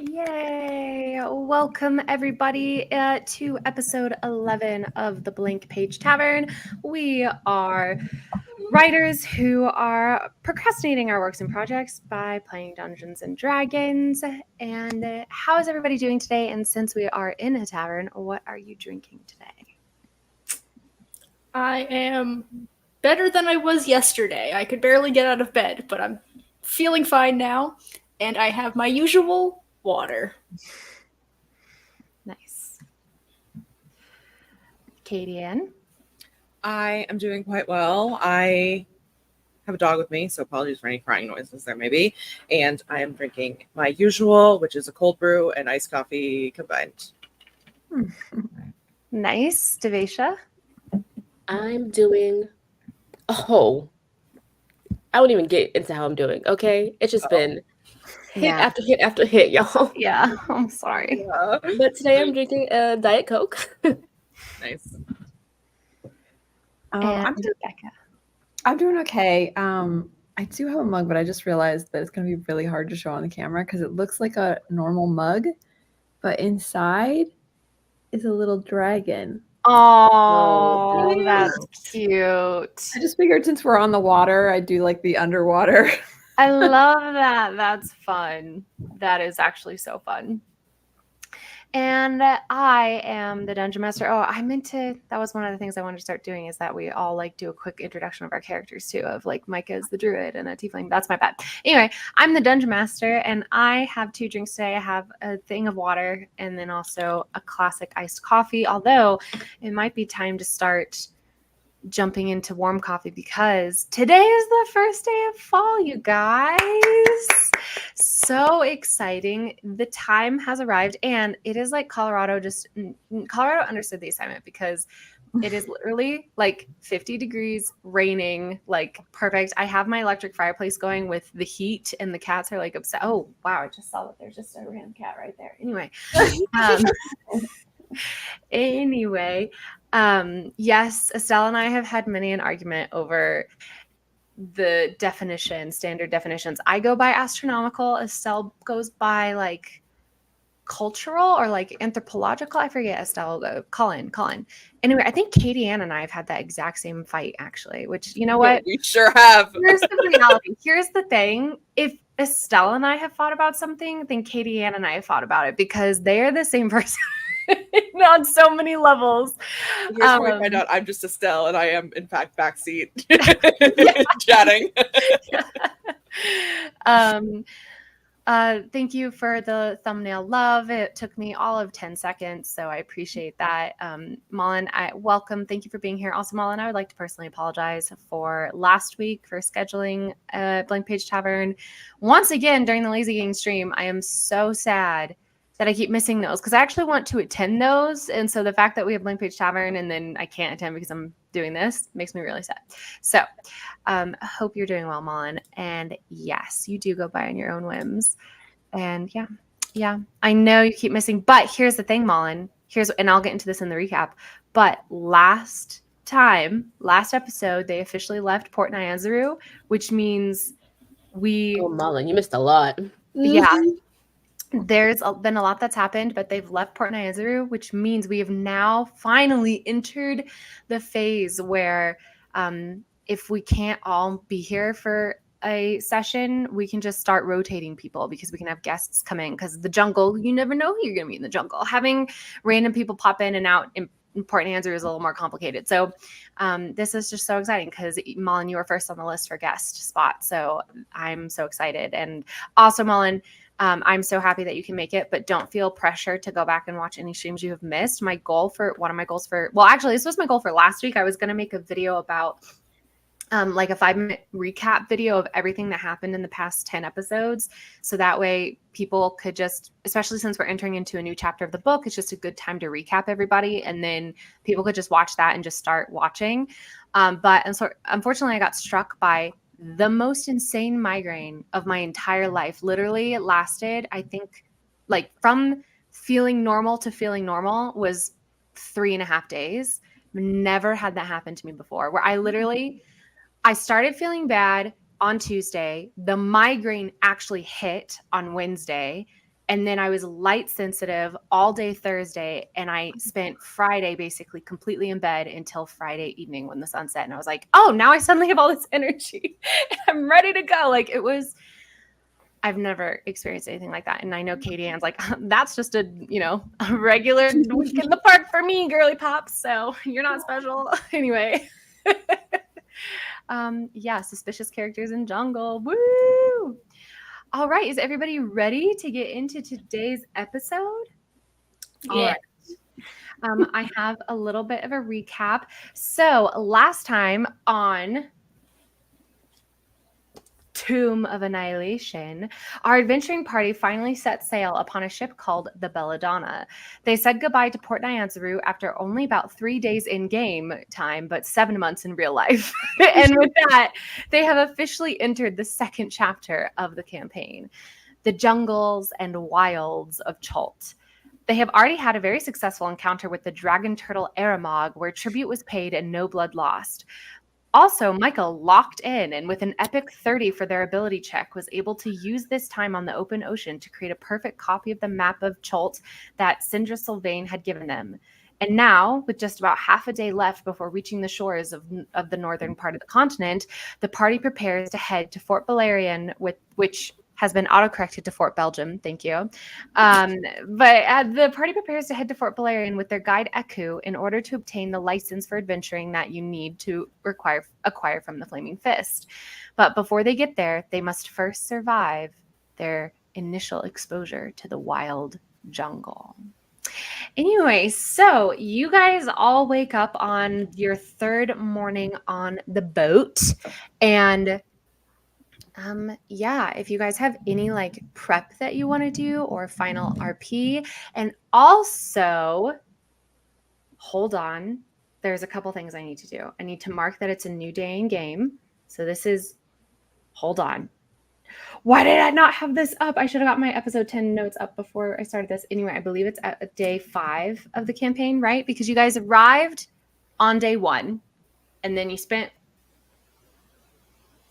Yay! Welcome everybody to episode 11 of the Blank Page Tavern. We are writers who are procrastinating our works and projects by playing Dungeons and Dragons. And how is everybody doing today? And since we are in a tavern, what are you drinking today? I am better than I was yesterday. I could barely get out of bed, but I'm feeling fine now, and I have my usual water. Nice. Katie Ann? I am doing quite well. I have a dog with me, so apologies for any crying noises there may be. And I am drinking my usual, which is a cold brew and iced coffee combined. Nice. Devesha? I'm doing I won't even get into how I'm doing, okay? It's just been hit after hit after hit, y'all. Yeah, I'm sorry. Yeah. But today I'm drinking a Diet Coke. Nice. I'm doing okay. I do have a mug, but I just realized that it's going to be really hard to show on the camera because it looks like a normal mug, but inside is a little dragon. Oh, that's cute. I just figured since we're on the water, I do like the underwater. I love that. That's fun. That is actually so fun. And I am the Dungeon Master. Oh, that was one of the things I wanted to start doing is that we all like do a quick introduction of our characters too, of like Micah is the druid and a tiefling. That's my bad. Anyway, I'm the Dungeon Master and I have 2 drinks today. I have a thing of water and then also a classic iced coffee, although it might be time to start jumping into warm coffee because today is the first day of fall, you guys. So exciting. The time has arrived and it is like Colorado understood the assignment because it is literally like 50 degrees, raining, like perfect. I have my electric fireplace going with the heat and the cats are like upset. Oh, wow. I just saw that there's just a random cat right there. Anyway, yes, Estelle and I have had many an argument over the standard definitions. I go by astronomical. Estelle goes by like cultural or like anthropological. I forget Estelle. Colin. Anyway, I think Katie Ann and I have had that exact same fight actually, which you know what? We sure have. Here's the reality. Here's the thing. If Estelle and I have fought about something, then Katie Ann and I have fought about it because they are the same person. On so many levels. Here's where I find out I'm just Estelle and I am in fact backseat chatting. Thank you for the thumbnail love. It took me all of 10 seconds, so I appreciate that. Malin, welcome. Thank you for being here. Also, Malin, I would like to personally apologize for last week for scheduling Blank Page Tavern. Once again, during the Lazy Gang stream, I am so sad that I keep missing those because I actually want to attend those. And so the fact that we have Blank Page Tavern and then I can't attend because I'm doing this makes me really sad. So hope you're doing well, Malin. And yes, you do go by on your own whims. And yeah, I know you keep missing. But here's the thing, Malin. And I'll get into this in the recap. But last episode, they officially left Port Nyanzaru, which means Oh, Malin, you missed a lot. Yeah. There's been a lot that's happened, but they've left Port Nyanzaru, which means we have now finally entered the phase where if we can't all be here for a session, we can just start rotating people because we can have guests come in because the jungle, you never know who you're going to meet in the jungle. Having random people pop in and out in Port Nyanzaru is a little more complicated. So this is just so exciting because Malin, you were first on the list for guest spot. So I'm so excited. And also, Malin, I'm so happy that you can make it, but don't feel pressure to go back and watch any streams you have missed. This was my goal for last week. I was going to make a video about like a 5-minute recap video of everything that happened in the past 10 episodes. So that way people could just, especially since we're entering into a new chapter of the book, it's just a good time to recap everybody. And then people could just watch that and just start watching. But unfortunately I got struck by the most insane migraine of my entire life. Literally, it lasted, I think, like from feeling normal to feeling normal was 3.5 days. Never had that happen to me before, where I started feeling bad on Tuesday. The migraine actually hit on Wednesday. And then I was light sensitive all day Thursday, and I spent Friday basically completely in bed until Friday evening when the sun set. And I was like, oh, now I suddenly have all this energy. I'm ready to go. Like, it was, I've never experienced anything like that. And I know Katie Ann's like, that's just a regular week in the park for me, girly pops. So you're not special. Anyway. Yeah, suspicious characters in jungle. Woo! All right, is everybody ready to get into today's episode? Yeah. All right. I have a little bit of a recap. So last time on Tomb of Annihilation, our adventuring party finally set sail upon a ship called the Belladonna. They said goodbye to Port Nyanzaru after only about 3 days in game time, but 7 months in real life. And with that, they have officially entered the second chapter of the campaign, the jungles and wilds of Chult. They have already had a very successful encounter with the dragon turtle Aramog, where tribute was paid and no blood lost. Also, Michael locked in and with an epic 30 for their ability check was able to use this time on the open ocean to create a perfect copy of the map of Chult that Sindra Sylvain had given them. And now, with just about half a day left before reaching the shores of the northern part of the continent, the party prepares to head to Fort Valerian, which has been autocorrected to Fort Belgium. Thank you. But the party prepares to head to Fort Valerian with their guide Eku in order to obtain the license for adventuring that you need to acquire from the Flaming Fist. But before they get there, they must first survive their initial exposure to the wild jungle. Anyway, so you guys all wake up on your third morning on the boat, and yeah, if you guys have any like prep that you want to do or final RP, and also hold on, there's a couple things I need to do. I need to mark that it's a new day in game. So this is, hold on. Why did I not have this up? I should have got my episode 10 notes up before I started this. Anyway, I believe it's at day 5 of the campaign, right? Because you guys arrived on day 1 and then you spent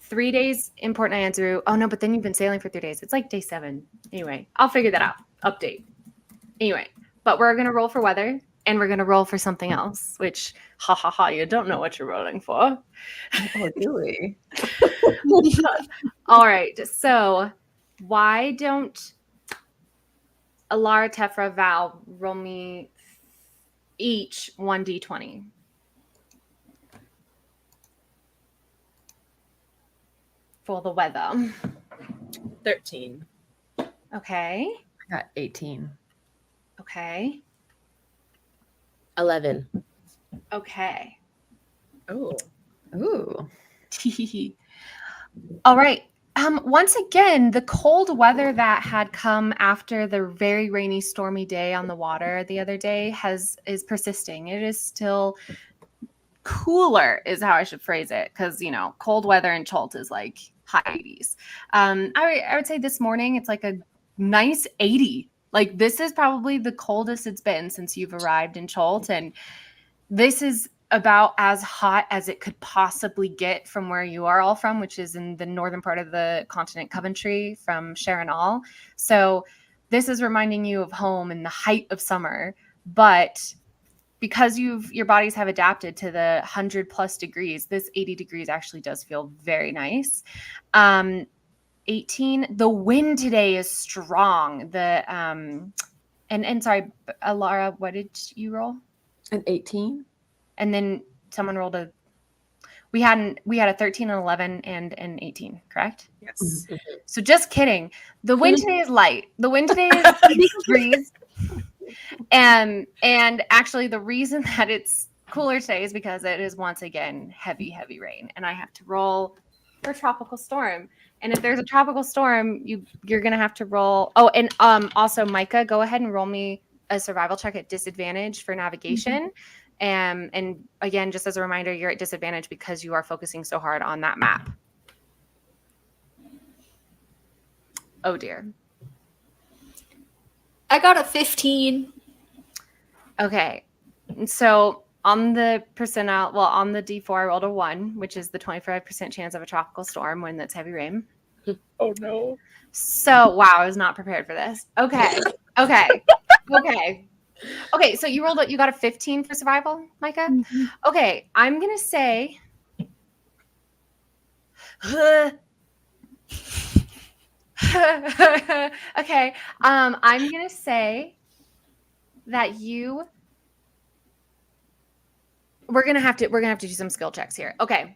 3 days in Port Nyanzaru. Oh no, but then you've been sailing for 3 days. It's like day 7. Anyway, I'll figure that out. Update. Anyway, but we're going to roll for weather and we're going to roll for something else, which, ha ha ha, you don't know what you're rolling for. Oh, do we? All right, so why don't Alara, Tefra, Val roll me each 1d20? For the weather. 13. Okay. I got 18. Okay. 11. Okay. Oh. Ooh. All right. Once again, the cold weather that had come after the very rainy, stormy day on the water the other day is persisting. It is still cooler, is how I should phrase it, because cold weather in Chult is like high 80s. I would say this morning it's like a nice 80. Like, this is probably the coldest it's been since you've arrived in Chult, and this is about as hot as it could possibly get from where you are all from, which is in the northern part of the continent, Coventry, from Sharonall. So this is reminding you of home in the height of summer, but because your bodies have adapted to the 100+ degrees, this 80 degrees actually does feel very nice. 18. The wind today is strong. And sorry, Alara, what did you roll? An 18. And then someone rolled we had a 13, an 11, and an 18, correct? Yes. So just kidding. The wind today is light. The wind today is 80 degrees. And actually the reason that it's cooler today is because it is once again heavy, heavy rain. And I have to roll for tropical storm. And if there's a tropical storm, you're going to have to roll. Oh, and also, Micah, go ahead and roll me a survival check at disadvantage for navigation. And again, just as a reminder, you're at disadvantage because you are focusing so hard on that map. Oh, dear. I got a 15. Okay. So on the percentile, on the D4, I rolled a 1, which is the 25% chance of a tropical storm when that's heavy rain. Oh no. So, wow, I was not prepared for this. Okay. So you got a 15 for survival, Micah? Mhm. Okay, I'm going to say okay, I'm going to say that we're going to have to do some skill checks here. Okay.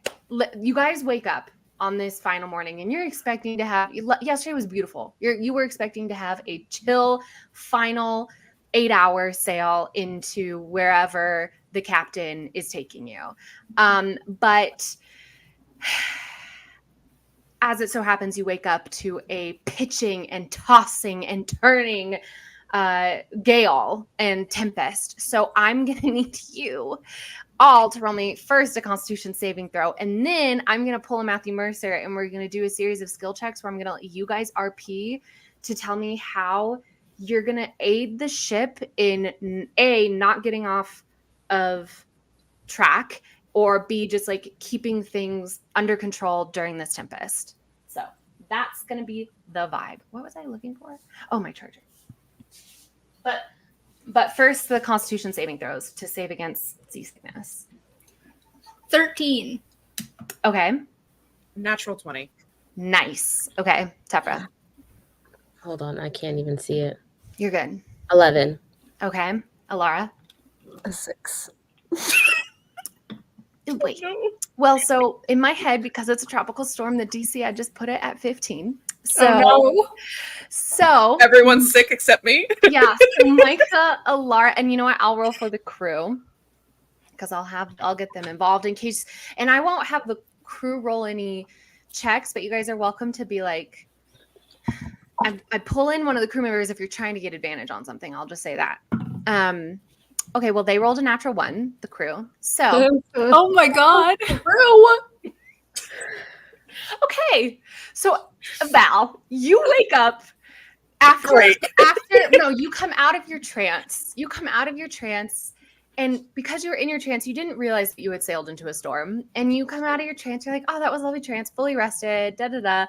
You guys wake up on this final morning and you're expecting to have yesterday was beautiful. You were expecting to have a chill final 8-hour sail into wherever the captain is taking you. But as it so happens, you wake up to a pitching and tossing and turning gale and tempest. So I'm going to need you all to roll me first a Constitution saving throw, and then I'm going to pull a Matthew Mercer, and we're going to do a series of skill checks where I'm going to let you guys RP to tell me how you're going to aid the ship in A, not getting off of track, or B, just like keeping things under control during this tempest. So that's going to be the vibe. What was I looking for? Oh, my charger. But first, the Constitution saving throws to save against seasickness. 13. Okay. Natural 20. Nice. Okay, Tefra. Hold on, I can't even see it. You're good. 11. Okay. Alara. A 6. Wait. Well, so in my head, because it's a tropical storm, the DC, I just put it at 15. So Everyone's sick except me. yeah, so Micah, Alara, and you know what? I'll roll for the crew because I'll get them involved in case, and I won't have the crew roll any checks, but you guys are welcome to be like, I pull in one of the crew members if you're trying to get advantage on something. I'll just say that. Okay, well, they rolled a natural 1, the crew. So, Oh my god. okay. So, Val, you wake up you come out of your trance. And because you were in your trance, you didn't realize that you had sailed into a storm. And you come out of your trance, you're like, oh, that was a lovely trance, fully rested, da-da-da.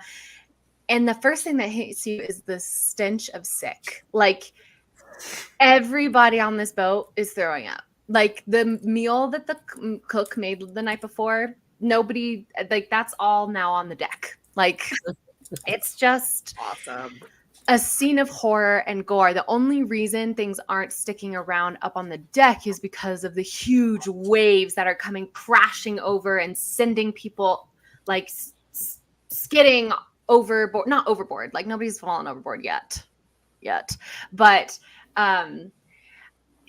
And the first thing that hits you is the stench of sick. Like, everybody on this boat is throwing up. Like, the meal that the cook made the night before, nobody, like, that's all now on the deck. Like, it's just Awesome. a scene of horror and gore. The only reason things aren't sticking around up on the deck is because of the huge waves that are coming crashing over and sending people like skidding overboard. Not overboard, like nobody's fallen overboard yet. But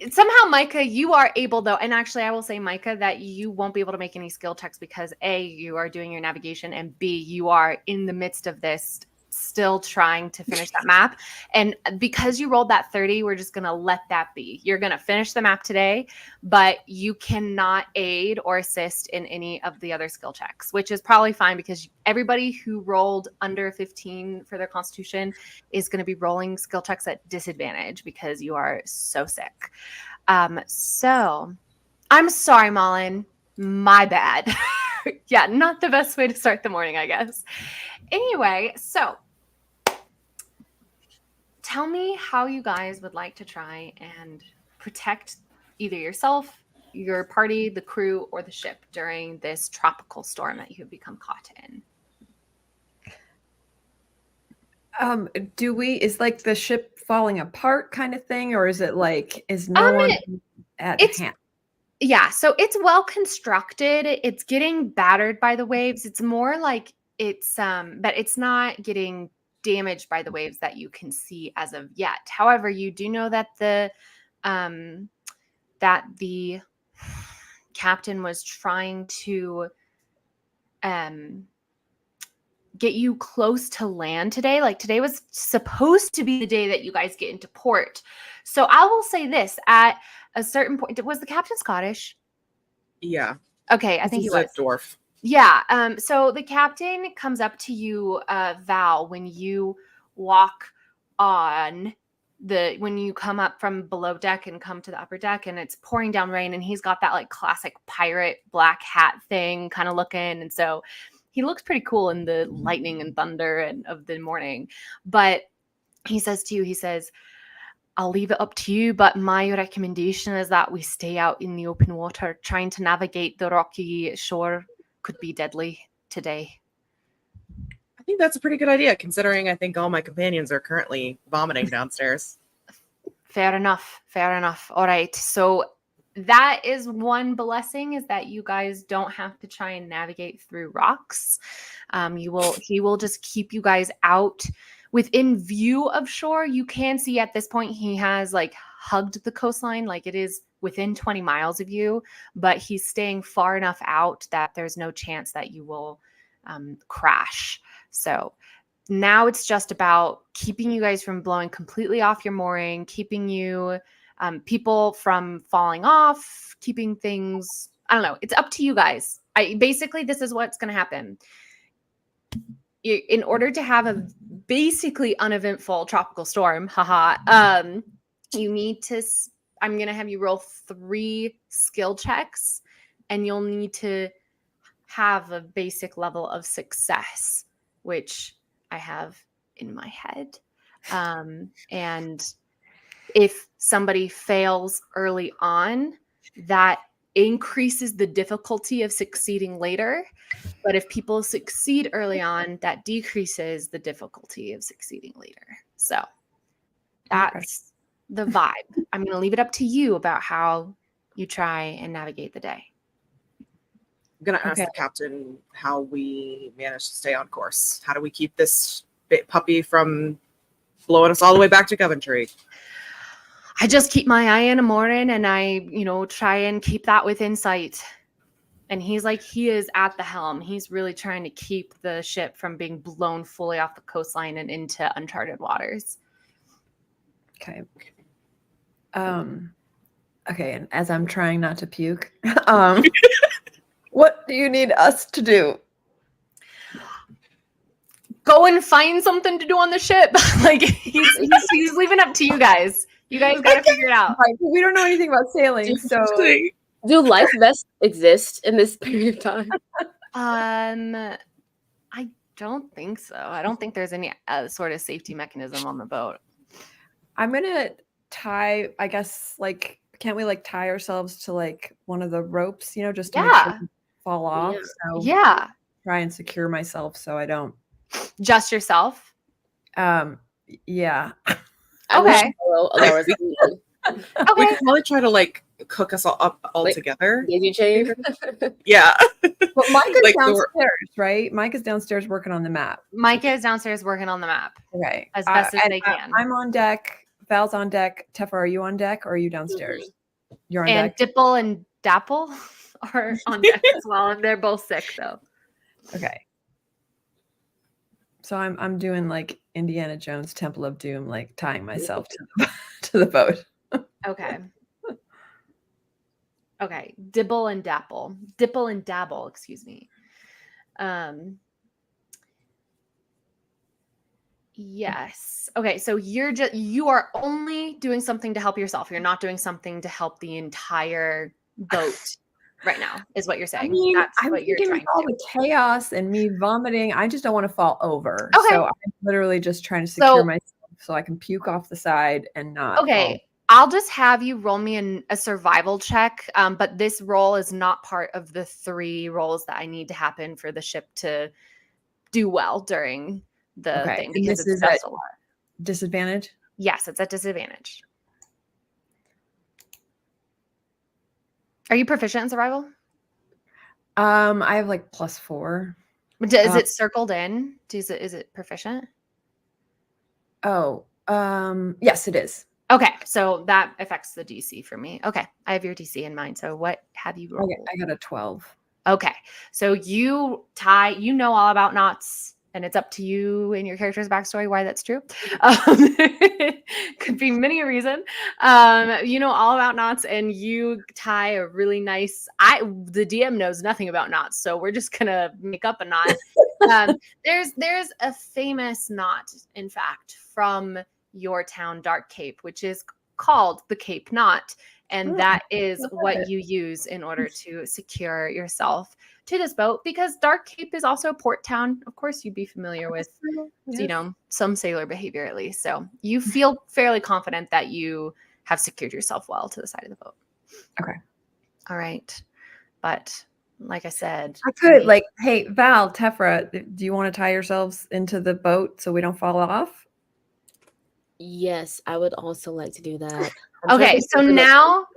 somehow, Micah, you are able though, and actually I will say, Micah, that you won't be able to make any skill checks because A, you are doing your navigation, and B, you are in the midst of this still trying to finish that map. And because you rolled that 30, we're just going to let that be. You're going to finish the map today, but you cannot aid or assist in any of the other skill checks, which is probably fine because everybody who rolled under 15 for their Constitution is going to be rolling skill checks at disadvantage because you are so sick. So I'm sorry, Malin. My bad. Yeah, not the best way to start the morning, I guess. Anyway, so tell me how you guys would like to try and protect either yourself, your party, the crew, or the ship during this tropical storm that you have become caught in. Is like the ship falling apart kind of thing, or is it like, is no one at hand? Yeah, so it's well constructed. It's getting battered by the waves. It's more like it's but it's not getting damaged by the waves that you can see as of yet. However, you do know that the captain was trying to get you close to land today. Like, today was supposed to be the day that you guys get into port. So I will say this, at a certain point, was the captain Scottish? Yeah. Okay, I think he was. A dwarf. Yeah. So the captain comes up to you, Val, when you walk on when you come up from below deck and come to the upper deck, and it's pouring down rain, and he's got that like classic pirate black hat thing kind of looking. And so he looks pretty cool in the lightning and thunder and of the morning. But he says to you, he says, I'll leave it up to you, but my recommendation is that we stay out in the open water. Trying to navigate the rocky shore could be deadly today. I think that's a pretty good idea, considering I think all my companions are currently vomiting downstairs. Fair enough. Fair enough. All right. So that is one blessing, is that you guys don't have to try and navigate through rocks. He will just keep you guys out within view of shore. You can see at this point he has like hugged the coastline, like it is within 20 miles of you, but he's staying far enough out that there's no chance that you will crash. So now it's just about keeping you guys from blowing completely off your mooring, keeping you people from falling off, keeping things, I don't know. It's up to you guys. Basically, this is what's going to happen. In order to have a basically uneventful tropical storm, you need to, I'm going to have you roll 3 skill checks, and you'll need to have a basic level of success, which I have in my head. And if somebody fails early on, that increases the difficulty of succeeding later. But if people succeed early on, that decreases the difficulty of succeeding later. So that's the vibe. I'm going to leave it up to you about how you try and navigate the day. I'm going to ask the captain how we manage to stay on course. How do we keep this puppy from blowing us all the way back to Coventry? I just keep my eye on a mooring, and I, try and keep that within sight. And he is at the helm. He's really trying to keep the ship from being blown fully off the coastline and into uncharted waters. Okay. Okay, and as I'm trying not to puke, what do you need us to do? Go and find something to do on the ship. He's leaving up to you guys. You guys got to figure it out. We don't know anything about sailing, so... Do life vests exist in this period of time? I don't think so. I don't think there's any sort of safety mechanism on the boat. I'm gonna tie, I guess, can't we tie ourselves to one of the ropes, just to make sure we fall off? Yeah. So try and secure myself so I don't. Just yourself? Yeah. Okay. Okay. We can probably try to cook us all up all together. Daisy chain. Yeah. But Micah's downstairs, right? Micah's downstairs working on the map. Micah is downstairs working on the map. Okay. As best as they can. I'm on deck. Val's on deck. Teffa, are you on deck or are you downstairs? Mm-hmm. You're on deck. And Dipple and Dapple are on deck as well, and they're both sick though. Okay. So I'm doing Indiana Jones Temple of Doom, tying myself to the boat. Okay. Okay. Dibble and dabble, excuse me. Yes. Okay, so you are only doing something to help yourself. You're not doing something to help the entire boat right now, is what you're saying. I mean, that's I'm what you're thinking trying with all to do. the chaos and me vomiting, I just don't want to fall over. Okay. So I'm literally just trying to secure myself so I can puke off the side and not. Okay. fall. I'll just have you roll me a survival check, but this roll is not part of the 3 rolls that I need to happen for the ship to do well during the thing, because this it's is just a lot. Disadvantage? Yes, it's at disadvantage. Are you proficient in survival? I have +4. Is it circled in? Is it proficient? Oh, yes, it is. Okay, so that affects the DC for me. Okay, I have your DC in mind. So what have you rolled? I got a 12. Okay, so you all about knots, and it's up to you and your character's backstory why that's true. Could be many a reason. You know all about knots, and you tie a really nice. The DM knows nothing about knots, so we're just gonna make up a knot. There's a famous knot, in fact, from your town, Dark Cape, which is called the Cape Knot, And that is what you use in order to secure yourself to this boat, because Dark Cape is also a port town. Of course, you'd be familiar with, some sailor behavior at least. So you feel fairly confident that you have secured yourself well to the side of the boat. Okay. All right. But like I said, I could hey, Val, Tefra, do you want to tie yourselves into the boat so we don't fall off? Yes, I would also like to do that. Okay, so now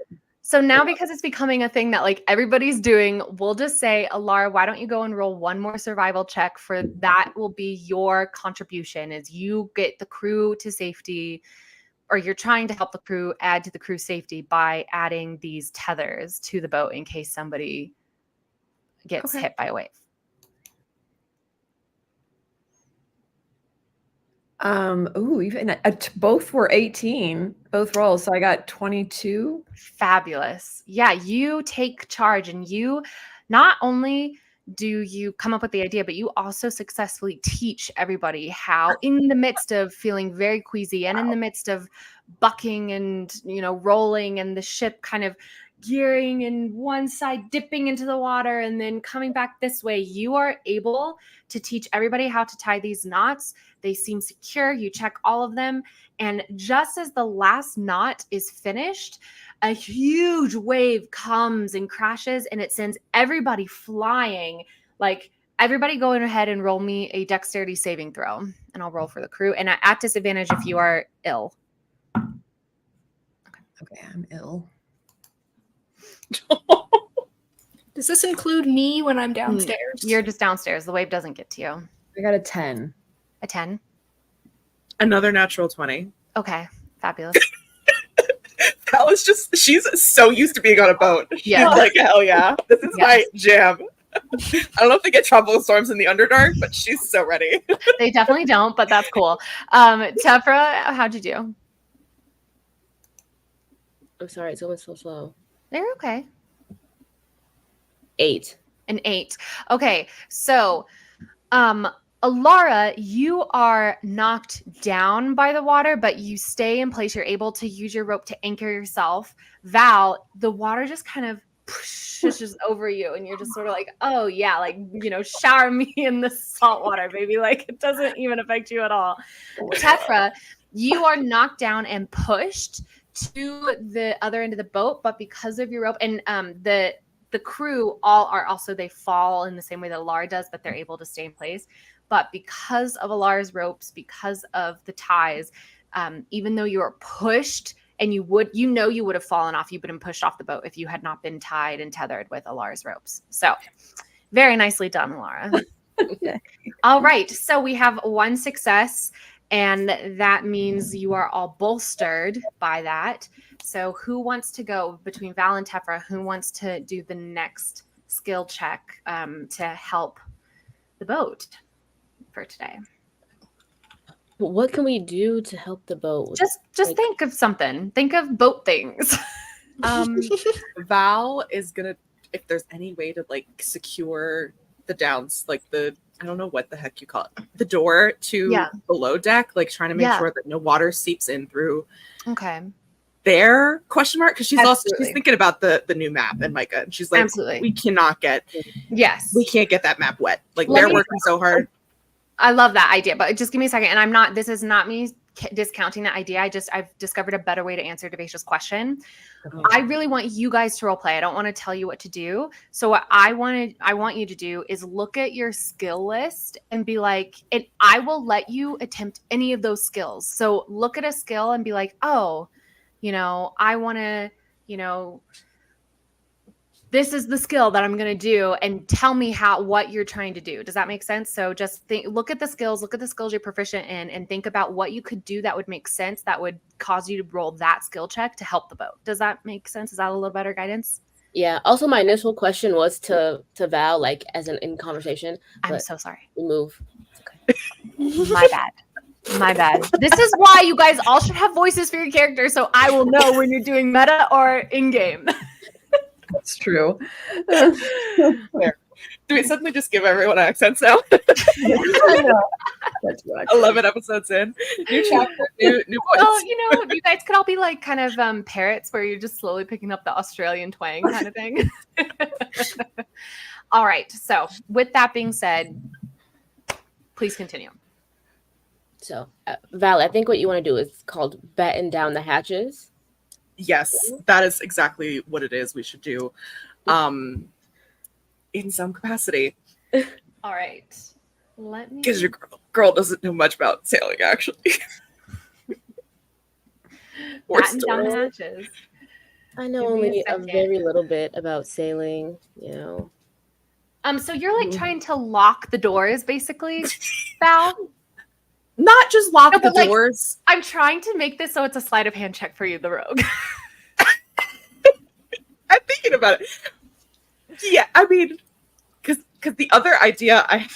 because it's becoming a thing that like everybody's doing, we'll just say, Alara, why don't you go and roll one more survival check? For that will be your contribution, is you get the crew to safety, or you're trying to help the crew add to the crew's safety by adding these tethers to the boat in case somebody gets hit by a wave. Even both were 18, both rolls. So I got 22. Fabulous. Yeah, you take charge, and you not only do you come up with the idea, but you also successfully teach everybody how, in the midst of feeling very queasy and in the midst of bucking and, rolling and the ship kind of gearing in one side, dipping into the water and then coming back this way, you are able to teach everybody how to tie these knots. They seem secure. You check all of them. And just as the last knot is finished, a huge wave comes and crashes, and it sends everybody flying. Like, everybody go ahead and roll me a dexterity saving throw, and I'll roll for the crew. And at disadvantage if you are ill. Okay, I'm ill. Does this include me when I'm downstairs? You're just downstairs. The wave doesn't get to you. I got a 10. A 10? Another natural 20. Okay, fabulous. That was she's so used to being on a boat. Yeah. She's like, hell yeah. This is my jam. I don't know if they get tropical storms in the Underdark, but she's so ready. They definitely don't, but that's cool. Tefra, how'd you do? I'm sorry, it's going so slow. They're okay. 8. An 8. Okay, so Alara, you are knocked down by the water, but you stay in place. You're able to use your rope to anchor yourself. Val, the water just kind of pushes over you, and you're just sort of like, oh yeah, like, shower me in the salt water, baby. Like, it doesn't even affect you at all. Tefra, you are knocked down and pushed to the other end of the boat, but because of your rope and the crew all are also, they fall in the same way that Alara does, but they're able to stay in place. But because of Alara's ropes, because of the ties, even though you are pushed, and you would have fallen off, you've been pushed off the boat if you had not been tied and tethered with Alara's ropes. So very nicely done, Alara. All right, so we have one success, and that means you are all bolstered by that. So who wants to go between Val and Tefra? Who wants to do the next skill check to help the boat for today? What can we do to help the boat? Just think of something. Think of boat things. Val is gonna, if there's any way to secure the downs, I don't know what the heck you call it, the door to below deck, trying to make sure that no water seeps in through. Okay. There? Question mark? Because she's thinking about the new map, and Micah, and she's like, absolutely, we cannot get. Yes, we can't get that map wet. They're working so hard. I love that idea, but just give me a second. And this is not me discounting that idea. I've discovered a better way to answer Devasha's question. Okay. I really want you guys to role play. I don't want to tell you what to do. So what I want you to do is look at your skill list and be like, and I will let you attempt any of those skills. So look at a skill and be like, oh, I want to, this is the skill that I'm going to do, and tell me what you're trying to do. Does that make sense? So just look at the skills you're proficient in, and think about what you could do that would make sense, that would cause you to roll that skill check to help the boat. Does that make sense? Is that a little better guidance? Yeah. Also, my initial question was to Val, as in conversation. I'm so sorry. We move. Okay. My bad. This is why you guys all should have voices for your character, so I will know when you're doing meta or in-game. That's true. Do we suddenly just give everyone accents now? That's what 11 episodes in. New chapter, new voice. Well, you guys could all be like kind of parrots where you're just slowly picking up the Australian twang kind of thing. All right. So with that being said, please continue. So, Val, I think what you want to do is called batten down the hatches. Yes, that is exactly what it is we should do. In some capacity. All right. Let me. Because your girl doesn't know much about sailing, actually. Or Batten down the stories. hatches. I know Give me a only a second. very little bit about sailing, So you're like trying to lock the doors, basically, Val? Not just lock No, the but, like, doors. I'm trying to make this so it's a sleight of hand check for you, the rogue. I'm thinking about it. Yeah, I mean, because the other idea I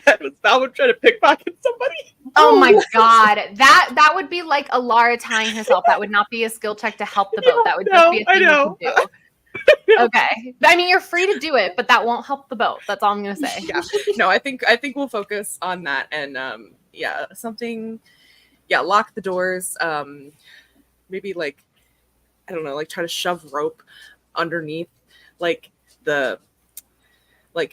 had was Val would try to pickpocket somebody. Oh my god, that would be like Alara tying herself. That would not be a skill check to help the boat. That would just be a I thing know. you could do. Okay, I mean you're free to do it, but that won't help the boat. That's all I'm gonna say. Yeah, no, I think we'll focus on that and lock the doors. Maybe like I don't know, like try to shove rope underneath like the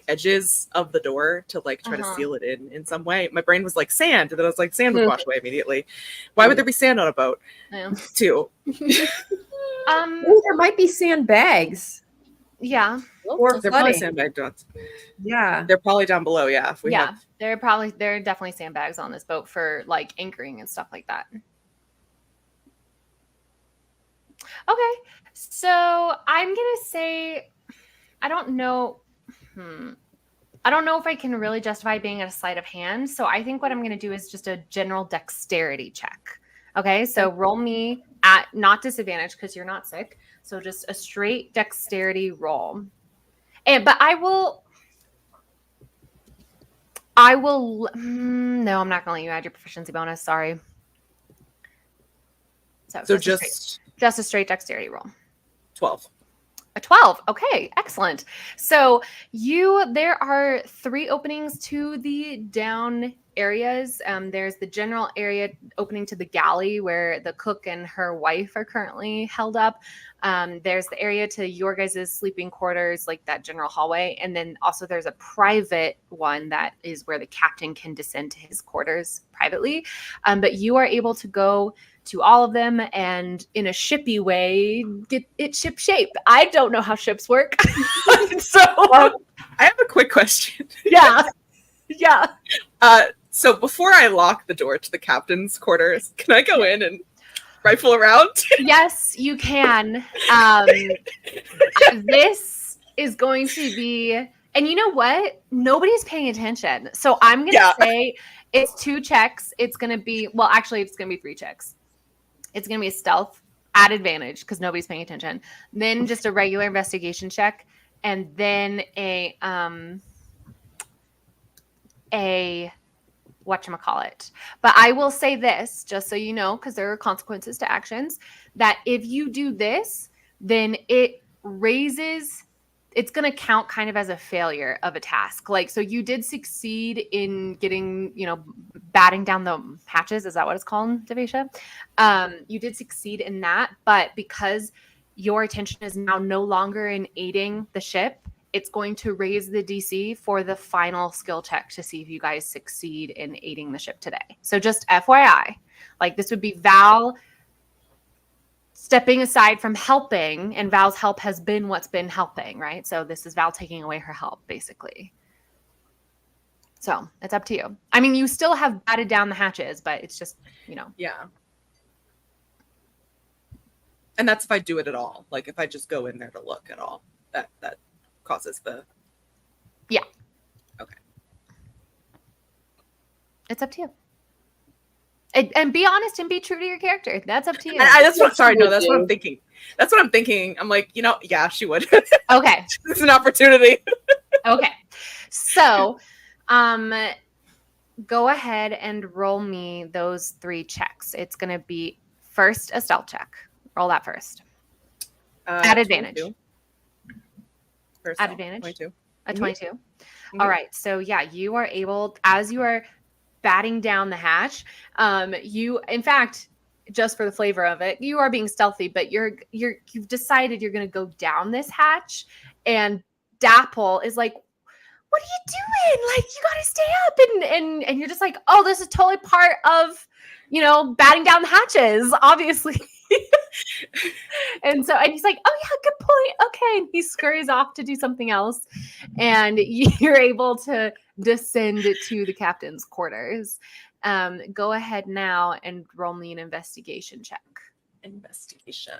edges of the door to like try to seal it in some way. My brain was like sand, and then I was like sand would wash away immediately. Why would there be sand on a boat? Yeah. Too. Ooh, there might be sandbags. Yeah. Or They're probably flooding. sandbag dots. Yeah. They're probably down below. Yeah. If we Yeah. have. There are definitely sandbags on this boat for like anchoring and stuff like that. Okay. So I'm gonna say I don't know if I can really justify being at a sleight of hand. So I think what I'm going to do is just a general dexterity check. Okay. So roll me at not disadvantage because you're not sick. So just a straight dexterity roll. But I will, no, I'm not going to let you add your proficiency bonus. Sorry. So just a straight dexterity roll. 12. A 12. Okay, excellent. So there are 3 openings to the down areas. There's the general area opening to the galley where the cook and her wife are currently held up. There's the area to your guys' sleeping quarters, like that general hallway. And then also there's a private one that is where the captain can descend to his quarters privately. But you are able to go to all of them and in a shippy way get it ship shape. I don't know how ships work. So I have a quick question. yeah. So before I lock the door to the captain's quarters, can I go in and rifle around? Yes, you can. This is going to be, and you know what? Nobody's paying attention. So I'm going to say it's 2 checks. It's going to be, well, actually it's going to be 3 checks. It's going to be a stealth at advantage because nobody's paying attention. Then just a regular investigation check. And then a whatchamacallit. But I will say this, just so you know, because there are consequences to actions, that if you do this, then it raises, it's going to count kind of as a failure of a task. Like, so you did succeed in getting, batting down the hatches. Is that what it's called, Devesha? You did succeed in that, but because your attention is now no longer in aiding the ship, it's going to raise the DC for the final skill check to see if you guys succeed in aiding the ship today. So just FYI, like this would be Val stepping aside from helping, and Val's help has been what's been helping, right? So this is Val taking away her help, basically. So it's up to you. I mean, you still have batted down the hatches, but it's just, Yeah. And that's if I do it at all. Like if I just go in there to look at all, that causes the. Yeah. Okay. It's up to you. And be honest and be true to your character. That's up to you. That's what I'm thinking. That's what I'm thinking. I'm like, yeah, she would. Okay. This is an opportunity. Okay. So, go ahead and roll me those 3 checks. It's going to be first a stealth check. Roll that first. At advantage. 22. First At roll, advantage. 22. A Mhm. 22? Mhm. All right. So yeah, you are able, as you are batting down the hatch, in fact, just for the flavor of it, you are being stealthy, but you've decided you're going to go down this hatch, and Dapple is like, what are you doing? Like, you got to stay up. And you're just like, oh, this is totally part of, batting down the hatches, obviously. And he's like, oh yeah, good point. Okay. And he scurries off to do something else. And you're able to descend to the captain's quarters. Go ahead now and roll me an investigation check. Investigation.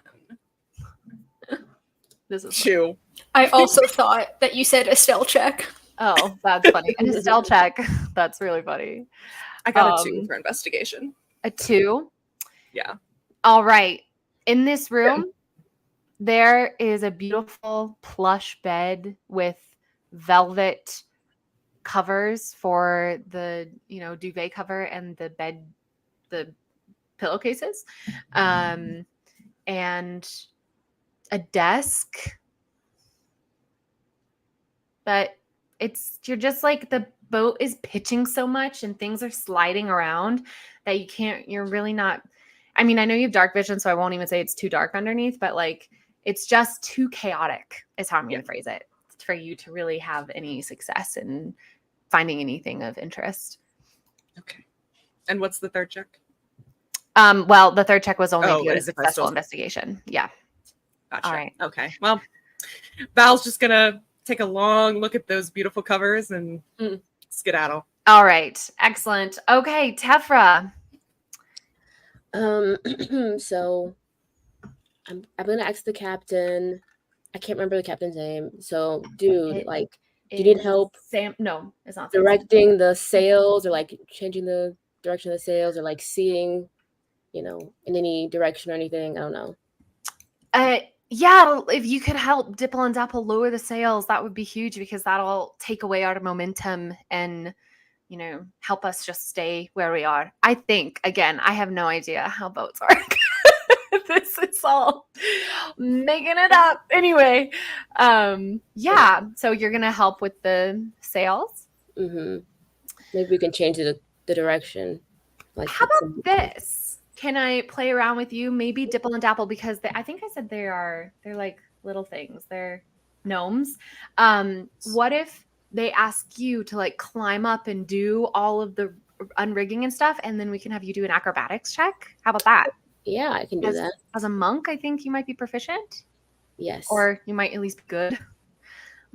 This is 2. I also thought that you said a stealth check. Oh, that's funny. And a stealth check. That's really funny. I got a 2 for investigation. A 2? Yeah. All right. In this room, there is a beautiful plush bed with velvet covers for the, duvet cover and the pillowcases, and a desk. But you're just like, the boat is pitching so much and things are sliding around that you're really not. I mean, I know you have dark vision, so I won't even say it's too dark underneath, but like, it's just too chaotic is how I'm going to phrase it, for you to really have any success in finding anything of interest. Okay. And what's the third check? Well, the third check was only if you had a is if I successful still- investigation. Yeah. Gotcha. All right. Okay. Well, Val's just gonna take a long look at those beautiful covers and skedaddle. All right. Excellent. Okay, Tefra. So I'm gonna ask the captain. I can't remember the captain's name. So, dude, do you need help? Sam? No, it's not Sam. Directing the sails, or like changing the direction of the sails, or like seeing, in any direction or anything. I don't know. Yeah, if you could help Dipple and Dapple lower the sails, that would be huge, because that'll take away our momentum and, help us just stay where we are. I think, again, I have no idea how boats work. This is all making it up. Anyway, yeah, so you're going to help with the sails? Mm-hmm. Maybe we can change the direction. Like, how about this? Can I play around with you? Maybe Dipple and Dapple, because I think I said they're like little things. They're gnomes. What if they ask you to like climb up and do all of the unrigging and stuff, and then we can have you do an acrobatics check? How about that? Yeah, I can do that. As a monk, I think you might be proficient. Yes. Or you might at least be good.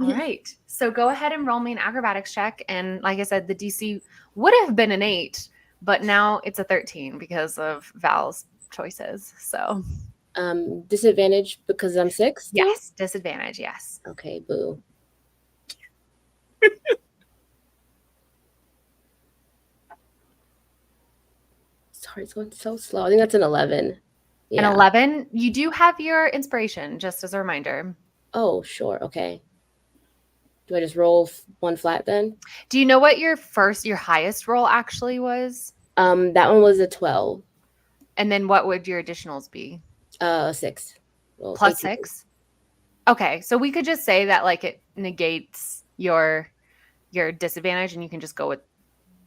All right. So go ahead and roll me an acrobatics check. And like I said, the DC would have been an 8, but now it's a 13 because of Val's choices. So disadvantage because I'm 6? Yes, disadvantage, yes. Okay, boo. Sorry, it's going so slow. I think that's an 11. Yeah. An 11? You do have your inspiration, just as a reminder. Oh, sure. Okay. Do I just roll one flat then? Do you know what your highest roll actually was? That one was a 12. And then what would your additionals be? 6. Well, plus 6? Okay, so we could just say that like it negates your disadvantage, and you can just go with,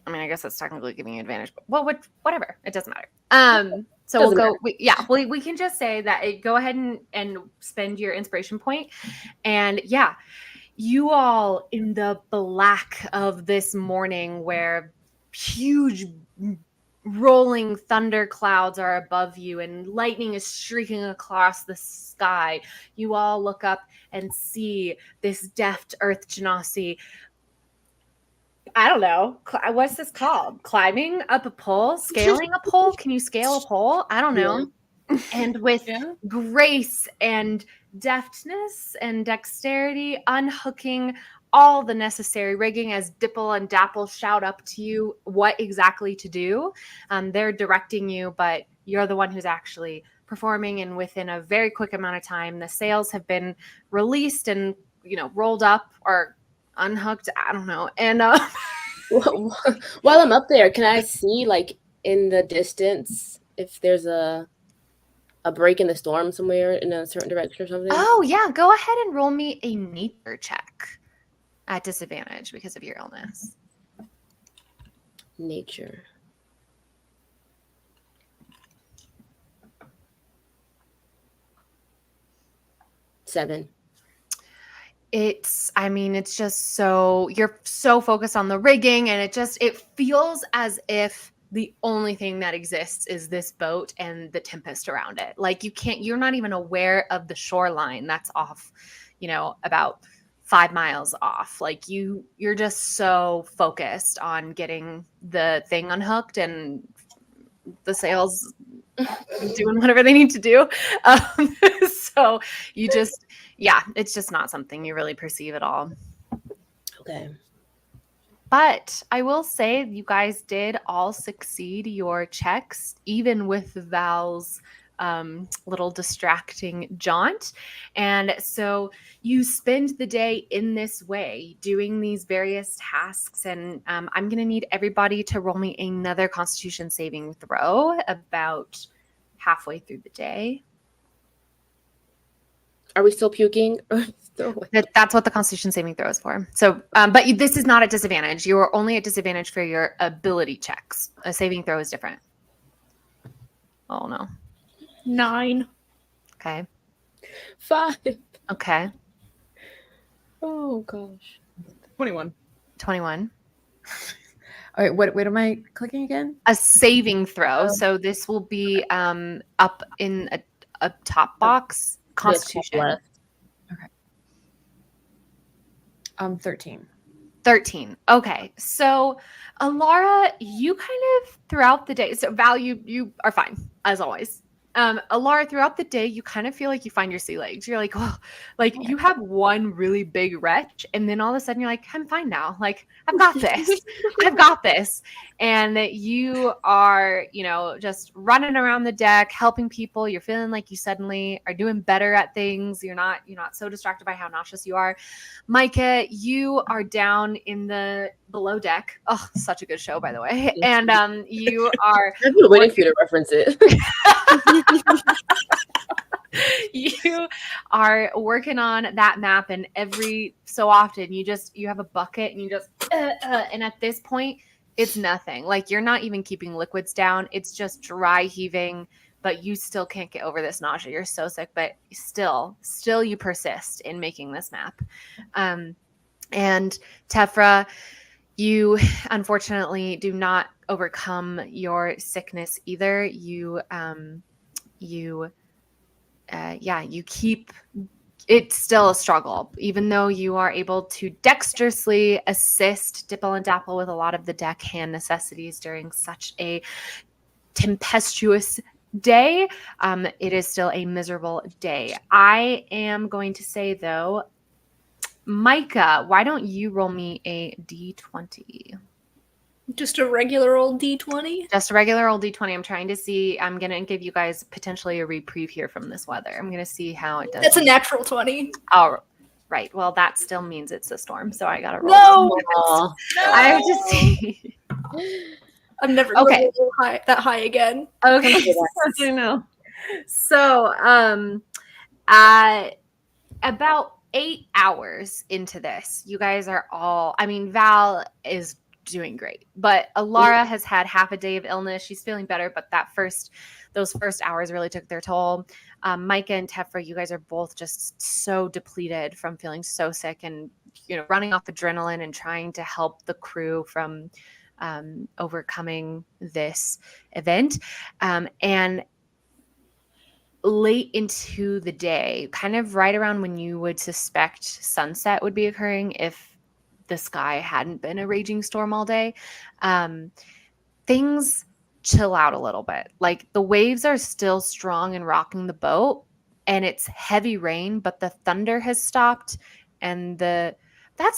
I mean, I guess that's technically giving you advantage, but whatever. It doesn't matter. So we'll go. We can just say that. Go ahead and spend your inspiration point, and yeah, you all in the black of this morning, where huge rolling thunder clouds are above you and lightning is streaking across the sky. You all look up and see this deft earth genasi. I don't know. What's this called? Climbing up a pole? Scaling a pole? Can you scale a pole? I don't know. Yeah. And with grace and deftness and dexterity, unhooking all the necessary rigging as Dipple and Dapple shout up to you what exactly to do. They're directing you, but you're the one who's actually performing. And within a very quick amount of time, the sails have been released and, rolled up or unhooked. I don't know. And while I'm up there, can I see like in the distance if there's a break in the storm somewhere in a certain direction or something? Oh yeah, go ahead and roll me a nature check. at disadvantage because of your illness. Nature. Seven. It's just so you're so focused on the rigging, and it feels as if the only thing that exists is this boat and the tempest around it. Like you're not even aware of the shoreline that's off, about 5 miles off. Like you're just so focused on getting the thing unhooked and the sails doing whatever they need to do. So it's just not something you really perceive at all. Okay. But I will say you guys did all succeed your checks, even with Val's little distracting jaunt. And so you spend the day in this way doing these various tasks. And I'm going to need everybody to roll me another Constitution saving throw about halfway through the day. Are we still puking? That's what the Constitution saving throw is for. So, but this is not at disadvantage. You are only at disadvantage for your ability checks. A saving throw is different. Oh no. 9. Okay. 5. Okay. Oh gosh. 21. 21. All right, what am I clicking again? A saving throw. So this will be up in a top box. Constitution. Left. 13. 13. Okay. So, Alara, you kind of throughout the day, so Val, you are fine as always. Alara, throughout the day, you kind of feel like you find your sea legs. You're like, oh, like you have one really big retch, and then all of a sudden you're like, I'm fine now. Like, I've got this. I've got this. And you are, just running around the deck, helping people. You're feeling like you suddenly are doing better at things. You're not so distracted by how nauseous you are. Micah, you are down in the below deck. Oh, such a good show, by the way. And you are I've been waiting for you to reference it. You are working on that map, and every so often you have a bucket and you just and at this point it's nothing. Like you're not even keeping liquids down. It's just dry heaving, but you still can't get over this nausea. You're so sick, but still you persist in making this map. And Tefra, you unfortunately do not overcome your sickness either. You keep, it's still a struggle, even though you are able to dexterously assist Dipple and Dapple with a lot of the deck hand necessities during such a tempestuous day. It is still a miserable day. I am going to say, though, Micah, why don't you roll me a D20? Just a regular old D20? Just a regular old D20. I'm trying to see. I'm going to give you guys potentially a reprieve here from this weather. I'm going to see how it does. That's a natural 20. Oh, right. Well, that still means it's a storm, so I got to roll. No! I have to see. I'm never going to roll that high again. Okay. I know. So, about 8 hours into this, you guys are all, Val is doing great, but Alara has had half a day of illness. She's feeling better, but those first hours really took their toll. Micah and Tefra, you guys are both just so depleted from feeling so sick and running off adrenaline and trying to help the crew from overcoming this event. And late into the day, kind of right around when you would suspect sunset would be occurring if the sky hadn't been a raging storm all day, things chill out a little bit. Like the waves are still strong and rocking the boat, and it's heavy rain, but the thunder has stopped. And that's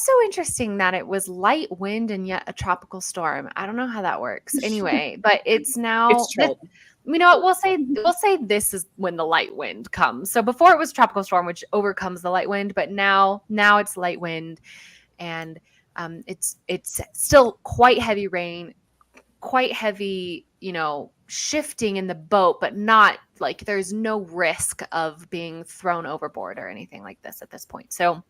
so interesting that it was light wind and yet a tropical storm. I don't know how that works. Anyway, but it's now. It's chilled. We'll say this is when the light wind comes. So before it was tropical storm, which overcomes the light wind, but now it's light wind. And it's still quite heavy rain, quite heavy, shifting in the boat, but not like there's no risk of being thrown overboard or anything like this at this point. So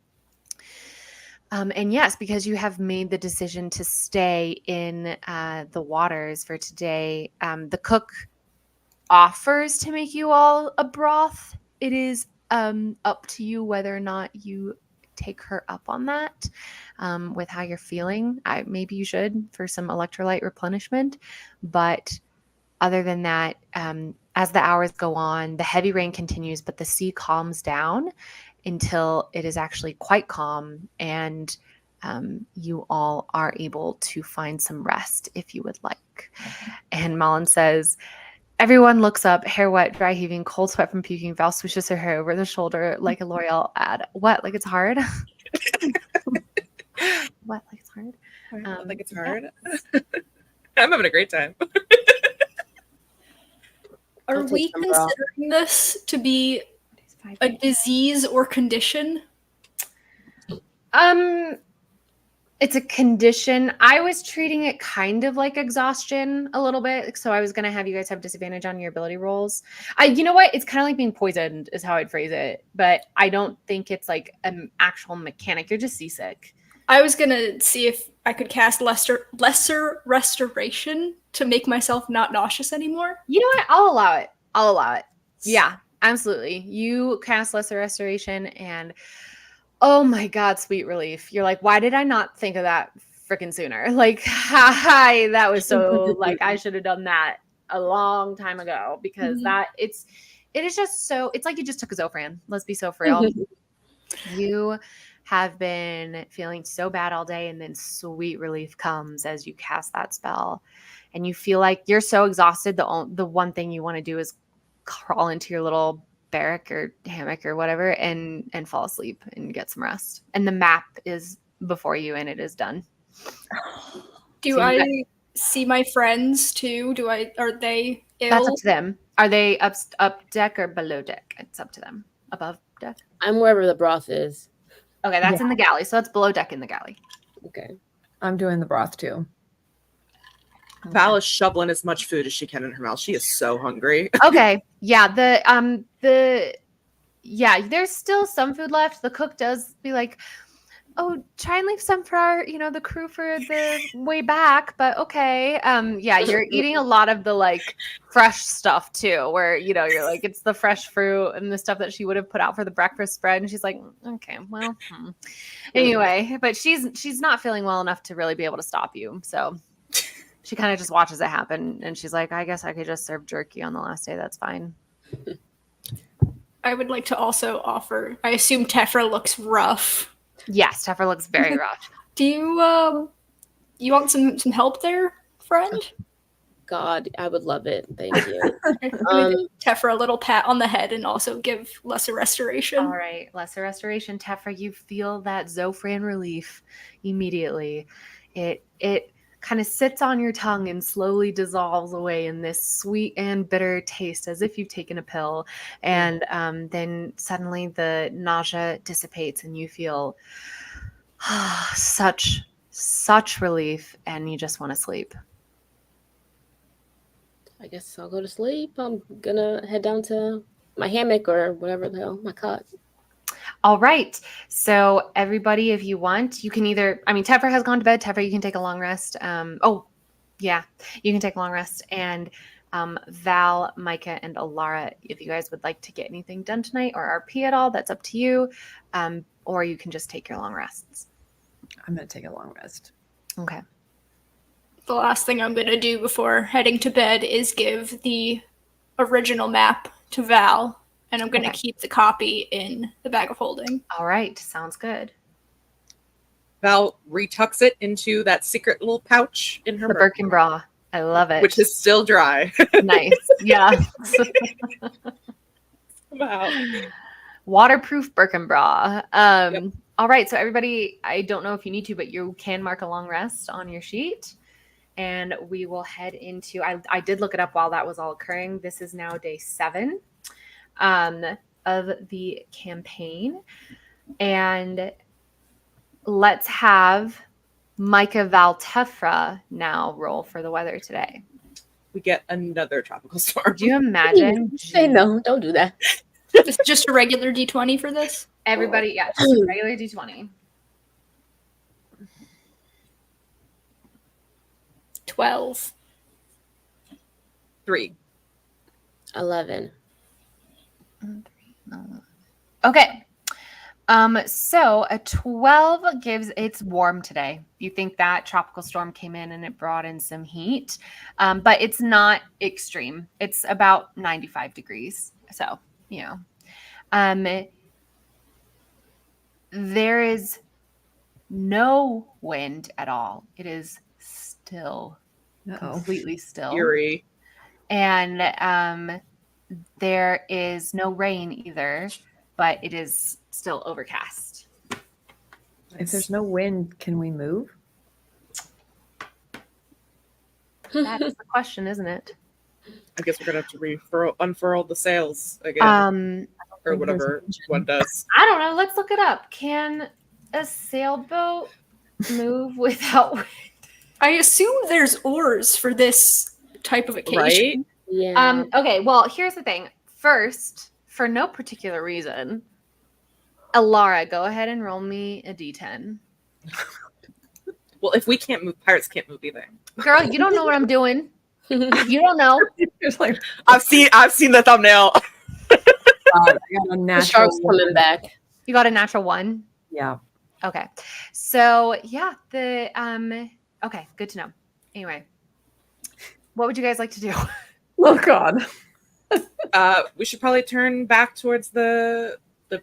And yes, because you have made the decision to stay in the waters for today, the cook offers to make you all a broth. It is up to you whether or not you take her up on that with how you're feeling. Maybe you should for some electrolyte replenishment. But other than that, as the hours go on, the heavy rain continues, but the sea calms down until it is actually quite calm, and you all are able to find some rest if you would like. And Malin says, everyone looks up, hair wet, dry heaving, cold sweat from puking. Val swishes her hair over the shoulder like a L'Oreal ad. What? Like it's hard? What? Like it's hard? Like it's hard. Yeah. I'm having a great time. Are we considering this to be a disease or condition? It's a condition. I was treating it kind of like exhaustion a little bit. So I was going to have you guys have disadvantage on your ability rolls. You know what? It's kind of like being poisoned is how I'd phrase it. But I don't think it's like an actual mechanic. You're just seasick. I was going to see if I could cast lesser restoration to make myself not nauseous anymore. You know what? I'll allow it. Yeah, absolutely. You cast lesser restoration and oh my God, sweet relief. You're like, why did I not think of that freaking sooner? Like, hi, that was so like I should have done that a long time ago because it is just so, it's like you just took a Zofran. Let's be so for real. You have been feeling so bad all day, and then sweet relief comes as you cast that spell, and you feel like you're so exhausted. The one thing you want to do is crawl into your little barrack or hammock or whatever and fall asleep and get some rest. And the map is before you, and it is done. Do I see my friends too? Are they ill? That's up to them. Are they up deck or below deck? It's up to them. Above deck? I'm wherever the broth is. Okay, that's in the galley. So that's below deck in the galley. Okay. I'm doing the broth too. Val is shoveling as much food as she can in her mouth. She is so hungry. Okay. Yeah. There's still some food left. The cook does be like, oh, try and leave some for our, the crew for the way back. But okay. You're eating a lot of the like fresh stuff too, where, you're like, it's the fresh fruit and the stuff that she would have put out for the breakfast spread. And she's like, okay, well, anyway, but she's not feeling well enough to really be able to stop you. So she kind of just watches it happen. And she's like, I guess I could just serve jerky on the last day. That's fine. I would like to also offer, I assume Tephra looks rough. Yes, Tephra looks very rough. Do you want some help there, friend? God, I would love it. Thank you. Give Tephra a little pat on the head and also give lesser restoration. All right, lesser restoration. Tephra, you feel that Zofran relief immediately. It kind of sits on your tongue and slowly dissolves away in this sweet and bitter taste as if you've taken a pill. And then suddenly the nausea dissipates and you feel such relief and you just want to sleep. I guess I'll go to sleep. I'm gonna head down to my hammock or whatever the hell, my cot. All right. So everybody, if you want, you can Tephra has gone to bed. Tephra, you can take a long rest. You can take a long rest. And Val, Micah, and Alara, if you guys would like to get anything done tonight or RP at all, that's up to you. Or you can just take your long rests. I'm going to take a long rest. Okay. The last thing I'm going to do before heading to bed is give the original map to Val. And I'm going to keep the copy in the bag of holding. All right. Sounds good. Val retucks it into that secret little pouch in her Birkin bra. I love it. Which is still dry. Nice. Yeah. Wow. Waterproof Birkin bra. Yep. All right. So everybody, I don't know if you need to, but you can mark a long rest on your sheet. And we will head into, I did look it up while that was all occurring. This is now day 7. Of the campaign, and let's have Micah, Val, Tephra now roll for the weather today. We get another tropical storm. Do you imagine? Say no, don't do that. Just a regular D20 for this? Everybody, yeah, just a regular D20. 12. 3. 11. Okay. So a 12 gives, it's warm today. You think that tropical storm came in and it brought in some heat, but it's not extreme. It's about 95 degrees. So, there is no wind at all. It is still, completely still. Eerie. And there is no rain either, but it is still overcast. If there's no wind, can we move? That is the question, isn't it? I guess we're gonna have to unfurl the sails again, or whatever one does. I don't know. Let's look it up. Can a sailboat move without wind? I assume there's oars for this type of occasion. Right? Yeah. Okay, well, here's the thing. First, for no particular reason, Alara, go ahead and roll me a d10. Well, if we can't move, pirates can't move either. Girl, you don't know what I'm doing. You don't know. It's like, I've seen the thumbnail. I got a The natural shark's coming back. You got a natural 1. Yeah. Okay. So yeah, okay, good to know. Anyway, what would you guys like to do? Oh God. We should probably turn back towards the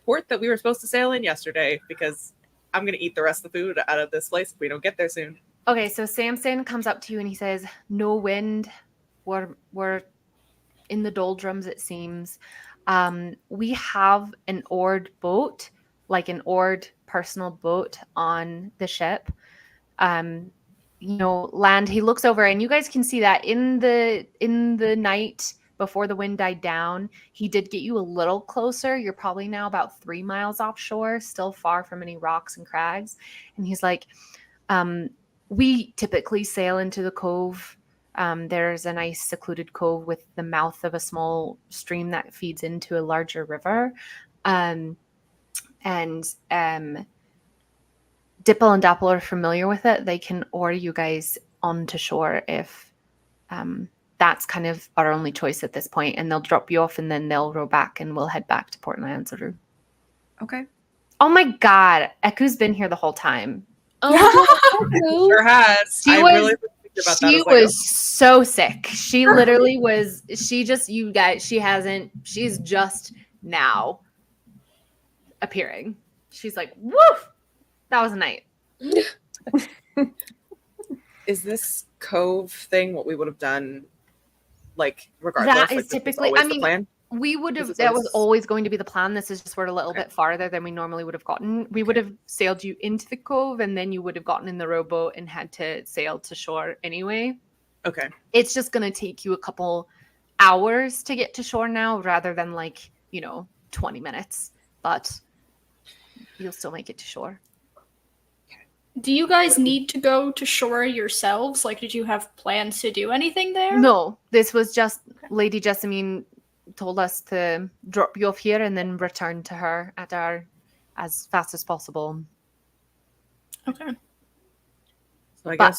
port that we were supposed to sail in yesterday, because I'm gonna eat the rest of the food out of this place if we don't get there soon. Okay, so Samson comes up to you and he says, "No wind. We're in the doldrums, it seems. We have an oared boat, like an oared personal boat on the ship. Land." He looks over and you guys can see that in the night before the wind died down, he did get you a little closer. You're probably now about 3 miles offshore, still far from any rocks and crags. And he's like, we typically sail into the cove. There's a nice secluded cove with the mouth of a small stream that feeds into a larger river. And Dipple and Dapple are familiar with it. They can oar you guys onto shore if that's kind of our only choice at this point. And they'll drop you off and then they'll row back and we'll head back to Port Nyanzaru. Okay. Oh my God. Eku's been here the whole time. Oh, Sure has. She I was- really thinking about that. She I was like, was so sick. She literally was, you guys, she's just now appearing. She's like, woof, that was a night. is this cove thing what we would have done? Like, regardless, That is like, this was typically- always I the mean, plan? We would have, This is that always- was always going to be the plan. This is just we're a little Okay. bit farther than we normally would have gotten. We would have sailed you into the cove and then you would have gotten in the rowboat and had to sail to shore anyway. Okay. It's just going to take you a couple hours to get to shore now rather than 20 minutes, but you'll still make it to shore. Do you guys need to go to shore yourselves? Like, did you have plans to do anything there? No, this was just Lady Jessamine told us to drop you off here and then return to her as fast as possible. Okay. So I But guess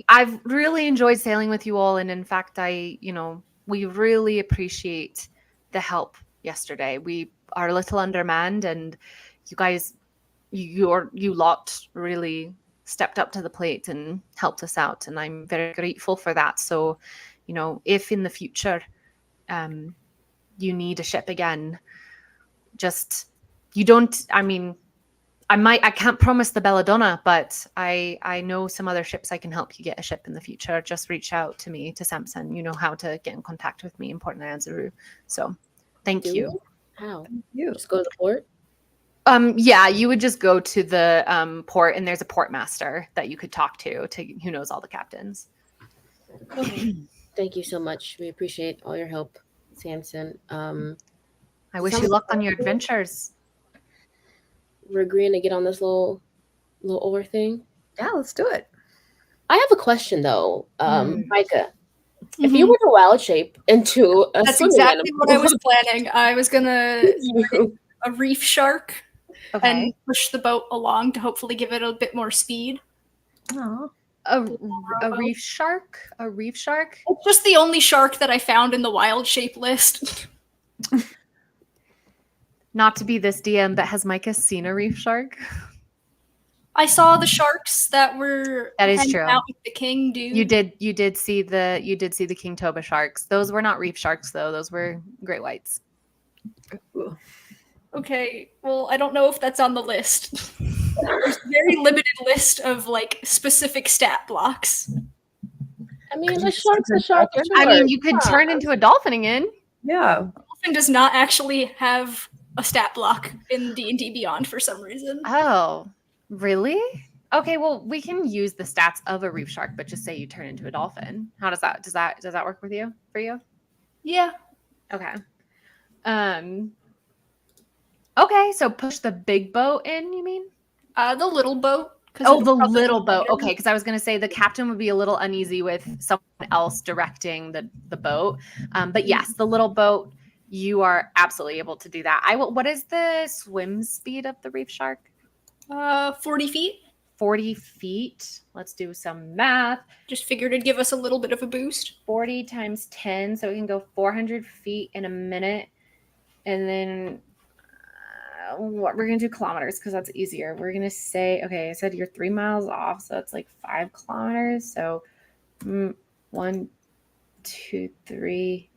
I've really enjoyed sailing with you all, and in fact, we really appreciate the help yesterday. We are a little undermanned, and you guys, you lot really stepped up to the plate and helped us out, and I'm very grateful for that. So, if in the future, you need a ship again, I can't promise the Belladonna, but I know some other ships I can help you get a ship in the future. Just reach out to me, to Samson. You know how to get in contact with me in Port Nyanzaru. So thank Do you. we? How? You. Just go to the port? Yeah, you would just go to the port and there's a port master that you could talk to who knows all the captains. Okay. Thank you so much. We appreciate all your help, Samson. I wish you luck on your adventures. We're agreeing to get on this little oar thing. Yeah, let's do it. I have a question though, Micah. If Mhm. you were to wild shape into a That's swimming exactly animal, what I was planning. I was gonna you- a reef shark Okay. and push the boat along to hopefully give it a bit more speed. Oh. A reef shark? A reef shark? It's just the only shark that I found in the wild shape list. Not to be this DM, but has Micah seen a reef shark? I saw the sharks that were That is hanging true. out with the king dude. You did see the King Toba sharks. Those were not reef sharks though. Those were great whites. Okay, well, I don't know if that's on the list. There's a very limited list of like specific stat blocks. I mean, the shark's a shark. I mean, you could turn into a dolphin again. Yeah. Dolphin does not actually have a stat block in D&D Beyond for some reason. Oh, really? Okay, well, we can use the stats of a reef shark, but just say you turn into a dolphin. How does that work with you? For you? Yeah. Okay. Okay, so push the big boat in, you mean? The little boat. Oh, the little boat. Okay, because I was going to say the captain would be a little uneasy with someone else directing the boat. But yes, the little boat, you are absolutely able to do that. What is the swim speed of the reef shark? 40 feet. 40 feet. Let's do some math. Just figured it'd give us a little bit of a boost. 40 times 10, so we can go 400 feet in a minute. And then what we're going to do kilometers because that's easier. We're going to say, okay, I said you're 3 miles off, so it's like 5 kilometers. So 1, 2, 3.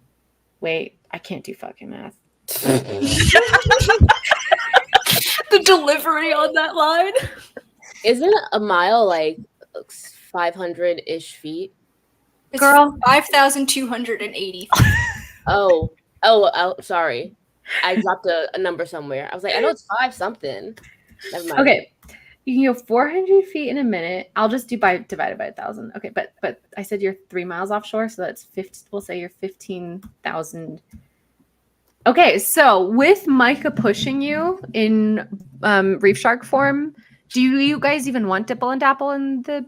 Wait, I can't do fucking math. The delivery on that line. Isn't a mile like 500-ish feet? It's Girl. 5,280. Oh, sorry. I dropped a number somewhere. I was like, I know it's 5 something. Never mind. Okay. You can go 400 feet in a minute. I'll just do divided by 1,000. Okay, but I said you're 3 miles offshore, so that's 50. We'll say you're 15,000. Okay, so with Micah pushing you in reef shark form, do you guys even want Dipple and Dapple in the?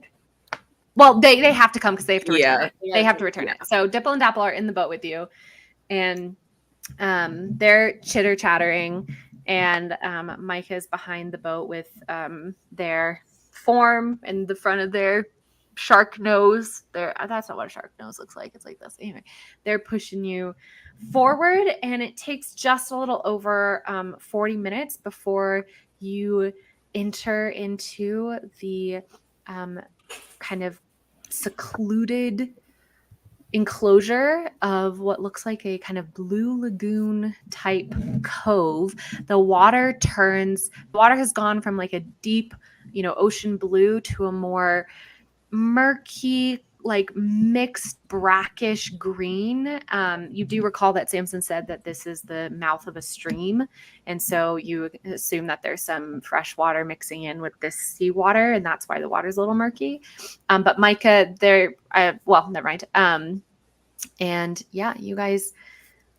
Well, they have to come because they have to return it. They have to return it. So Dipple and Dapple are in the boat with you, and they're chitter chattering. And Micah's behind the boat with their form in the front of their shark nose. That's not what a shark nose looks like. It's like this. Anyway, they're pushing you forward, and it takes just a little over 40 minutes before you enter into the kind of secluded enclosure of what looks like a kind of blue lagoon type cove. The water has gone from like a deep, ocean blue to a more murky, like mixed brackish green. You do recall that Samson said that this is the mouth of a stream. And so you assume that there's some fresh water mixing in with this seawater, and that's why the water's a little murky. But Micah, well, never mind. And yeah, you guys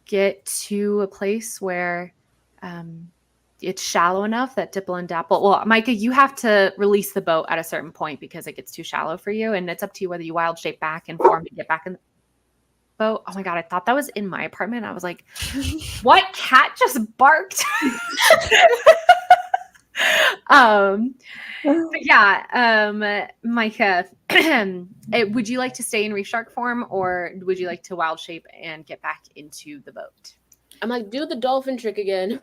get to a place where it's shallow enough that Dipple and Dapple. Well, Micah, you have to release the boat at a certain point because it gets too shallow for you, and it's up to you whether you wild shape back and form to get back in the boat. Oh my god, I thought that was in my apartment. I was like, what cat just barked? Micah, would you like to stay in reef shark form, or would you like to wild shape and get back into the boat? I'm like, do the dolphin trick again.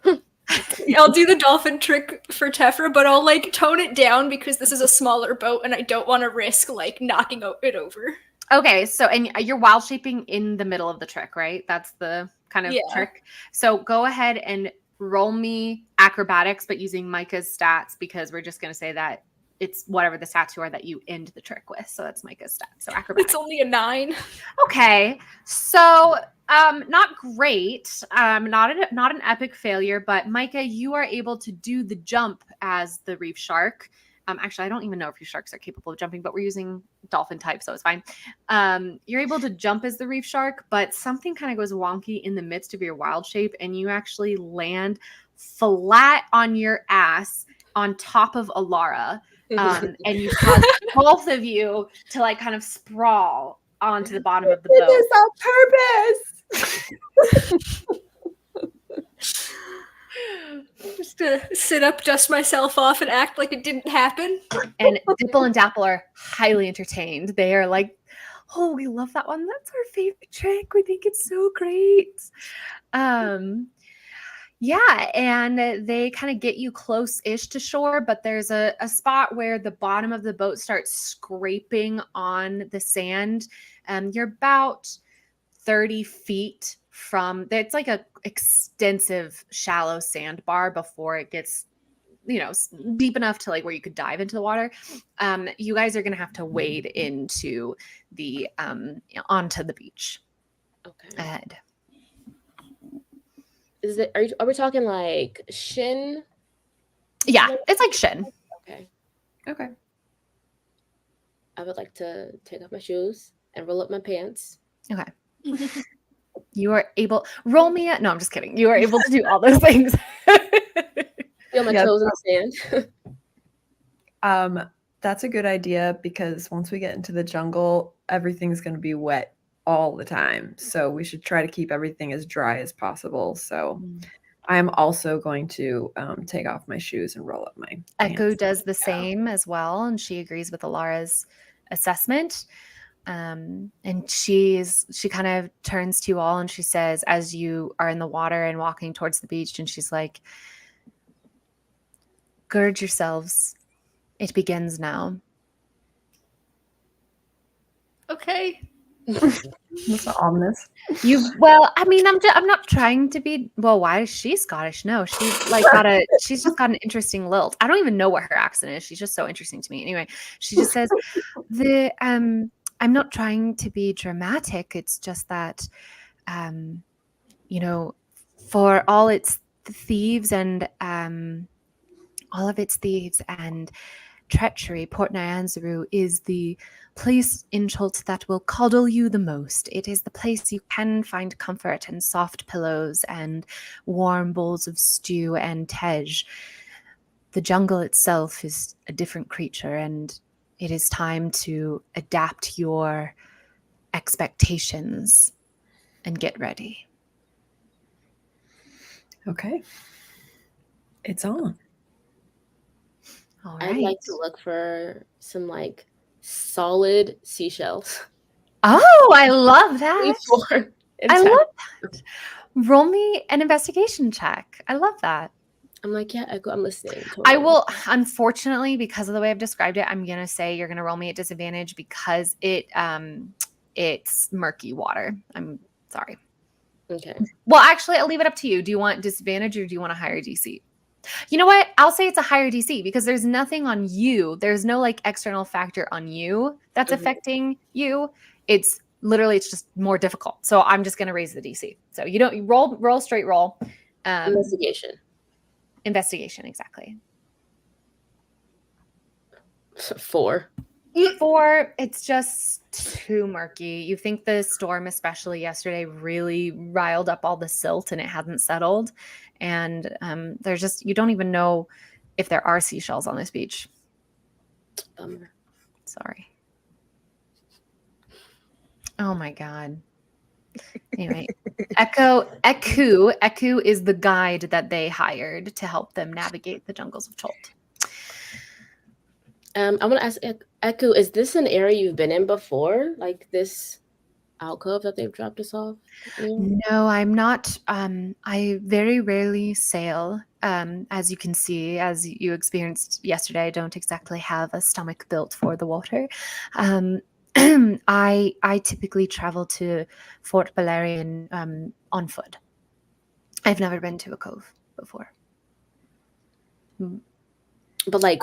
I'll do the dolphin trick for Tephra, but I'll like tone it down because this is a smaller boat and I don't want to risk like knocking it over. Okay, so and you're wild shaping in the middle of the trick, right? That's the kind of trick. So go ahead and roll me acrobatics, but using Micah's stats because we're just going to say that it's whatever the stats you are that you end the trick with. So that's Micah's stats. So acrobatics. It's only a 9. Okay, so not great, not an epic failure, but Micah, you are able to do the jump as the reef shark. Actually, I don't even know if reef sharks are capable of jumping, but we're using dolphin type, so it's fine. You're able to jump as the reef shark, but something kind of goes wonky in the midst of your wild shape, and you actually land flat on your ass on top of Alara, and you cause both of you to like kind of sprawl onto the bottom of the boat. This on purpose. to sit up, dust myself off, and act like it didn't happen. And Dipple and Dapple are highly entertained. They are like, oh, we love that one. That's our favorite trick. We think it's so great. Yeah, and they kind of get you close-ish to shore, but there's a spot where the bottom of the boat starts scraping on the sand. You're about 30 feet from, it's like a extensive shallow sandbar before it gets, deep enough to like where you could dive into the water. You guys are going to have to wade into the, onto the beach. Okay. Ahead. Are we talking like shin? Yeah, it's like shin. Okay. I would like to take off my shoes and roll up my pants. Okay. You are able, roll me no, I'm just kidding. You are able to do all those things. Feel my toes in the sand. That's a good idea because once we get into the jungle, everything's going to be wet all the time. So we should try to keep everything as dry as possible. So I'm also going to take off my shoes and roll up my Echo pants. does the same as well, and she agrees with Alara's assessment. And she kind of turns to you all and she says, as you are in the water and walking towards the beach, and she's like, gird yourselves. It begins now. Okay. That's ominous. I'm not trying to be, why is she Scottish? No, she's like she's just got an interesting lilt. I don't even know what her accent is. She's just so interesting to me. Anyway, she just says I'm not trying to be dramatic. It's just that, for all its thieves and treachery, Port Nyanzaru is the place in Chult that will coddle you the most. It is the place you can find comfort and soft pillows and warm bowls of stew and tej. The jungle itself is a different creature, and it is time to adapt your expectations and get ready. Okay. It's on. All right. I'd like to look for some like solid seashells. Oh, I love that. I love that. Roll me an investigation check. I love that. I'm like, yeah, I'm listening. Totally. I will, unfortunately, because of the way I've described it, I'm gonna say you're gonna roll me at disadvantage because it's murky water. I'm sorry. Okay. Well, actually, I'll leave it up to you. Do you want disadvantage or do you want a higher DC? You know what? I'll say it's a higher DC because there's nothing on you. There's no like external factor on you that's affecting you. It's just more difficult. So I'm just gonna raise the DC. So you roll straight roll. Investigation, exactly. 4. 4, it's just too murky. You think the storm, especially yesterday, really riled up all the silt and it hasn't settled. And you don't even know if there are seashells on this beach. Sorry. Oh my God. Anyway, Eku is the guide that they hired to help them navigate the jungles of Chult. I want to ask Eku, is this an area you've been in before? Like this alcove that they've dropped us off in? No, I'm not. I very rarely sail. As you can see, as you experienced yesterday, I don't exactly have a stomach built for the water. I typically travel to Fort Balerion on foot. I've never been to a cove before. But like,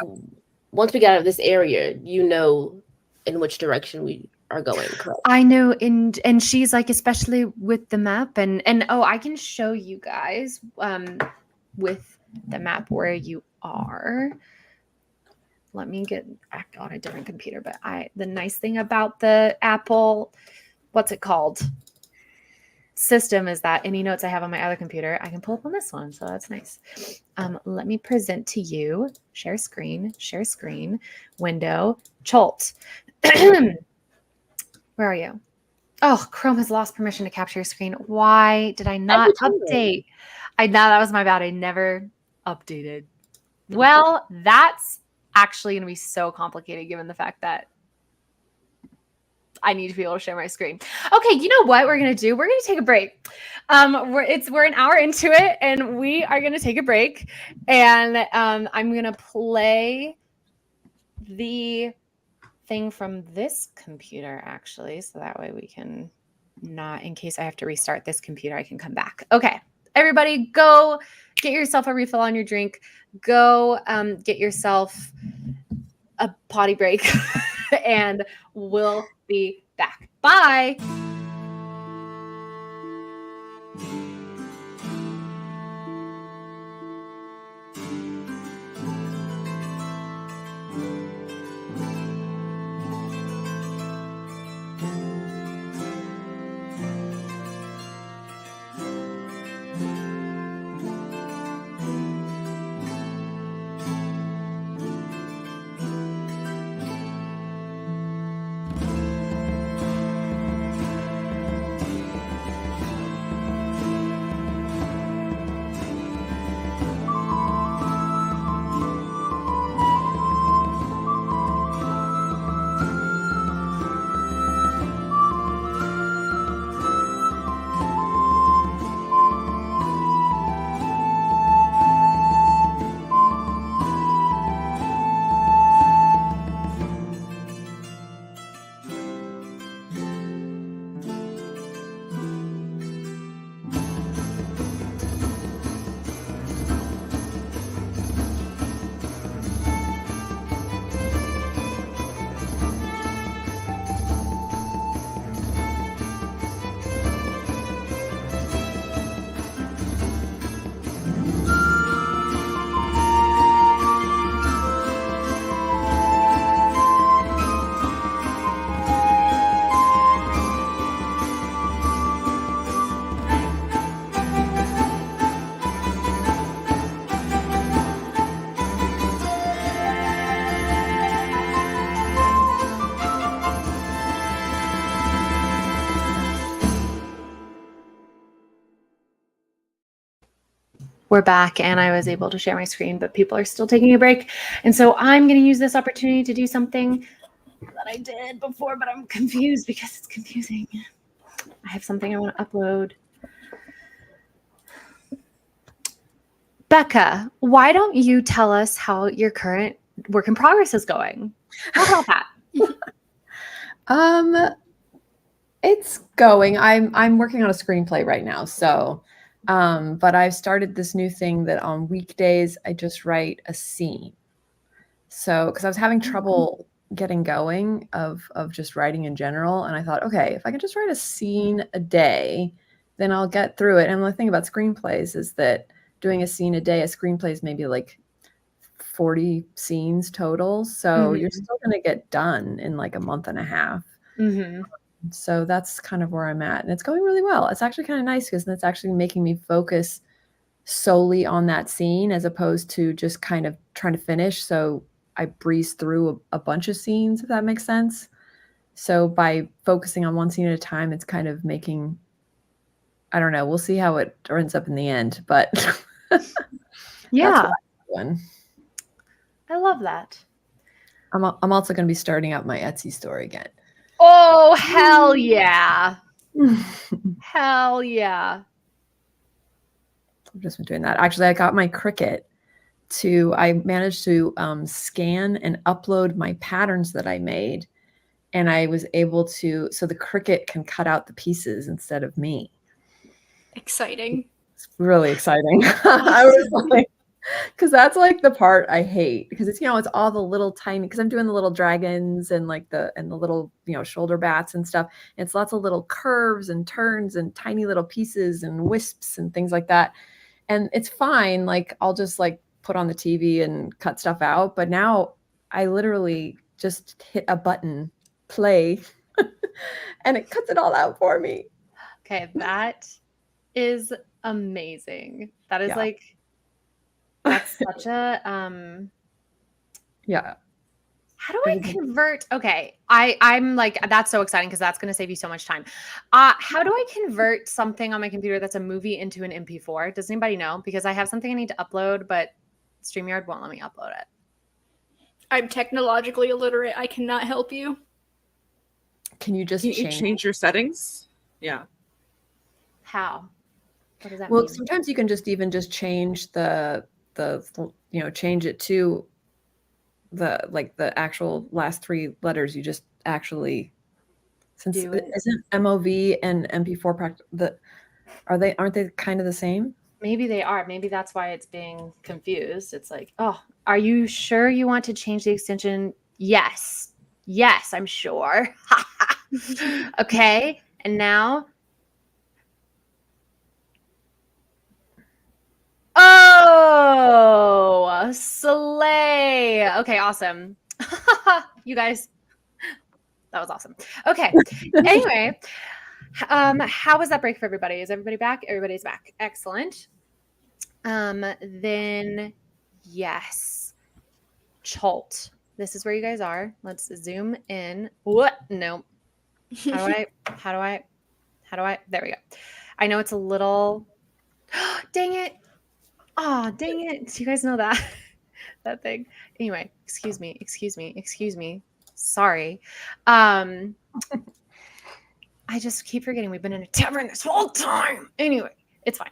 once we get out of this area, you know in which direction we are going, correct? I know, and she's like, especially with the map, and I can show you guys with the map where you are. Let me get back on a different computer, but the nice thing about the Apple, what's it called? System is that any notes I have on my other computer, I can pull up on this one. So that's nice. Let me present to you, share screen, window, Chult. Where are you? Oh, Chrome has lost permission to capture your screen. Why did I not update? That was my bad. I never updated. Well, that's actually going to be so complicated given the fact that I need to be able to share my screen. Okay, you know what we're going to do? We're going to take a break. We're an hour into it, and we are going to take a break. And I'm going to play the thing from this computer, actually, so that way we can not, in case I have to restart this computer, I can come back. Okay, everybody, go get yourself a refill on your drink. Go get yourself a potty break, and we'll be back. Bye. We're back, and I was able to share my screen, but people are still taking a break. And so I'm going to use this opportunity to do something that I did before, but I'm confused because it's confusing. I have something I want to upload. Becca, why don't you tell us how your current work in progress is going? How about that? It's going. I'm working on a screenplay right now, so but I've started this new thing that on weekdays I just write a scene. So because I was having trouble getting going of just writing in general, and I thought, okay, if I can just write a scene a day, then I'll get through it. And the thing about screenplays is that doing a scene a day, a screenplay is maybe like 40 scenes total. So you're still going to get done in like a month and a half. So that's kind of where I'm at. And it's going really well. It's actually kind of nice because that's actually making me focus solely on that scene as opposed to just kind of trying to finish. So I breeze through a bunch of scenes, if that makes sense. So by focusing on one scene at a time, it's kind of making, I don't know, we'll see how it ends up in the end. But yeah, I love that. I'm also going to be starting out my Etsy store again. Oh, hell yeah. Hell yeah. I've just been doing that. Actually, I got my Cricut I managed to scan and upload my patterns that I made. And I was able to, so the Cricut can cut out the pieces instead of me. Exciting. It's really exciting. I was like, because that's like the part I hate because it's, it's all the little tiny, because I'm doing the little dragons and like the little, shoulder bats and stuff. It's lots of little curves and turns and tiny little pieces and wisps and things like that. And it's fine. Like I'll just like put on the TV and cut stuff out. But now I literally just hit a button, play, and it cuts it all out for me. Okay. That is amazing. That is that's such a yeah. How do I convert? Okay, I'm like, that's so exciting because that's going to save you so much time. How do I convert something on my computer that's a movie into an MP4? Does anybody know? Because I have something I need to upload, but StreamYard won't let me upload it. I'm technologically illiterate. I cannot help you. Can you just Can you change? change your settings? Yeah. How? What does that Well, mean? sometimes you can just change the change it to the actual last 3 letters. You just actually, since Do it. isn't MOV and MP4 aren't they kind of the same? Maybe they are. Maybe that's why it's being confused. It's like, oh, are you sure you want to change the extension? Yes. Yes, I'm sure. Okay. And now. Oh, slay. Okay, awesome. You guys, that was awesome. Okay. Anyway, how was that break for everybody? Is everybody back? Everybody's back. Excellent. Then yes, Cholt. This is where you guys are. Let's zoom in. What? No. How do I? There we go. I know it's a little. Dang it. Oh, dang it. Do you guys know that? That thing. Anyway, excuse me. Sorry. I just keep forgetting we've been in a tavern this whole time. Anyway, it's fine.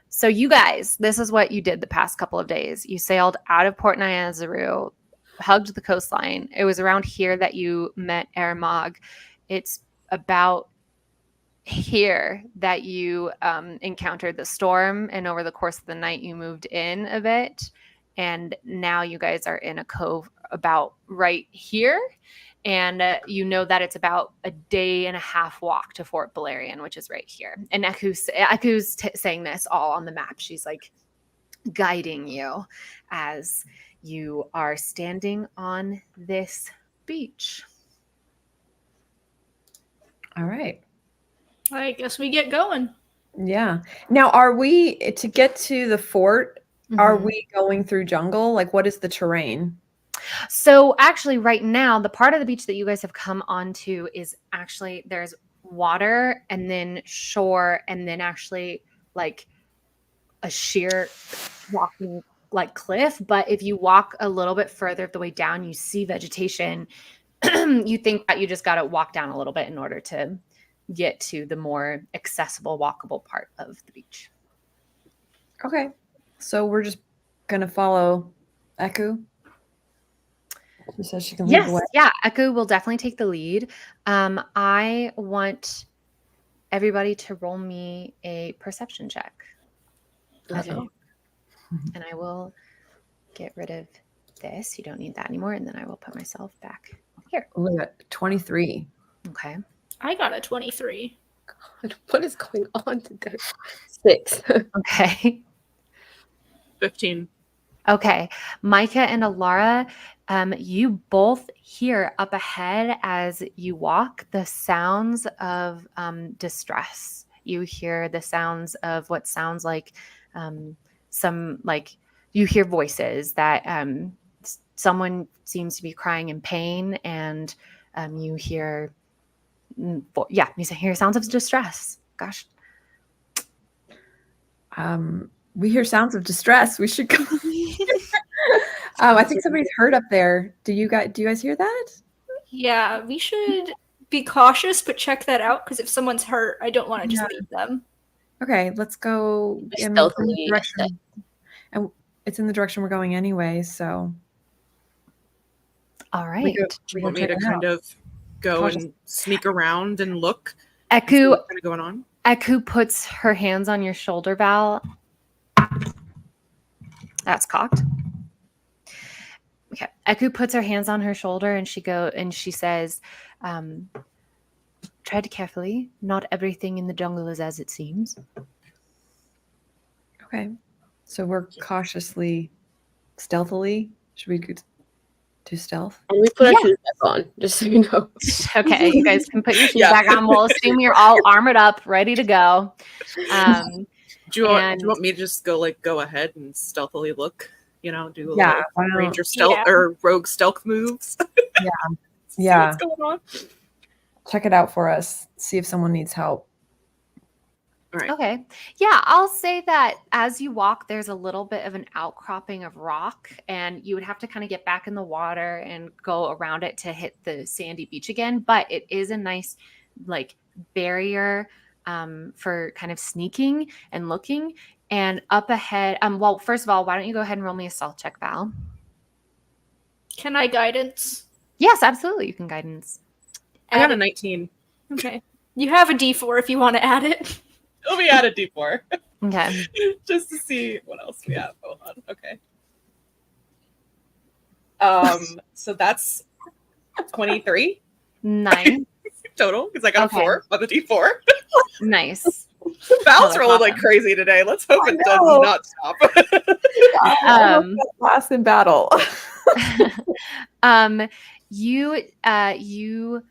So you guys, this is what you did the past couple of days. You sailed out of Port Nyazaru, hugged the coastline. It was around here that you met Aramog. It's about here that you encountered the storm, and over the course of the night you moved in a bit, and now you guys are in a cove about right here, and you know that it's about a day and a half walk to Fort Balerion, which is right here. And Eku's saying this all on the map. She's like guiding you as you are standing on this beach. All right. I guess we get going. Yeah. Now, are we to get to the fort? Are we going through jungle? Like, what is the terrain? So actually right now, the part of the beach that you guys have come onto is actually there's water and then shore and then actually like a sheer walking like cliff. But if you walk a little bit further the way down, you see vegetation. You think that you just got to walk down a little bit in order to get to the more accessible, walkable part of the beach. Okay. So we're just going to follow Eku. She says she can lead the way. Yeah, Eku will definitely take the lead. I want everybody to roll me a perception check. Okay. And I will get rid of this. You don't need that anymore. And then I will put myself back here. We got 23. Okay. I got a 23. God, what is going on today? 6. Okay. 15. Okay. Micah and Alara, you both hear up ahead as you walk the sounds of distress. You hear the sounds of what sounds like you hear voices that someone seems to be crying in pain, and you hear sounds of distress. Gosh. We hear sounds of distress. We should go. I think somebody's hurt up there. Do you guys hear that? Yeah, we should be cautious, but check that out, because if someone's hurt, I don't want to just leave them. Okay, let's go in the direction. And it's in the direction we're going anyway, so. All right. Do you want me to kind of go and sneak around and look? Eku, what's kind of going on? Eku puts her hands on your shoulder, Val. That's cocked. Okay. Eku puts her hands on her shoulder and she says, tread carefully. Not everything in the jungle is as it seems. Okay. So we're cautiously, stealthily. Should we do stealth? And we put our shoes back on, just so you know. Okay, you guys can put your shoes back on. We'll assume you're all armored up, ready to go. Do you want me to just go ahead and stealthily look? Do a little ranger stealth or rogue stealth moves. See what's going on. Check it out for us. See if someone needs help. All right. Okay. Yeah, I'll say that as you walk, there's a little bit of an outcropping of rock, and you would have to kind of get back in the water and go around it to hit the sandy beach again. But it is a nice, like, barrier for kind of sneaking and looking. And up ahead, well, first of all, why don't you go ahead and roll me a stealth check, Val? Can I guidance? Yes, absolutely. You can guidance. I got a 19. Okay. You have a D4 if you want to add it. Let me add a D4 Okay. just to see what else we have. Hold on. Okay. So that's 23 Nice. total because I got a 4 on the D4. Nice. Val's Oh, rolling like awesome. crazy today. Let's hope I it does know. not stop. Last in battle. You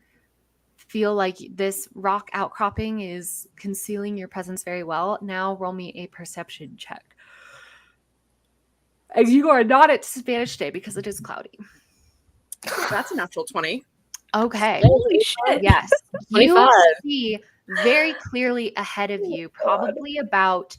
feel like this rock outcropping is concealing your presence very well. Now roll me a perception check. And you are not at Spanish Day because it is cloudy. That's a natural 20. Okay. Holy shit. Yes. 25. You see very clearly ahead of you, probably about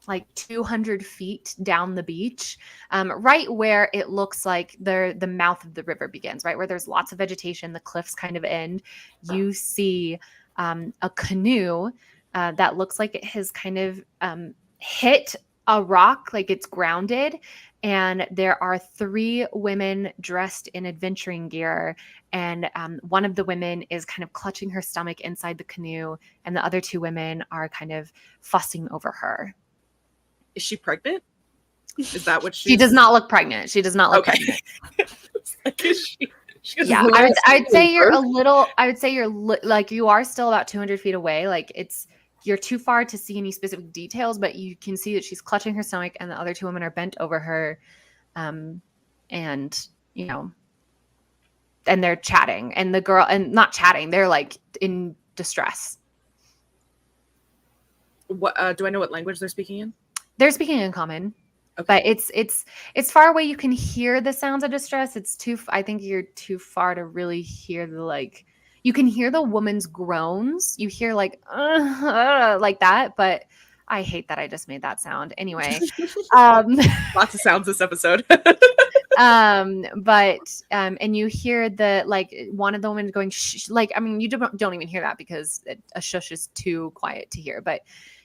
like 200 feet down the beach, right where it looks like the mouth of the river begins, right where there's lots of vegetation, the cliffs kind of end. You see a canoe that looks like it has kind of hit a rock, like it's grounded. And there are 3 women dressed in adventuring gear. And one of the women is kind of clutching her stomach inside the canoe. And the other 2 women are kind of fussing over her. Is she pregnant? Is that what She does not look pregnant. She does not look pregnant. Like, is she Yeah, I'd say you're a little. I would say you're like you are still about 200 feet away. Like you're too far to see any specific details, but you can see that she's clutching her stomach, and the other 2 women are bent over her, and you know, and they're chatting, and the girl, and not chatting, they're like in distress. What do I know what language they're speaking in? They're speaking in common. Okay. But it's far away. You can hear the sounds of distress. I think you're too far to really hear you can hear the woman's groans. You hear like that, but I hate that I just made that sound. Anyway, Lots of sounds this episode. and you hear one of the women going shh, like, I mean, you don't even hear that because a shush is too quiet to hear, but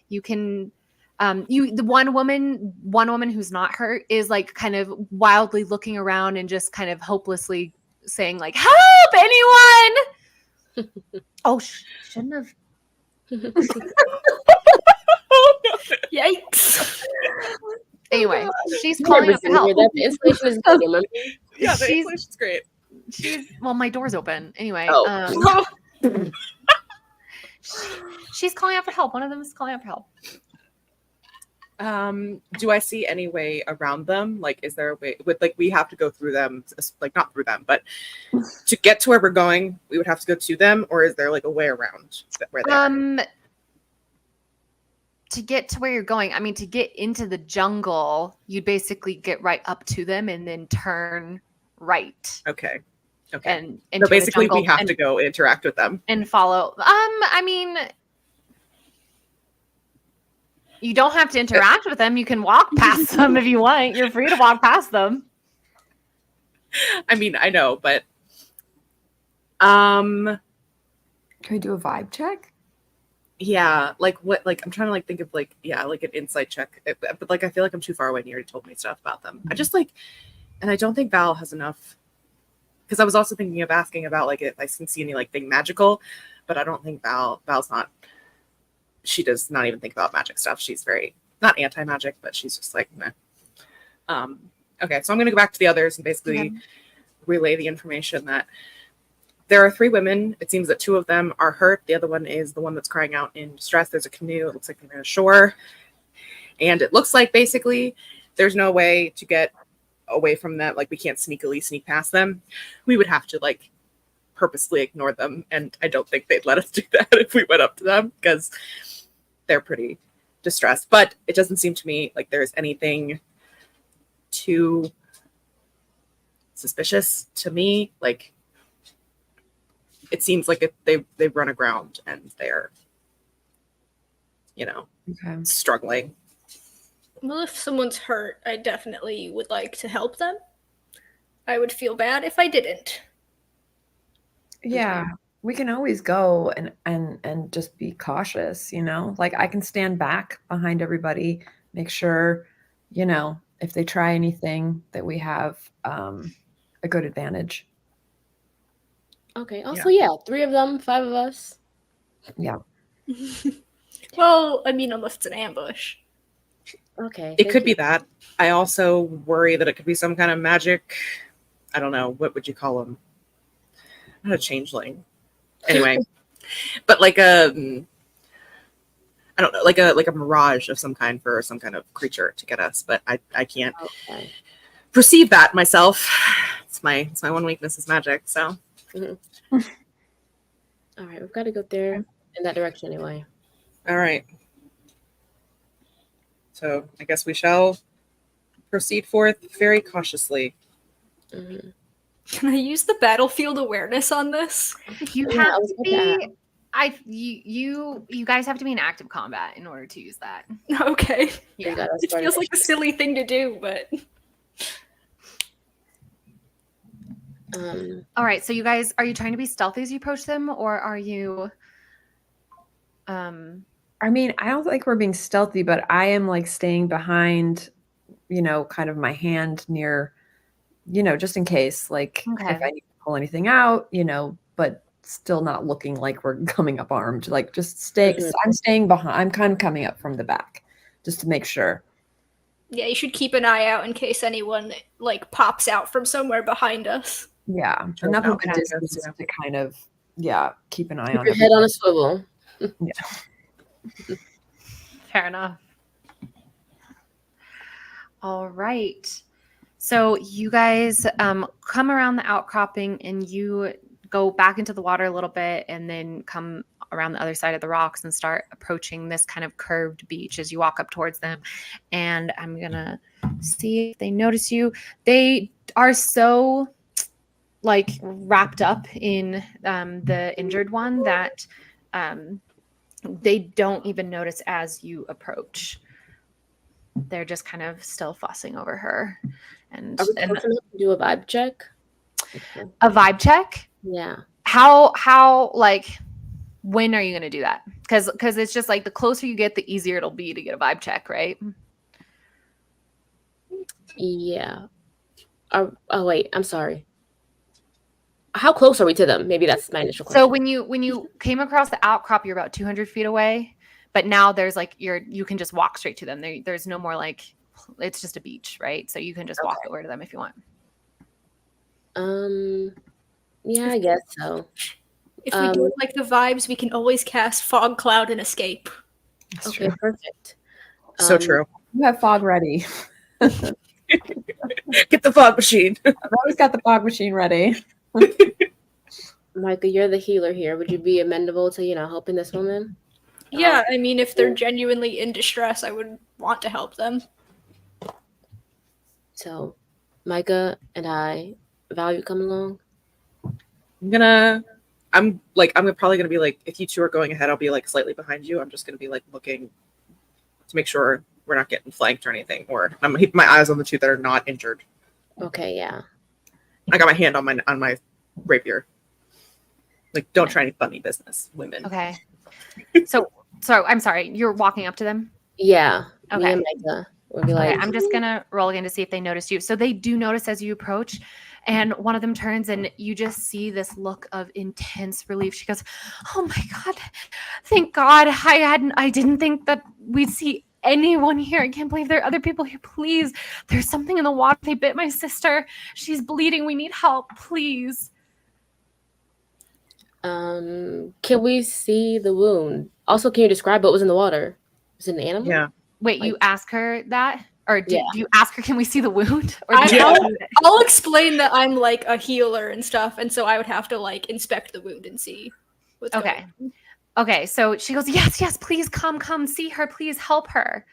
you can the one woman who's not hurt is like kind of wildly looking around and just kind of hopelessly saying like, help anyone. Oh, shouldn't have. Yikes. Anyway, she's calling out for help. That the installation is good, remember? Yeah, the installation's great. Well, my door's open. Anyway, she's calling out for help. One of them is calling out for help. Do I see any way around them? Like, is there a way we have to go through them, like not through them, but to get to where we're going, we would have to go to them, or is there like a way around where they are? To get to where you're going, I mean, to get into the jungle, you'd basically get right up to them and then turn right. Okay. And so basically we have to go interact with them and follow. I mean, you don't have to interact with them. You can walk past them if you want. You're free to walk past them. I mean, I know, but can we do a vibe check? Yeah, like what? Like I'm trying to like think of like an insight check, but like I feel like I'm too far away and you already told me stuff about them. I just and I don't think Val has enough, because I was also thinking of asking about like if I can see any like thing magical, but I don't think Val's not. She does not even think about magic stuff. She's very not anti-magic, but she's just like meh. Okay, so I'm gonna go back to the others and basically relay the information that there are 3 women. It seems that 2 of them are hurt. The other one is the one that's crying out in distress. There's a canoe. It looks like they're near the shore. And it looks like basically there's no way to get away from them. Like we can't sneakily sneak past them. We would have to like purposely ignore them. And I don't think they'd let us do that if we went up to them because they're pretty distressed. But it doesn't seem to me like there's anything too suspicious to me. Like, it seems like if they run aground and they're Okay. struggling. Well, if someone's hurt, I definitely would like to help them. I would feel bad if I didn't. Yeah, we can always go and just be cautious, Like I can stand back behind everybody, make sure, if they try anything that we have a good advantage. Okay. Also, yeah, 3 of them, 5 of us. Yeah. Well, I mean, unless it's an ambush. Okay. It could be that. I also worry that it could be some kind of magic. I don't know. What would you call them? Not a changeling. Anyway, but like I don't know, like a mirage of some kind for some kind of creature to get us. But I can't perceive that myself. It's my one weakness is magic. So. Mm-hmm. All right, we've got to go there in that direction anyway. All right. So I guess we shall proceed forth very cautiously. Mm-hmm. Can I use the battlefield awareness on this? You have to be. You guys have to be in active combat in order to use that. Okay. Yeah. It feels like a silly thing to do, but. All right. So you guys, are you trying to be stealthy as you approach them, or are you? I mean, I don't think we're being stealthy, but I am like staying behind, kind of my hand near, just in case, like if I need to pull anything out, but still not looking like we're coming up armed. Like just stay. Mhm. I'm staying behind. I'm kind of coming up from the back just to make sure. Yeah, you should keep an eye out in case anyone like pops out from somewhere behind us. Yeah, enough of a distance to kind of keep an eye Keep on your head on a swivel. Yeah. Fair enough. All right. So you guys come around the outcropping and you go back into the water a little bit and then come around the other side of the rocks and start approaching this kind of curved beach as you walk up towards them. And I'm going to see if they notice you. They are so like wrapped up in the injured one that they don't even notice as you approach. They're just kind of still fussing over her. And Are we close enough to do a vibe check? a vibe check? Yeah. How like when are you going to do that? Because it's just like the closer you get, the easier it'll be to get a vibe check, right? Yeah. Oh wait, I'm sorry. How close are we to them? Maybe that's my initial question. So when you came across the outcrop, you're about 200 feet away, but now there's like you can just walk straight to them. There's no more like it's just a beach, right? So you can just walk over to them if you want. Yeah, I guess so. If we don't like the vibes, we can always cast fog cloud and escape. That's Okay, true. perfect. So true. You have fog ready. Get the fog machine. I've always got the fog machine ready. Micah, you're the healer here. Would you be amenable to, helping this woman? Yeah, I mean, if they're genuinely in distress, I would want to help them. So, Micah and I, Val, you come along? I'm probably gonna be like, if you two are going ahead, I'll be like slightly behind you. I'm just gonna be like looking to make sure we're not getting flanked or anything, or I'm gonna keep my eyes on the two that are not injured. Okay, yeah. I got my hand on my rapier. Like, don't try any funny business, women. Okay. So I'm sorry. You're walking up to them? Yeah. Okay. Me and Micah. We'll be like, Okay, I'm just gonna roll again to see if they notice you. So they do notice as you approach, and one of them turns, and you just see this look of intense relief. She goes, "Oh my God, thank God! I didn't think that we'd see anyone here. I can't believe there are other people here. Please, there's something in the water. They bit my sister. She's bleeding. We need help, please." can we see the wound? Also, can you describe what was in the water? Was it an animal? Yeah. Wait, you ask her that? Or do you ask her, can we see the wound? Or I'll explain that I'm like a healer and stuff, and so I would have to like inspect the wound and see what's going on. Okay, so she goes, yes, please come see her. Please help her.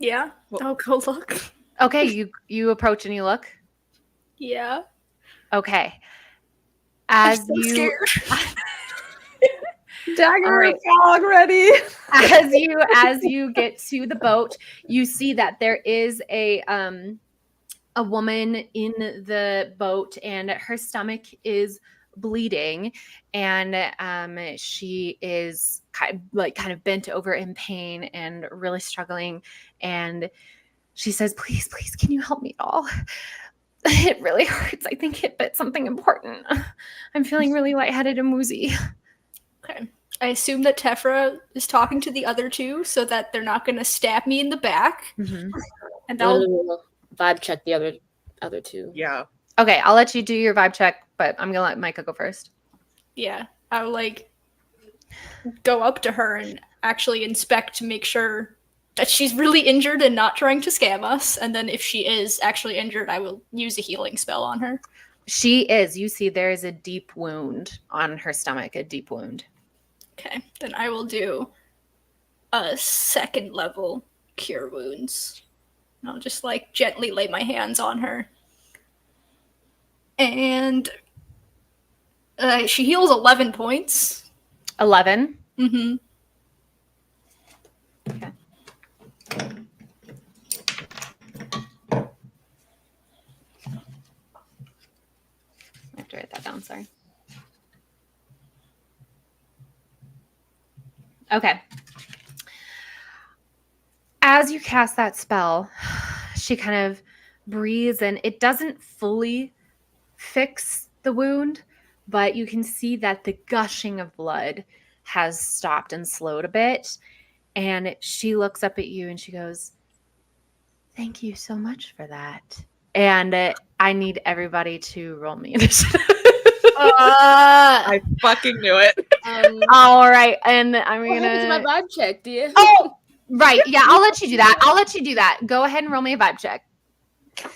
Yeah, I'll go look. Okay, you approach and you look. Yeah. Okay. As I'm so scared. Dagger All right. fog ready. As you get to the boat, you see that there is a woman in the boat, and her stomach is bleeding, and she is kind of bent over in pain and really struggling. And she says, "Please, please, can you help me at all? It really hurts. I think it bit something important. I'm feeling really lightheaded and woozy." Okay. I assume that Tefra is talking to the other two so that they're not going to stab me in the back. Mm-hmm. And I'll We'll vibe check the other two. Yeah. Okay, I'll let you do your vibe check, but I'm gonna let Micah go first. I'll like go up to her and actually inspect to make sure that she's really injured and not trying to scam us. And then if she is actually injured, I will use a healing spell on her. She is. You see, there is a deep wound on her stomach. A deep wound. Okay, then I will do a second level cure wounds. And I'll just like gently lay my hands on her. And she heals 11 points. 11. Mm-hmm. Okay. I have to write that down. Sorry. Okay. As you cast that spell, she kind of breathes, and it doesn't fully fix the wound, but you can see that the gushing of blood has stopped and slowed a bit. And she looks up at you and she goes, "Thank you so much for that." And I need everybody to roll me initiative. I fucking knew it. All right, and I'm What happened to my gonna. vibe check, dear? Oh, right. Yeah, I'll let you do that. Go ahead and roll me a vibe check.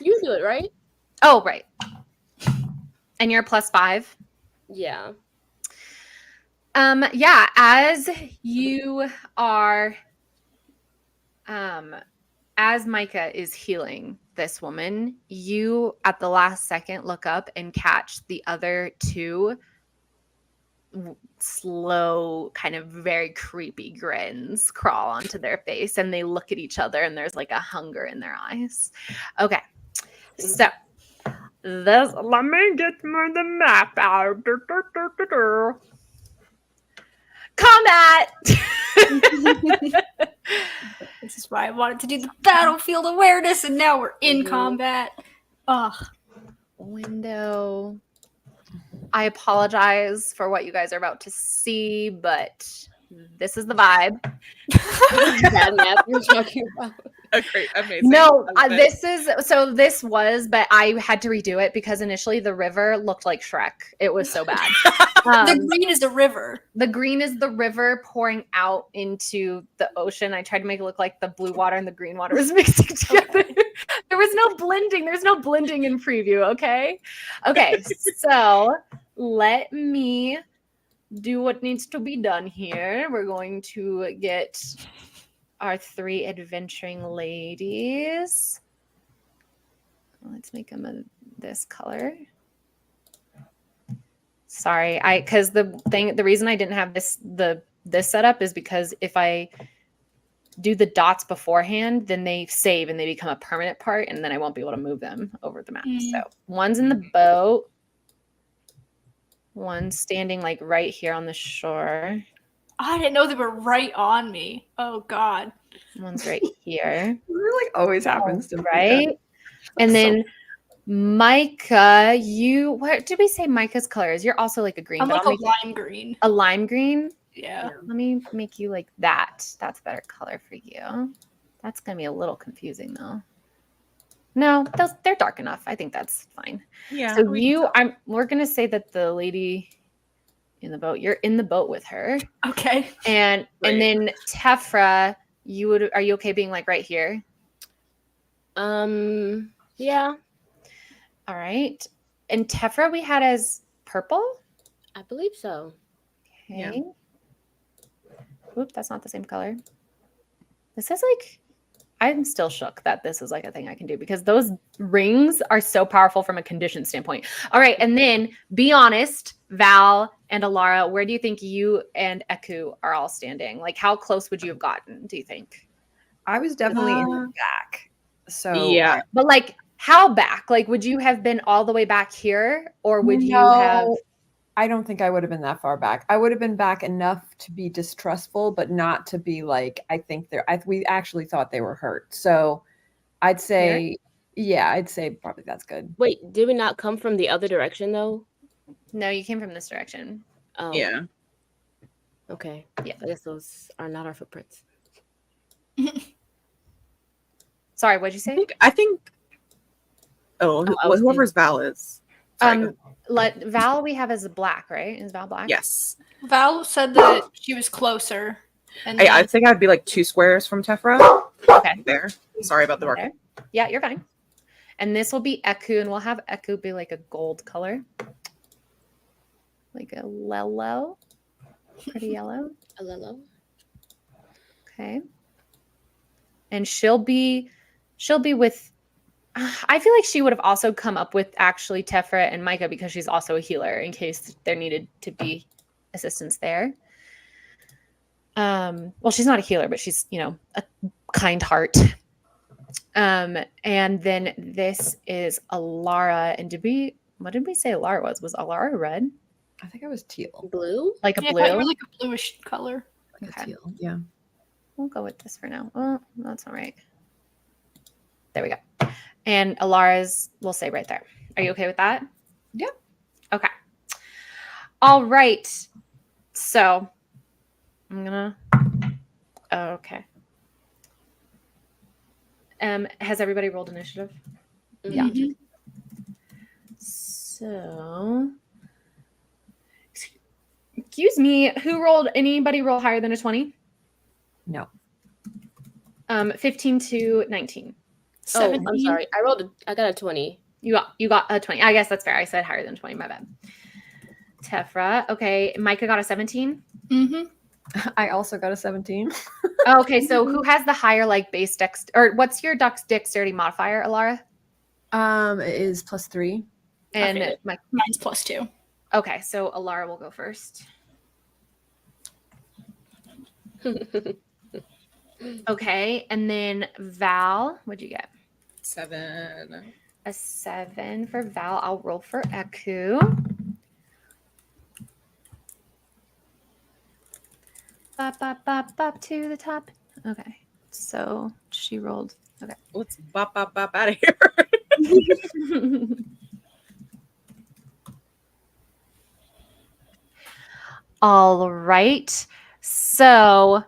You do it, right? Oh, right. And you're +5. Yeah. Yeah, as you are, as Micah is healing this woman, you at the last second look up and catch the other two slow, kind of very creepy grins crawl onto their face, and they look at each other, and there's like a hunger in their eyes. Okay, so let me get the map out. Combat. This is why I wanted to do the battlefield awareness, and now we're in combat. Ugh. Window. I apologize for what you guys are about to see, but this is the vibe. That map you're talking about. Great, amazing. No, I love it. this was, but I had to redo it because initially the river looked like Shrek. It was so bad. The green is the river. The green is the river pouring out into the ocean. I tried to make it look like the blue water and the green water was mixing together. There was no blending. There's no blending in preview, okay? Okay, so let me do what needs to be done here. We're going to get our 3 adventuring ladies. Let's make them this color. Sorry, because the reason I didn't have this setup is because if I do the dots beforehand, then they save and they become a permanent part, and then I won't be able to move them over the map. So one's in the boat, one's standing like right here on the shore. I didn't know they were right on me. Oh God. One's right here. It like always happens to me. Right? And then Micah, what did we say Micah's color is? You're also like a green. I'm but like a lime green. A lime green? Yeah. Let me make you like that. That's a better color for you. That's going to be a little confusing though. No, they're dark enough. I think that's fine. Yeah. So we're going to say that the lady in the boat, you're in the boat with her. Okay. And then Tefra, are you okay being like right here? Yeah. All right. And Tefra we had as purple? I believe so. Okay. Yeah. Oop, that's not the same color. This is like I'm still shook that this is like a thing I can do because those rings are so powerful from a condition standpoint. All right. And then be honest, Val and Alara, where do you think you and Eku are all standing? Like, how close would you have gotten, do you think? I was definitely in the back. So Yeah. But like, how back? Like, would you have been all the way back here or would you have? No, I don't think I would have been that far back. I would have been back enough to be distrustful, but not to be like, I think we actually thought they were hurt. So I'd say, yeah, I'd say probably that's good. Wait, did we not come from the other direction though? No, you came from this direction. Oh, Yeah. Okay. Yeah. I guess those are not our footprints. Sorry, what'd you say? I think I was whoever's Val is. Sorry, Let Val we have as black, right? Is Val black? yes. Val said that she was closer. And I then- think I'd be like 2 squares from Tefra. Okay. There. Sorry about the Okay. market. Yeah, you're fine. And this will be Eku, and we'll have Eku be like a gold color. Like a yellow. Pretty yellow. Hello. Okay. And she'll be with I feel like she would have also come up with actually Tefra and Micah because she's also a healer in case there needed to be assistance there. Well, she's not a healer, but she's, a kind heart. And then this is Alara. And what did we say Alara was? Was Alara red? I think I was teal. Blue? Like a Yeah, blue? you were like a bluish color. Like Okay. a teal. Yeah. We'll go with this for now. Oh, that's not right. There we go. And Alara's, we'll say right there. Are you okay with that? Yeah. Okay. All right. So I'm gonna. Okay. Has everybody rolled initiative? Yeah. Mhm. So, excuse me. Anybody roll higher than a 20? No. 15 to 19. Oh, I'm 17. sorry. I got a 20. You got a 20. I guess that's fair. I said higher than 20. My bad. Tefra. Okay. Micah got a 17. Mhm. I also got a 17. Oh, okay. So who has the higher like base dex or what's your dexterity modifier, Alara? It is +3. And Okay. Mine's +2. okay, so Alara will go first. Okay, and then Val, what'd you get? 7. A 7 for Val. I'll roll for Eku. Bop to the top. Okay, so she rolled. Okay. Let's bop out of here. All right. So,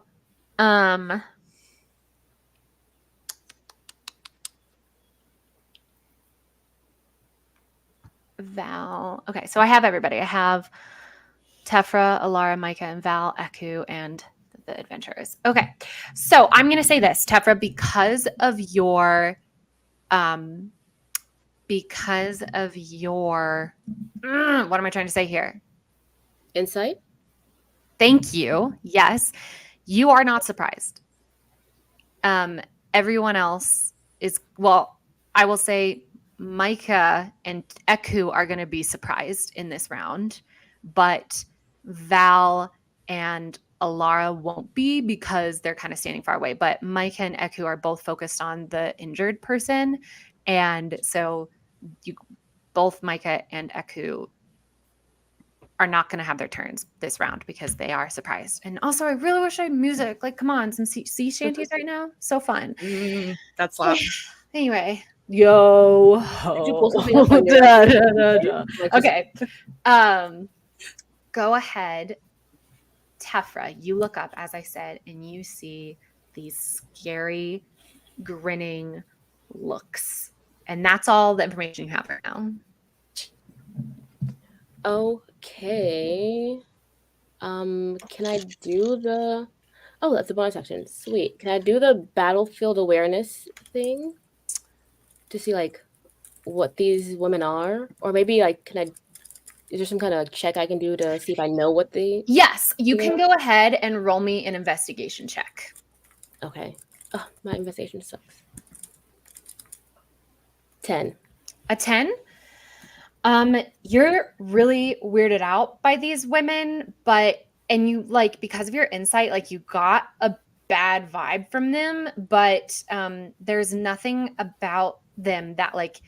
Val. Okay, so I have everybody. I have Tefra, Alara, Micah, and Val, Eku, and the adventurers. Okay, so I'm going to say this, Tefra, because of your, what am I trying to say here? Insight? Thank you. Yes, you are not surprised. Everyone else is, well, I will say Micah and Eku are going to be surprised in this round, but Val and Alara won't be because they're kind of standing far away. But Micah and Eku are both focused on the injured person. And so both Micah and Eku are not going to have their turns this round because they are surprised. And also, I really wish I had music. Like, come on, some sea shanties right now. So fun. That's loud. Anyway, yo. Did you pull something up on your- Like, just- Okay. Go ahead. Tefra, you look up, as I said, and you see these scary, grinning looks. And that's all the information you have right now. Okay. Can I do the... Oh, that's the bonus action. Sweet. Can I do the battlefield awareness thing? To see, like, what these women are? Or maybe, like, is there some kind of check I can do to see if I know what they... Yes, you can go ahead and roll me an investigation check. Okay. Oh, my investigation sucks. 10. A 10? You're really weirded out by these women, and you like, because of your insight, like you got a bad vibe from them, but there's nothing about them that like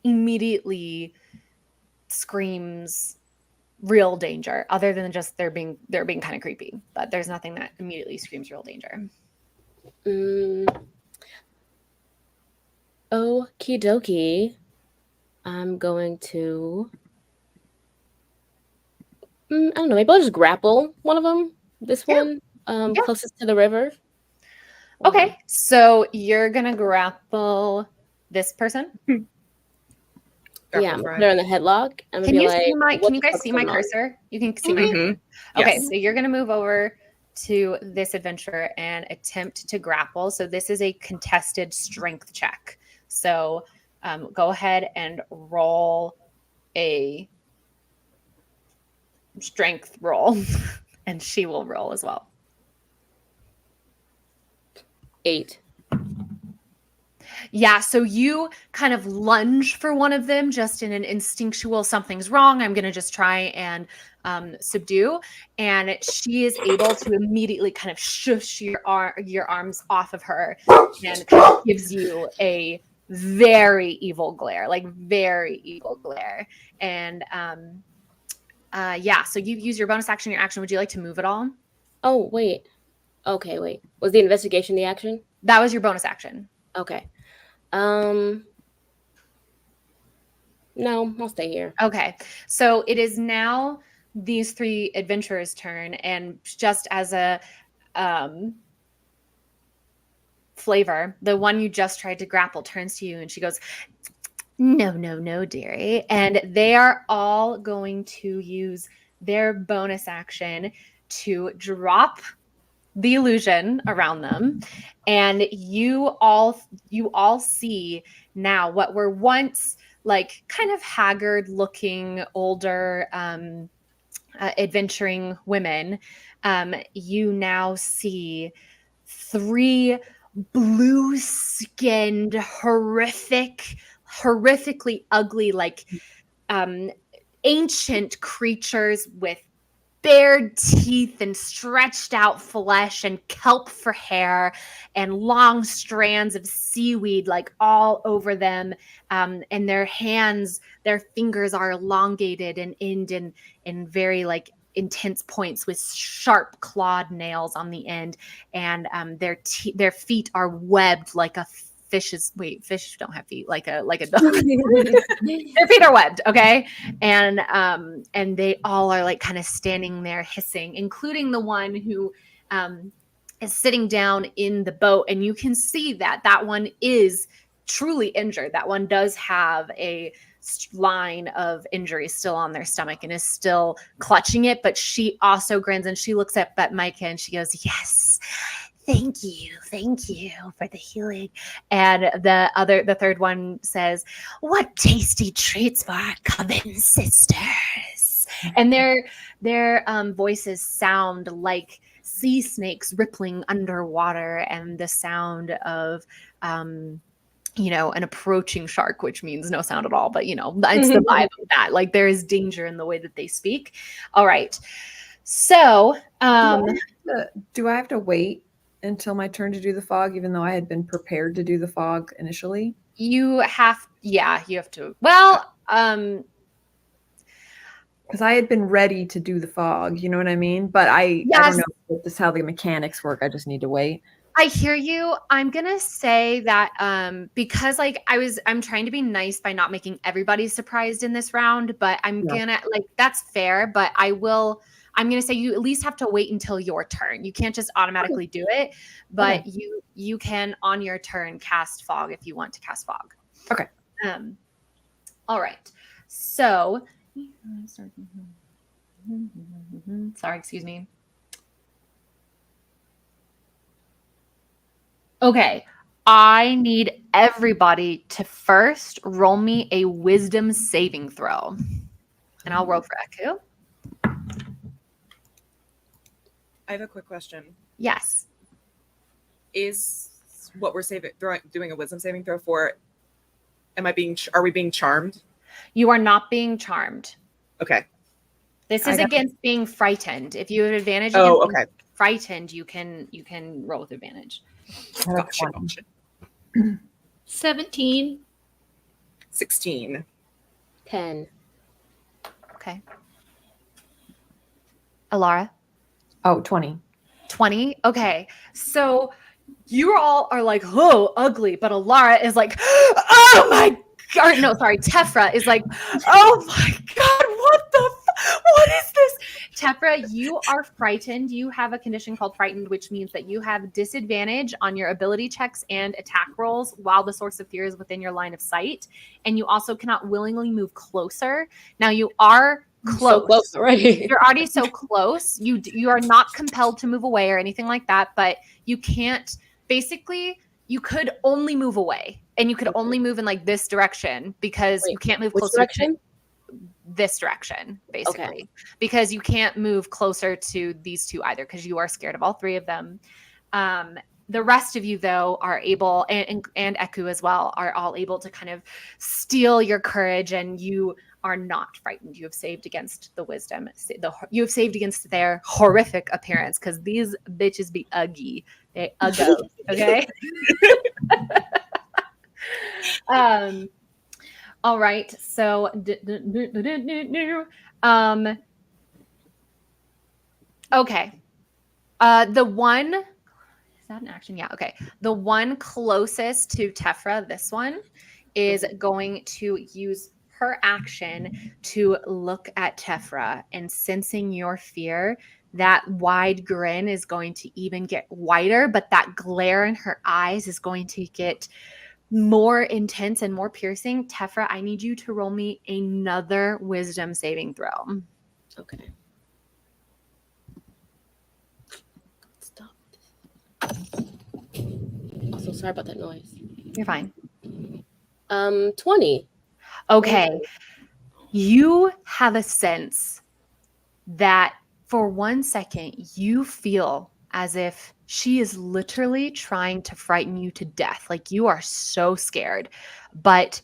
immediately screams real danger, other than just they're being kind of creepy. But there's nothing that immediately screams real danger. Okie dokie. I'm going to. I don't know. Maybe I'll just grapple one of them. This one, closest to the river. Okay, so you're gonna grapple this person. Yeah, I'm gonna put her in the headlock. I'm Can gonna you be see like, my? "What Can you the guys fuck's see my going on?" cursor? You can see my. Mhm. Okay, Yes. so you're gonna move over to this adventurer and attempt to grapple. So this is a contested strength check. So go ahead and roll a strength roll, and she will roll as well. 8. Yeah, so you kind of lunge for one of them just in an instinctual something's wrong. I'm going to just try and subdue. And she is able to immediately kind of shush your arms off of her and kind of gives you a very evil glare, like very evil glare. And yeah, so you use your bonus action, your action. Would you like to move at all? Oh, wait. Okay, wait. Was the investigation the action? That was your bonus action. Okay. No, I'll stay here. Okay. So it is now these three adventurers' turn, and just as a flavor, the one you just tried to grapple turns to you and she goes, no, dearie. And they are all going to use their bonus action to drop the illusion around them, and you all see now what were once like kind of haggard looking older adventuring women. You now see 3 blue skinned horrifically ugly, like ancient creatures with bared teeth and stretched out flesh and kelp for hair and long strands of seaweed like all over them, and their fingers are elongated and end in very like intense points with sharp clawed nails on the end, and their feet are webbed like a fish don't have feet, like a dog. Their feet are webbed, okay? And they all are like kind of standing there hissing, including the one who is sitting down in the boat, and you can see that one is truly injured. That one does have a line of injury still on their stomach and is still clutching it, but she also grins and she looks up at Micah and she goes, "Yes, thank you for the healing." And the third one says, "What tasty treats for our coven sisters." And their voices sound like sea snakes rippling underwater, and the sound of an approaching shark, which means no sound at all, but it's the vibe of that. Like there is danger in the way that they speak. All right. So do I have to wait until my turn to do the fog, even though I had been prepared to do the fog initially? you have to. Well, because I had been ready to do the fog, you know what I mean? But I don't know if this is how the mechanics work. I just need to wait. I hear you. I'm gonna say that because like I'm trying to be nice by not making everybody surprised in this round, but I'm gonna like that's fair, but I'm gonna say you at least have to wait until your turn. You can't just automatically do it, but you can on your turn cast fog if you want to cast fog. Okay. All right. So sorry, excuse me. Okay, I need everybody to first roll me a wisdom saving throw. And I'll roll for Eku. I have a quick question. Yes. Is what we're doing a wisdom saving throw for? Are we being charmed? You are not being charmed. Okay. This is against being frightened. If you have advantage Oh, against okay. being frightened, you can roll with advantage. Gotcha. 17. 16. 10. Okay. Alara? Oh, 20. 20. Okay. So you all are like, oh, ugly. But Alara is like, oh my God. No, sorry. Tefra is like, oh my God, what is this? Tefra, you are frightened. You have a condition called frightened, which means that you have disadvantage on your ability checks and attack rolls while the source of fear is within your line of sight. And you also cannot willingly move closer. Now you are close. So close already. You're already so close. You are not compelled to move away or anything like that, but you can't. Basically, you could only move away, and you could only move in like this direction because you can't move closer. Direction? This direction, basically, Okay. because you can't move closer to these two either because you are scared of all three of them. The rest of you, though, are able, and Eku as well, are all able to kind of steal your courage, and you are not frightened. You have saved against the wisdom. You have saved against their horrific appearance because these bitches be uggy. They uggo, okay? All right. So, okay. The one, is that an action? Yeah. Okay. The one closest to Tefra, this one, is going to use her action to look at Tefra, and sensing your fear, that wide grin is going to even get wider, but that glare in her eyes is going to get more intense and more piercing. Tefra, I need you to roll me another wisdom saving throw. Okay. Stop. So sorry about that noise. You're fine. 20. Okay. You have a sense that for 1 second you feel as if she is literally trying to frighten you to death. Like you are so scared. But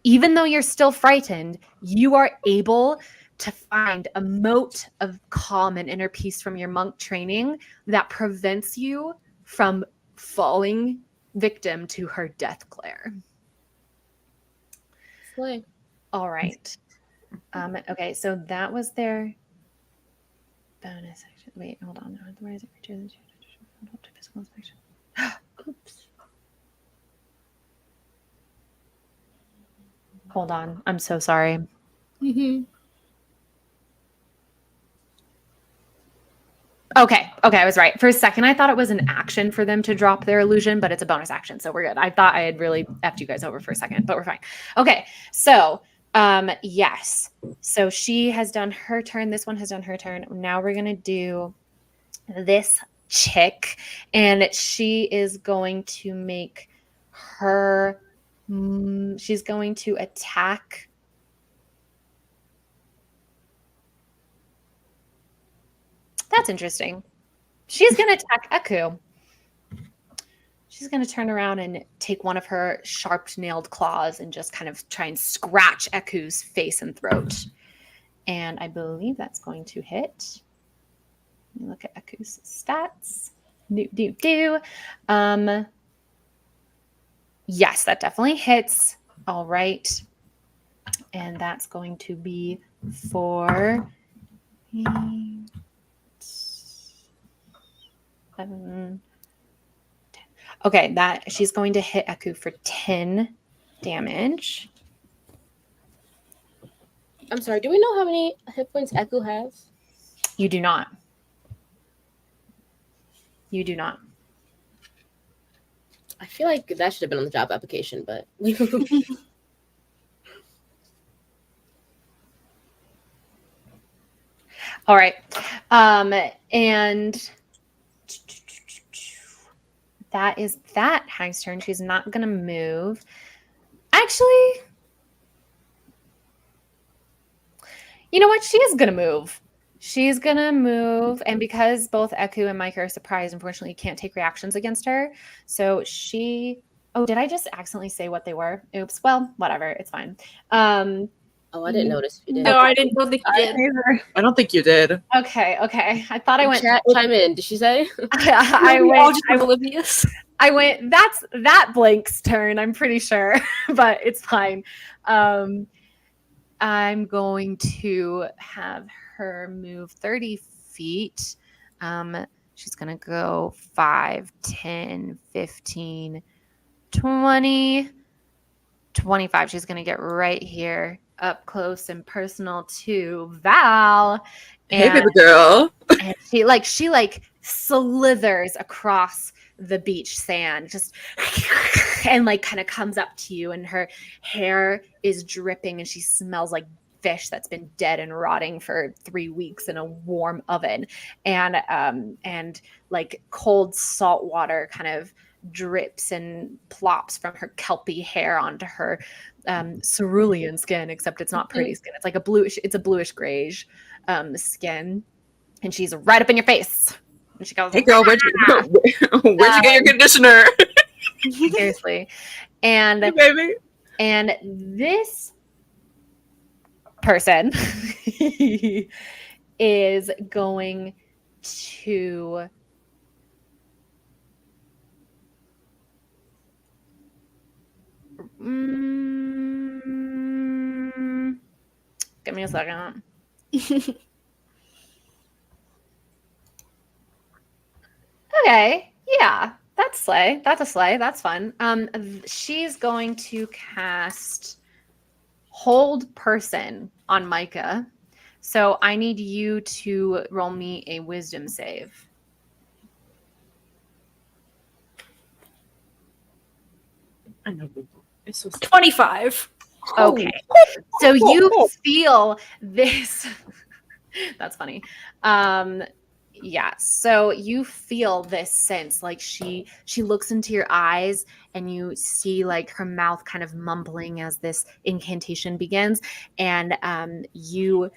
even though you're still frightened, you are able to find a mote of calm and inner peace from your monk training that prevents you from falling victim to her death glare. Slay. All right. Okay, so that was their bonus action. Wait, hold on. Where is it? Physical inspection. Oops. Hold on. I'm so sorry. Mm-hmm. Okay, I was right. For a second, I thought it was an action for them to drop their illusion, but it's a bonus action, so we're good. I thought I had really effed you guys over for a second, but we're fine. Okay, so yes. So she has done her turn. This one has done her turn. Now we're gonna do this chick, and she is going to make her. She's going to attack. That's interesting. She's going to attack Eku. She's going to turn around and take one of her sharp-nailed claws and just kind of try and scratch Eku's face and throat. And I believe that's going to hit. Let me look at Eku's stats. Yes, that definitely hits. All right. And that's going to be for... 7, 10. Okay, that she's going to hit Eku for 10 damage. I'm sorry, do we know how many hit points Eku has? You do not. You do not. I feel like that should have been on the job application, but All right. And that is that Hag's turn. She's not going to move. Actually, you know what? She is going to move. She's gonna move, and because both Eku and Micah are surprised, unfortunately, you can't take reactions against her. So she. Oh, did I just accidentally say what they were? Oops. Well, whatever. It's fine. Oh, I didn't notice you did. No, I don't think you did. I don't think you did. Okay. I thought I went. Chat, chime in. Did she say? I We all went. just oblivious. I went. That's that Blank's turn. I'm pretty sure, but it's fine. I'm going to have her move 30 feet. She's going to go 5, 10, 15, 20, 25. She's going to get right here up close and personal to Val. Hey, baby girl. And she slithers across the beach sand, just and like kind of comes up to you, and her hair is dripping, and she smells like fish that's been dead and rotting for 3 weeks in a warm oven, and like cold salt water kind of drips and plops from her kelpy hair onto her cerulean skin, except it's not pretty skin. It's like a bluish grayish skin, and she's right up in your face. And she goes, Hey, girl, where'd you get your conditioner? seriously. And Hey, baby. and this person is going to give me a second. Okay, yeah, that's slay. That's a slay. That's fun. She's going to cast Hold Person on Micah. So I need you to roll me a Wisdom save. I know. It's so 25. Okay. So you feel this. That's funny. Yeah. So you feel this sense, like she looks into your eyes, and you see like her mouth kind of mumbling as this incantation begins, and you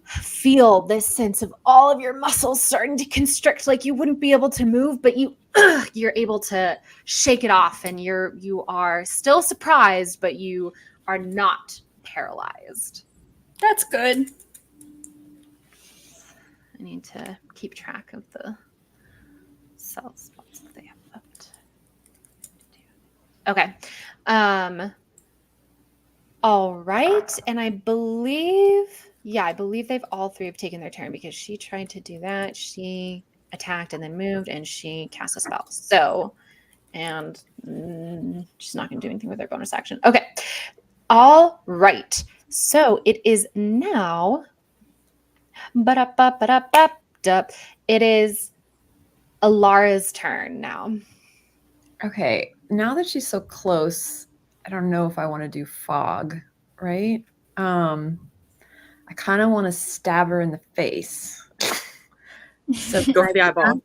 feel this sense of all of your muscles starting to constrict, like you wouldn't be able to move, but you're able to shake it off, and you are still surprised, but you are not paralyzed. That's good. I need to keep track of the cell spots that they have left. Okay. All right. And I believe they've all three have taken their turn, because she tried to do that. She attacked and then moved, and she cast a spell. So, and she's not going to do anything with her bonus action. Okay. All right. So it is now. It is Alara's turn now. Okay, now that she's so close, I don't know if I want to do fog, right? I kind of want to stab her in the face. So Go for the eyeball.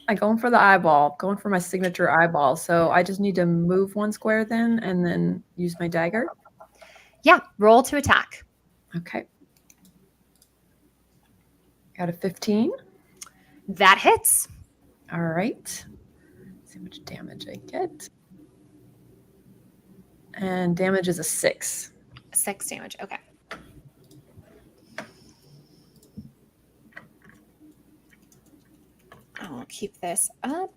I'm going for the eyeball, going for my signature eyeball. So I just need to move one square then, and then use my dagger. Yeah, roll to attack. Okay. Got a 15. That hits. All right. See how much damage I get. And damage is a 6. 6 damage. Okay. I'll keep this up.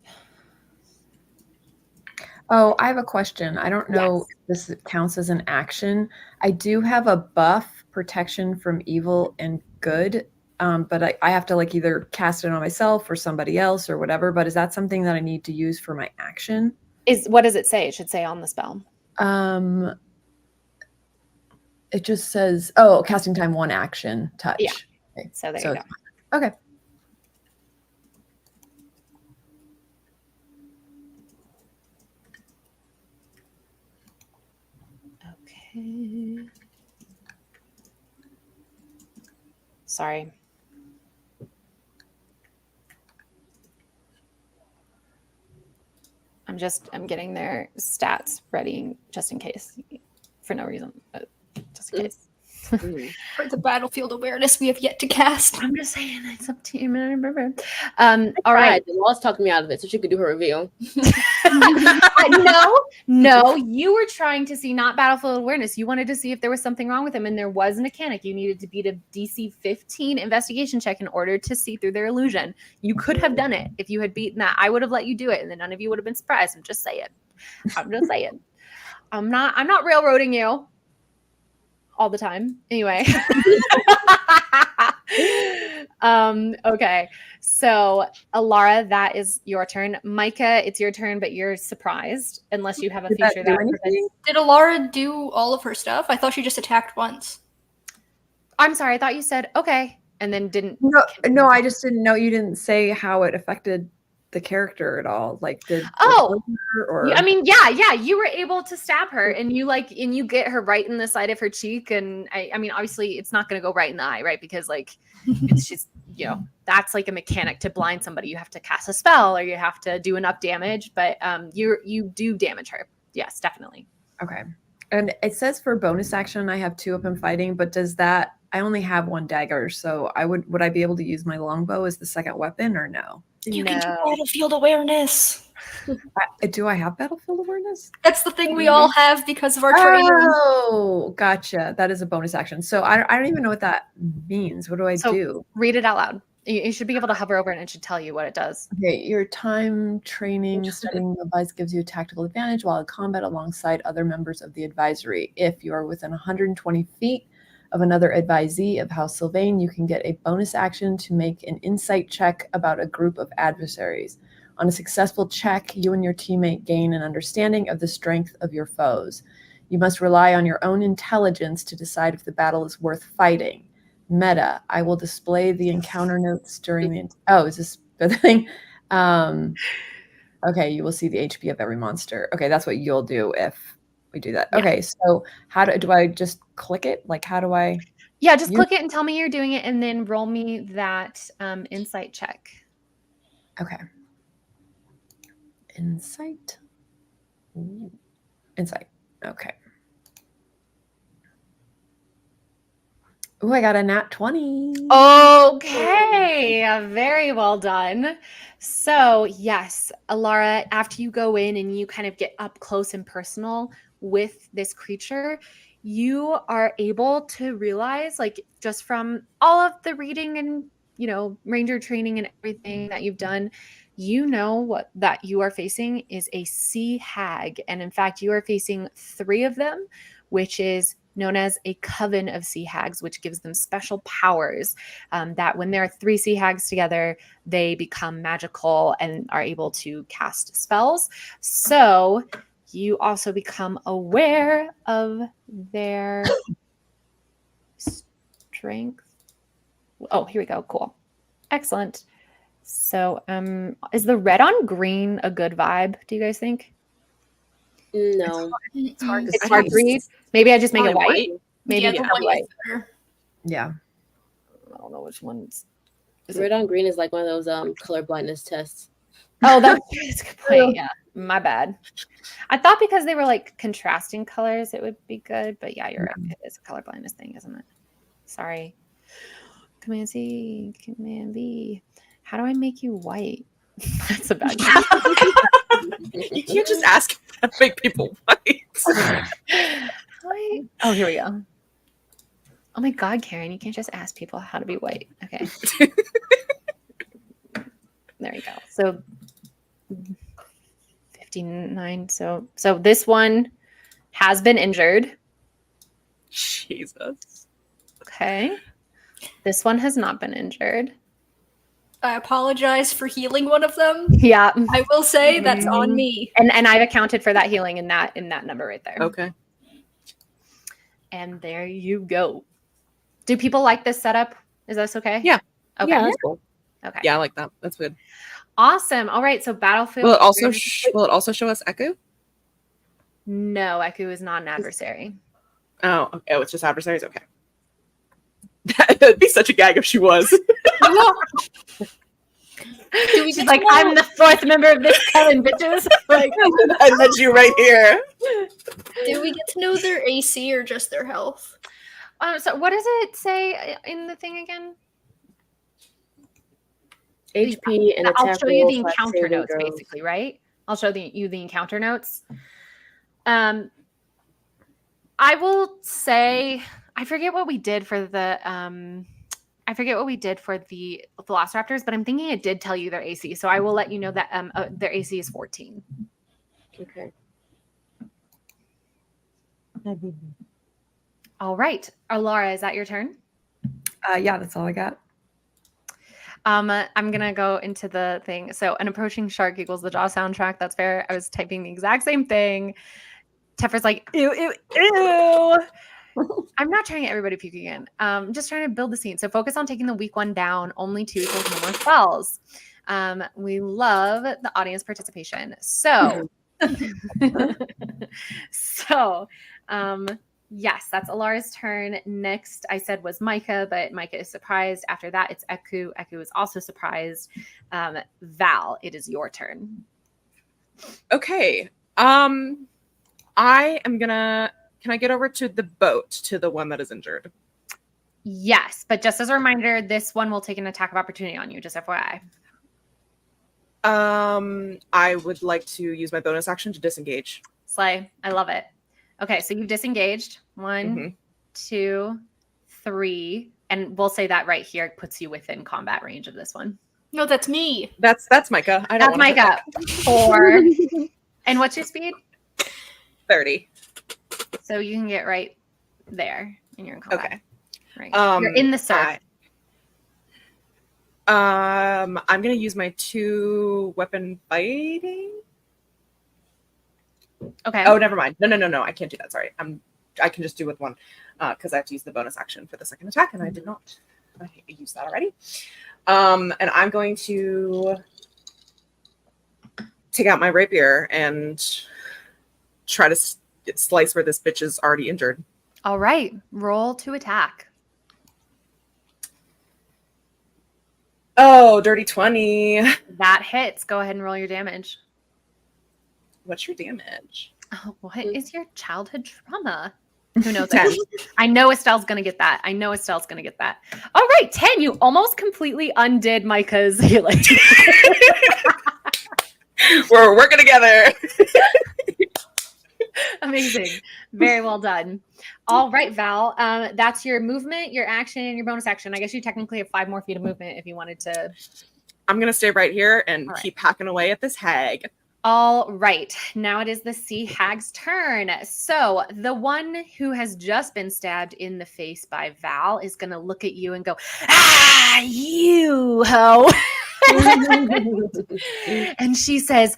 Oh, I have a question. I don't know if this counts as an action. I do have a buff, protection from evil and good, but I have to like either cast it on myself or somebody else or whatever. But is that something that I need to use for my action? What does it say? It should say on the spell. It just says, oh, casting time 1 action touch. Yeah. Okay. So there you go. Okay. Okay. Sorry. I'm getting their stats ready just in case, for no reason, but just in case. For the battlefield awareness we have yet to cast. I'm just saying, it's up to you. All All right. The laws talked me out of it, so she could do her reveal. No, you were trying to see not battlefield awareness. You wanted to see if there was something wrong with him, and there was a mechanic. You needed to beat a DC 15 investigation check in order to see through their illusion. You could have done it if you had beaten that. I would have let you do it, and then none of you would have been surprised. I'm just saying. I'm not railroading you all the time. Anyway. Okay. So Alara, that is your turn. Micah, it's your turn, but you're surprised unless you have a feature that prevents. Did Alara do all of her stuff? I thought she just attacked once. I'm sorry, I thought you said okay and then didn't. No, I just didn't know. You didn't say how it affected the character at all. Like, I mean, yeah, you were able to stab her, and you get her right in the side of her cheek, and I mean, obviously, it's not going to go right in the eye, right? Because like, it's just that's like a mechanic to blind somebody. You have to cast a spell, or you have to do enough damage, but you do damage her. Yes, definitely. Okay. And it says for bonus action, I have 2 of them fighting, but does that? I only have 1 dagger, so would I be able to use my longbow as the second weapon, or no? You can do battlefield awareness. Do I have battlefield awareness? That's the thing we all have because of our training. Oh, gotcha. That is a bonus action. So I don't even know what that means. What do I do? Read it out loud. You should be able to hover over it, and it should tell you what it does. Okay, your time training studying the advice gives you a tactical advantage while in combat alongside other members of the advisory. If you are within 120 feet of another advisee of House Sylvain, you can get a bonus action to make an insight check about a group of adversaries. On a successful check, you and your teammate gain an understanding of the strength of your foes. You must rely on your own intelligence to decide if the battle is worth fighting. Meta, I will display the encounter notes during the... Oh, is this the thing? Okay, you will see the HP of every monster. Okay, that's what you'll do if we do that. Yeah. Okay, so how do I just click it? Like, how do I... Yeah, just click it and tell me you're doing it, and then roll me that insight check. Okay. Insight. Ooh. Insight. Okay. Oh, I got a nat 20. Okay, very well done. So yes, Alara, after you go in and you kind of get up close and personal with this creature, you are able to realize, like, just from all of the reading and, ranger training and everything that you've done, what that you are facing is a sea hag. And in fact, you are facing 3 of them, which is known as a coven of sea hags, which gives them special powers that when there are 3 sea hags together, they become magical and are able to cast spells. So you also become aware of their strength. Oh, here we go. Cool. Excellent. So is the red on green a good vibe, do you guys think? No. It's hard to read. Maybe I just make it white. Maybe it's white. Yeah. I don't know which one's. Red on green is like one of those color blindness tests. Oh, that's a good point. Yeah, my bad. I thought because they were like contrasting colors, it would be good. But yeah, you're right. It is a color blindness thing, isn't it? Sorry. Command C, Command V. How do I make you white? That's a bad You can't just ask how to make people white. Oh, here we go. Oh my God, Karen, you can't just ask people how to be white. Okay. There you go. So 59. So this one has been injured. Jesus. Okay. This one has not been injured. I apologize for healing one of them. Yeah. I will say that's on me. And I've accounted for that healing in that number right there. Okay. And there you go. Do people like this setup? Is this okay? Yeah. Okay. Yeah, that's cool. Okay. Yeah, I like that. That's good. Awesome. All right. So Battlefield. Will it also show us Echo? No, Echo is not an adversary. Oh, okay. Oh, it's just adversaries. Okay. That'd be such a gag if she was. She's like, I'm the 4th member of this coven, bitches. Like, I met you right here. Do we get to know their AC or just their health? So what does it say in the thing again? HP and I'll attack show you roll the / encounter saving notes, throws. basically, right? I'll show you the encounter notes. I will say, I forget what we did for the Velociraptors, but I'm thinking it did tell you their AC. So I will let you know that their AC is 14. Okay. All right, Alara, is that your turn? Yeah, that's all I got. I'm gonna go into the thing. So an approaching shark equals the Jaw soundtrack. That's fair. I was typing the exact same thing. Teffer's like, ew, ew, ew. I'm not trying to get everybody puke again. I'm just trying to build the scene. So focus on taking the weak one down. Only 2 equals no more spells. We love the audience participation. So, yes, that's Alara's turn. Next, I said was Micah, but Micah is surprised. After that, it's Eku. Eku is also surprised. Val, it is your turn. Okay. Can I get over to the boat, to the one that is injured? Yes, but just as a reminder, this one will take an attack of opportunity on you, just FYI. I would like to use my bonus action to disengage. Slay. I love it. Okay, so you've disengaged. 1, 2, 3. And we'll say that right here puts you within combat range of this one. No, that's me. That's Micah. I don't That's Micah. 4. And what's your speed? 30. So you can get right there and you're in combat. Okay. Right. You're in the surf. I'm gonna use my 2 weapon fighting. Okay. Oh, never mind. No. I can't do that. Sorry. I can just do with 1 because I have to use the bonus action for the second attack, and I did not. I used that already. And I'm going to take out my rapier and try to slice where this bitch is already injured. All right. Roll to attack. Oh, dirty 20. That hits. Go ahead and roll your damage. What's your damage? Oh, what is your childhood trauma? Who knows? 10. I know Estelle's going to get that. All right, 10. You almost completely undid Micah's healing. We're working together. Amazing. Very well done. All right, Val. That's your movement, your action, and your bonus action. I guess you technically have 5 more feet of movement if you wanted to. I'm going to stay right here and keep hacking away at this hag. All right. Now it is the sea hag's turn. So the one who has just been stabbed in the face by Val is going to look at you and go, "Ah, you hoe." And she says,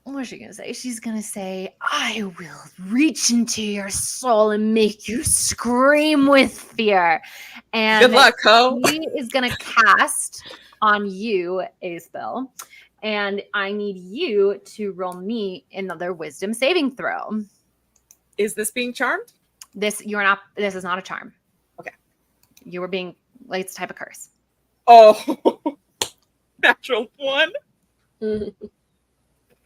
what is she going to say? She's going to say, "I will reach into your soul and make you scream with fear." And good luck, ho. She is going to cast on you a spell. And I need you to roll me another wisdom saving throw. Is this being charmed? This is not a charm. Okay. You were being, like, it's a type of curse. Oh. Natural 1.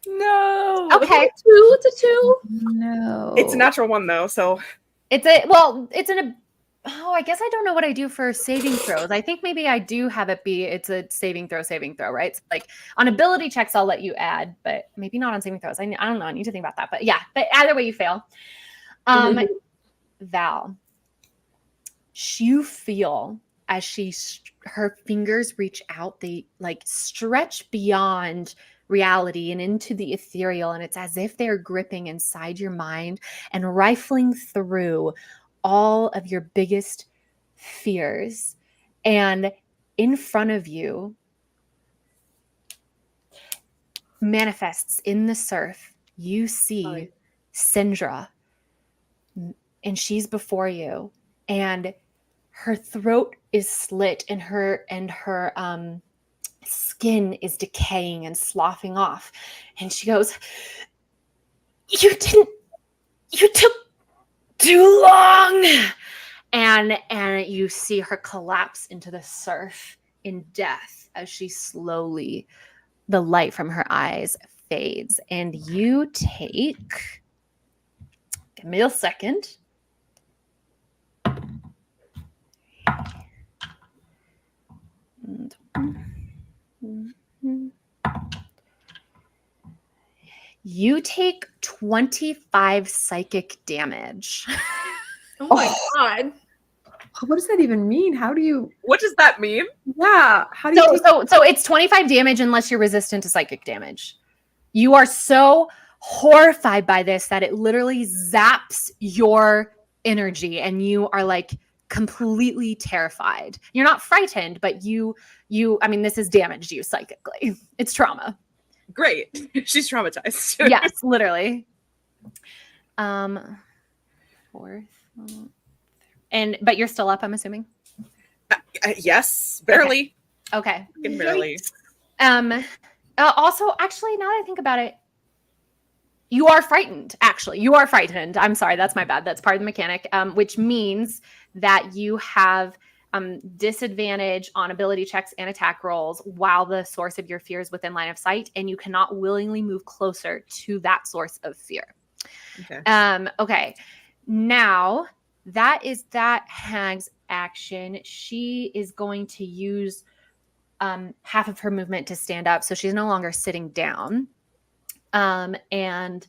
No. Okay. It's a 2. No. It's a natural 1 though, so I guess I don't know what I do for saving throws. I think maybe I do have it be it's a saving throw, right? So like on ability checks, I'll let you add, but maybe not on saving throws. I don't know. I need to think about that. But yeah, but either way you fail. Val, you feel as her fingers reach out, they like stretch beyond reality and into the ethereal, and it's as if they're gripping inside your mind and rifling through all of your biggest fears. And in front of you manifests in the surf, you see Syndra, and she's before you, and her throat is slit and her skin is decaying and sloughing off. And she goes, you took too long. And you see her collapse into the surf in death as she slowly, the light from her eyes fades. And you take, give me a second. You take 25 psychic damage. Oh my god. What does that even mean? How do you? What does that mean? Yeah. How do you? So it's 25 damage unless you're resistant to psychic damage. You are so horrified by this that it literally zaps your energy and you are like completely terrified. You're not frightened, but I mean, this has damaged you psychically. It's trauma. Great. She's traumatized. Yes, literally. Fourth. But you're still up, I'm assuming. Yes, barely. Okay. Fucking barely. Also, actually, now that I think about it, you are frightened. Actually, you are frightened. I'm sorry, that's my bad. That's part of the mechanic, which means that you have disadvantage on ability checks and attack rolls while the source of your fear is within line of sight, and you cannot willingly move closer to that source of fear. Okay. Okay. Now that is that hag's action. She is going to use half of her movement to stand up, so she's no longer sitting down. And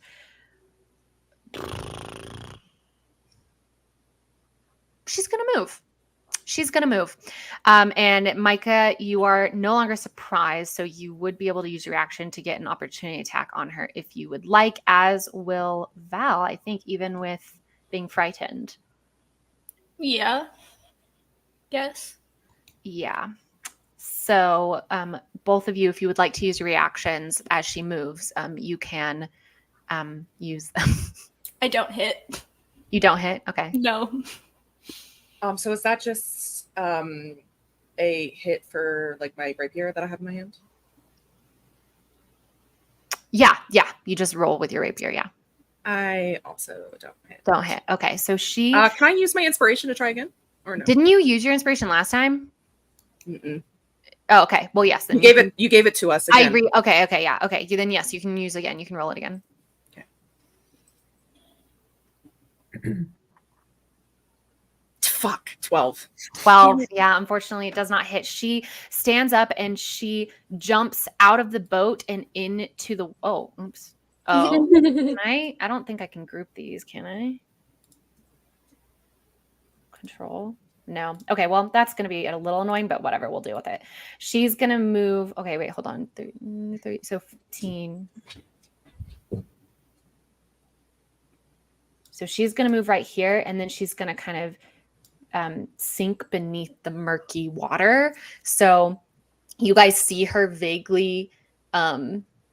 she's going to move. And Micah, you are no longer surprised, so you would be able to use your action to get an opportunity attack on her if you would like, as will Val, I think, even with being frightened. Yeah. Yes. Yeah. So both of you, if you would like to use your reactions as she moves, you can use them. I don't hit. You don't hit? Okay. No. So is that just a hit for like my rapier that I have in my hand? Yeah. You just roll with your rapier, yeah. I also don't hit. Don't hit. Okay, so she... Can I use my inspiration to try again? Or no? Didn't you use your inspiration last time? Mm-mm. Oh, okay. Well, yes. Then You gave it to us again. I agree. Okay, yeah. Okay, then yes, you can use again. You can roll it again. Okay. Fuck, 12. 12. Yeah, unfortunately, it does not hit. She stands up and she jumps out of the boat and into the... Oh, oops. Oh, can I? I don't think I can group these, can I? Control? No. Okay, well, that's going to be a little annoying, but whatever, we'll deal with it. She's going to move. Okay, wait, hold on. 30, so 15. So she's going to move right here, and then she's going to kind of sink beneath the murky water. So you guys see her vaguely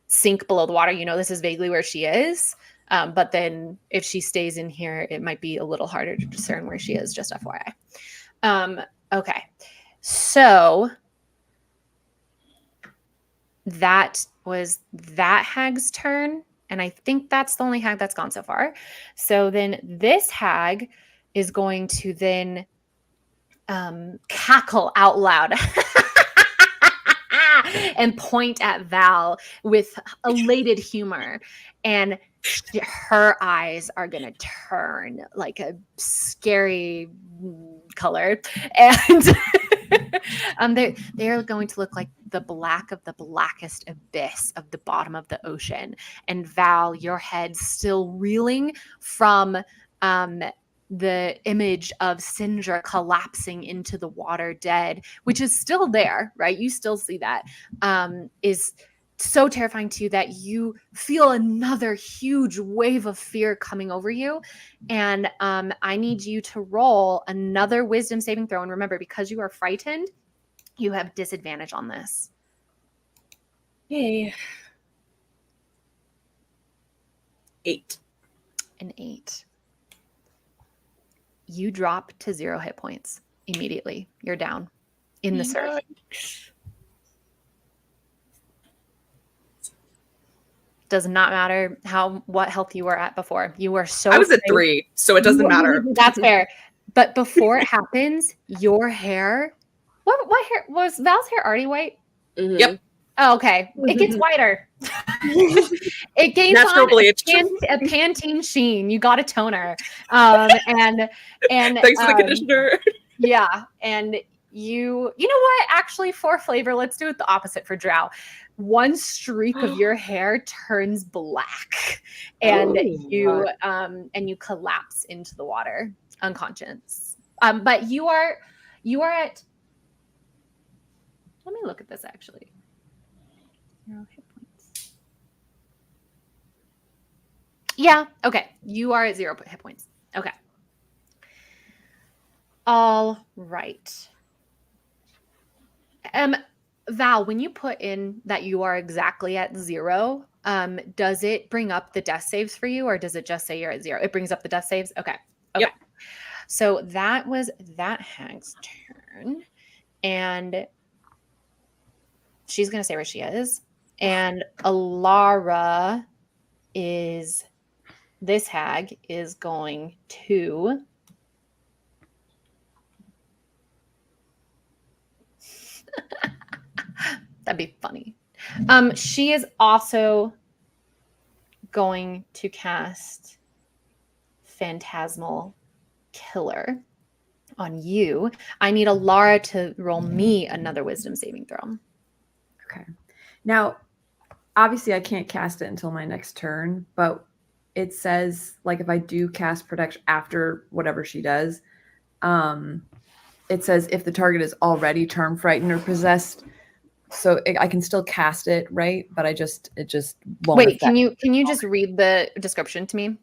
sink below the water. You know this is vaguely where she is. But then if she stays in here, it might be a little harder to discern where she is, just FYI. Okay. So that was that hag's turn. And I think that's the only hag that's gone so far. So then this hag is going to then cackle out loud and point at Val with elated humor. And her eyes are going to turn like a scary color. And they're going to look like the black of the blackest abyss of the bottom of the ocean. And Val, your head still reeling from the image of Sindra collapsing into the water dead, which is still there, right? You still see that, is so terrifying to you that you feel another huge wave of fear coming over you. And I need you to roll another wisdom saving throw. And remember, because you are frightened, you have disadvantage on this. Yay. 8. An 8. You drop to 0 hit points immediately. You're down in the surf. Does not matter what health you were at before. You were so... I was at 3, so it doesn't matter. That's fair. But before it happens, your hair... What hair? Was Val's hair already white? Mm-hmm. Yep. Oh, okay. It gets whiter. It gains Natural on bleach. a Pantene sheen. You got a toner. And thanks for the conditioner. Yeah. And you know what? Actually, for flavor, let's do it the opposite for Drow. One streak of your hair turns black, and you collapse into the water, unconscious. But you are at. Let me look at this actually. 0 hit points. Yeah. Okay. You are at 0 hit points. Okay. All right. Val, when you put in that you are exactly at 0, does it bring up the death saves for you, or does it just say you're at 0? It brings up the death saves? Okay. Okay. Yep. So that was that hag's turn. And she's going to say where she is. And Alara this hag is going to... That'd be funny. She is also going to cast Phantasmal Killer on you. I need Alara to roll me another wisdom saving throw. Okay. Now, obviously I can't cast it until my next turn, but it says, like, if I do cast protection after whatever she does, it says if the target is already charmed, frightened, or possessed. So I can still cast it, right? But it just won't. Wait, can you just read the description to me?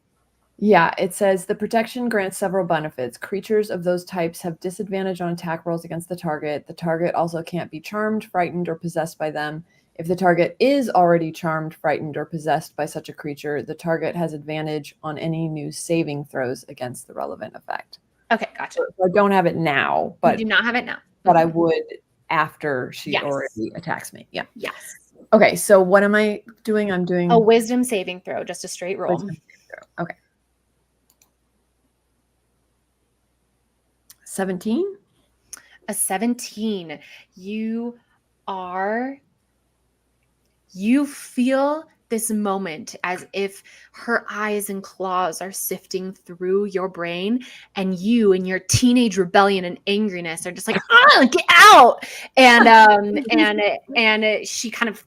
Yeah, it says the protection grants several benefits. Creatures of those types have disadvantage on attack rolls against the target. The target also can't be charmed, frightened, or possessed by them. If the target is already charmed, frightened, or possessed by such a creature, the target has advantage on any new saving throws against the relevant effect. Okay, gotcha. So I don't have it now, but you do not have it now. But I would after she already attacks me. Yeah. Yes. Okay, so what am I doing? I'm doing a wisdom saving throw, just a straight roll. Okay. 17? A 17. You feel this moment as if her eyes and claws are sifting through your brain, and you in your teenage rebellion and angriness are just like, get out. And she kind of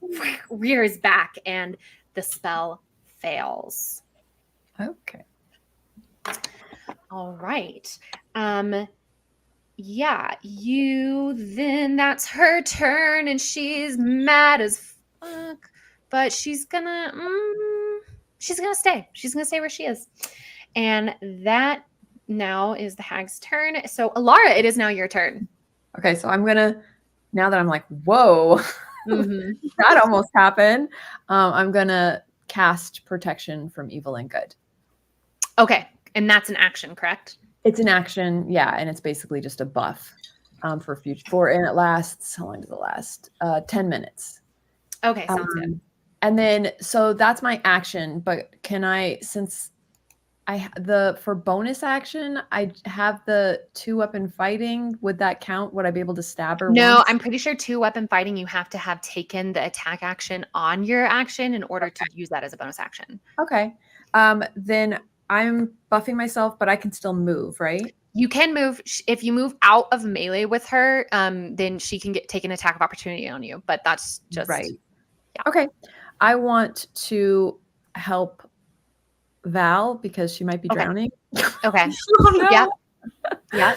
rears back and the spell fails. Okay. All right. Yeah, that's her turn, and she's mad as fuck. But she's gonna stay. She's gonna stay where she is. And that now is the hag's turn. So Alara, it is now your turn. Okay, so I'm gonna, now that I'm like, whoa, that almost happened. I'm gonna cast protection from evil and good. Okay, and that's an action, correct? It's an action, yeah, and it's basically just a buff for future. And it lasts, how long does it last? 10 minutes. Okay, sounds good. And then, so that's my action, but can I, since for bonus action, I have the 2-weapon fighting, would that count? Would I be able to stab her? No, once? I'm pretty sure 2-weapon fighting, you have to have taken the attack action on your action in order to use that as a bonus action. Okay. Then I'm buffing myself, but I can still move, right? You can move. If you move out of melee with her, then she can take an attack of opportunity on you, but that's just... Right. Yeah. Okay. I want to help Val because she might be drowning. Okay. Oh, no. Yeah. Yeah.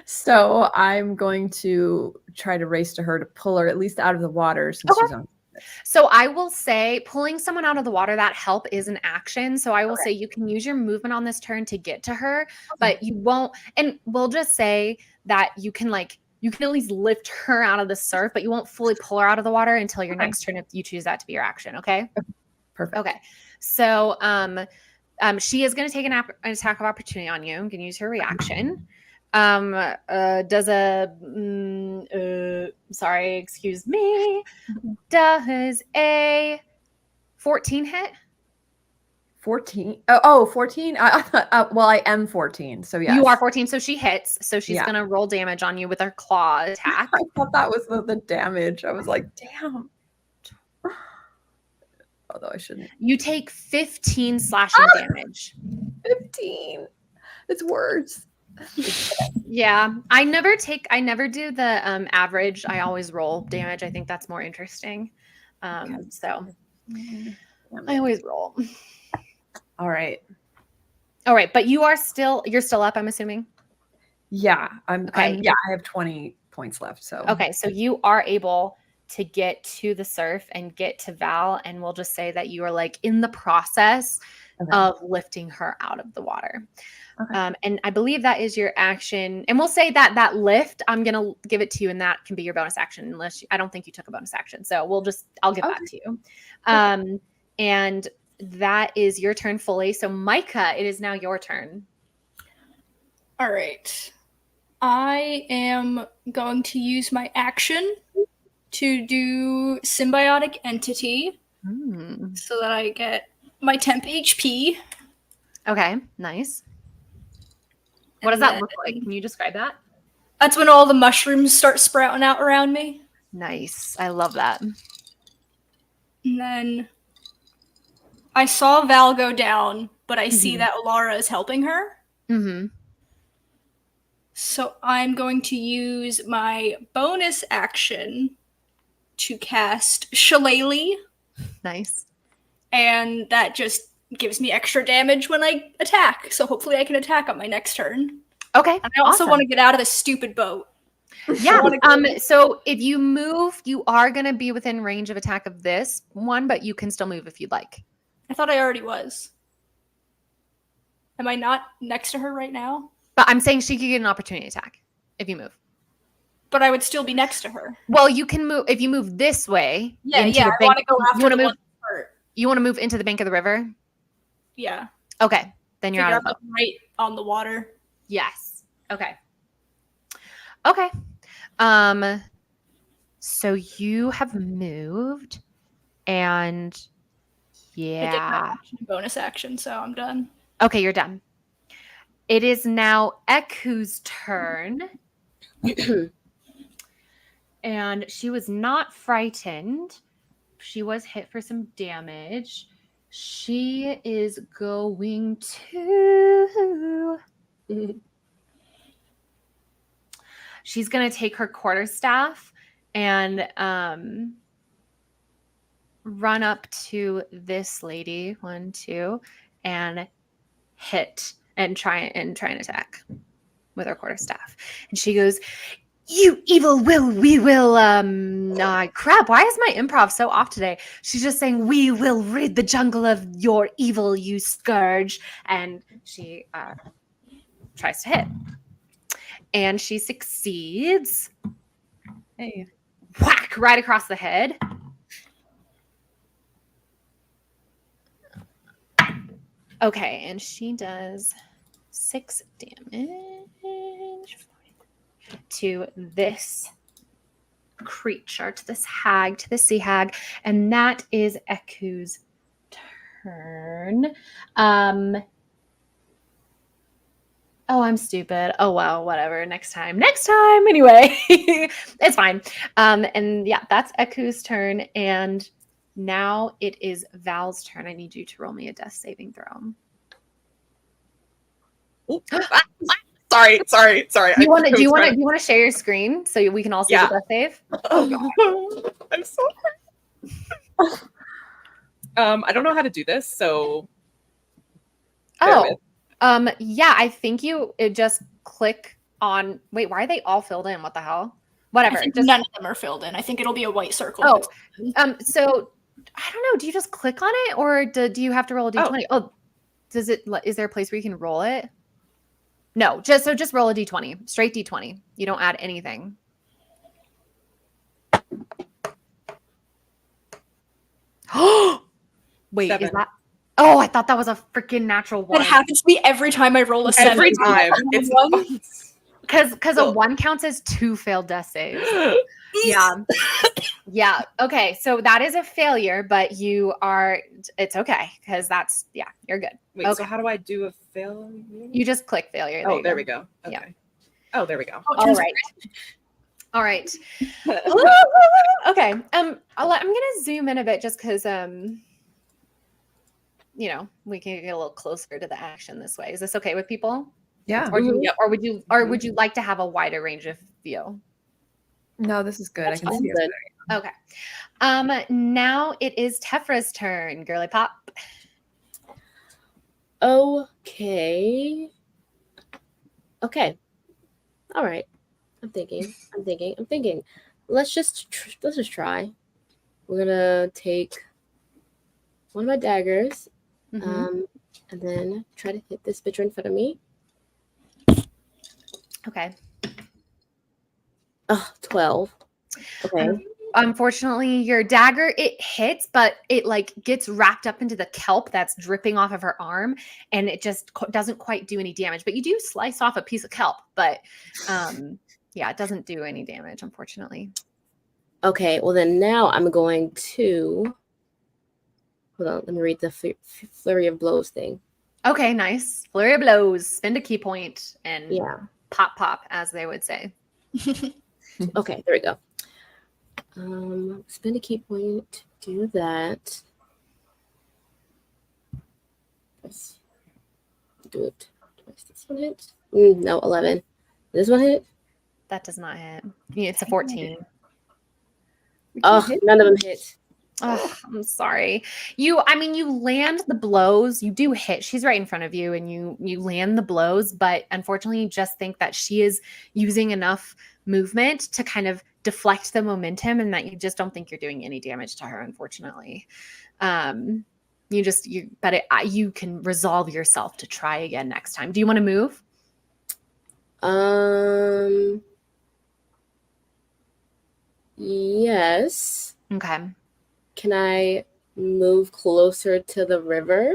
So I'm going to try to race to her to pull her at least out of the water since she's on. So I will say pulling someone out of the water, that help is an action. So I will say you can use your movement on this turn to get to her, but you won't. And we'll just say that you can at least lift her out of the surf, but you won't fully pull her out of the water until your next turn if you choose that to be your action. Okay. Perfect. Okay. So she is going to take an attack of opportunity on you. You can use her reaction. Does a 14 hit? 14? Oh, 14? I thought, well, I am 14, so yeah. You are 14, so she hits. So she's going to roll damage on you with her claw attack. I thought that was the damage. I was like, damn. Although I shouldn't. You take 15 slashing damage. 15. It's worse. Yeah, I never do the average. I always roll damage. I think that's more interesting. So I always roll. All right. All right, but you're still up, I'm assuming. Yeah, Okay. I have 20 points left. So Okay, so you are able to get to the surf and get to Val, and we'll just say that you are like in the process Okay. of lifting her out of the water. Okay. And I believe that is your action. And we'll say that lift, I'm gonna give it to you, and that can be your bonus action. I don't think you took a bonus action, so I'll give that to you. And that is your turn fully. So Micah, it is now your turn. All right. I am going to use my action to do symbiotic entity so that I get my temp HP. Okay, nice. What does that look like? Can you describe that? That's when all the mushrooms start sprouting out around me. Nice. I love that. And then I saw Val go down, but I see that Alara is helping her. Mm-hmm. So I'm going to use my bonus action to cast Shillelagh. Nice. And that just gives me extra damage when I attack. So hopefully I can attack on my next turn. Okay. And I also want to get out of this stupid boat. Yeah. So if you move, you are going to be within range of attack of this one, but you can still move if you'd like. I thought I already was. Am I not next to her right now? But I'm saying she could get an opportunity attack if you move. But I would still be next to her. Well, you can move if you move this way. Yeah. I want to go after the one part. You want to move into the bank of the river? Yeah. Okay. Then you're out of the boat. Right on the water. Yes. Okay. So you have moved, and I did my bonus action, so I'm done. Okay, you're done. It is now Eku's turn. And she was not frightened. She was hit for some damage. She is going to... She's going to take her quarterstaff and run up to this lady, 1, 2, and hit and try and attack with her quarterstaff. And she goes, "You evil we will crap, why is my improv so off today?" She's just saying, "We will rid the jungle of your evil, you scourge." And she tries to hit. And she succeeds. Hey. Whack right across the head. Okay, and she does 6 damage to this creature, to this hag, to the sea hag, and that is Eku's turn. Oh, I'm stupid. Oh, well, whatever. Next time. Anyway, it's fine. And yeah, that's Eku's turn. And now it is Val's turn. I need you to roll me a death saving throw. Sorry. Do you want to share your screen so we can all see the death save? Oh god, I'm so hurt. I don't know how to do this, so. Yeah, I think you just click on. Wait, why are they all filled in? What the hell? Whatever. None of them are filled in. I think it'll be a white circle. So I don't know. Do you just click on it, or do you have to roll a d20? Is there a place where you can roll it? No, just roll a d20, straight d20. You don't add anything. Wait, 7. is that? Oh, I thought that was a freaking natural 1. It happens to me every time I roll a 7. Every time. It's because a 1 counts as 2 failed death saves. Yeah. Okay, so that is a failure, but it's okay because you're good. Wait, okay. So how do I do a failure? You just click failure. There we go. Okay. Yeah. Oh, there we go. All right. Okay. I'm gonna zoom in a bit just because we can get a little closer to the action this way. Is this okay with people? Yeah. Or, Mhm. would you like to have a wider range of view? No, this is good. That's I can fine. see it. Good. Okay. Now it is Tefra's turn. Girly pop. Okay. All right. I'm thinking. Let's just try. We're gonna take one of my daggers, Mhm. and then try to hit this bitch in front of me. Okay. Oh, 12. Okay. Unfortunately, your dagger, it hits, but it like gets wrapped up into the kelp that's dripping off of her arm, and it just doesn't quite do any damage. But you do slice off a piece of kelp, but yeah, it doesn't do any damage, unfortunately. Okay. Well, then now I'm going to. Hold on. Let me read the flurry of blows thing. Okay, nice. Flurry of blows. Spend a key point and Yeah. pop, as they would say. Okay. There we go. Spend a key point. Do that. Let's do it twice. This one hit? No, 11. This one hit? That does not hit. Yeah, it's a 14. Oh, none of them hit. Oh, I'm sorry. You land the blows. You do hit. She's right in front of you, and you land the blows, but unfortunately, you just think that she is using enough movement to kind of deflect the momentum, and that you just don't think you're doing any damage to her, unfortunately. You can resolve yourself to try again next time. Do you want to move? Yes. Okay. Can I move closer to the river?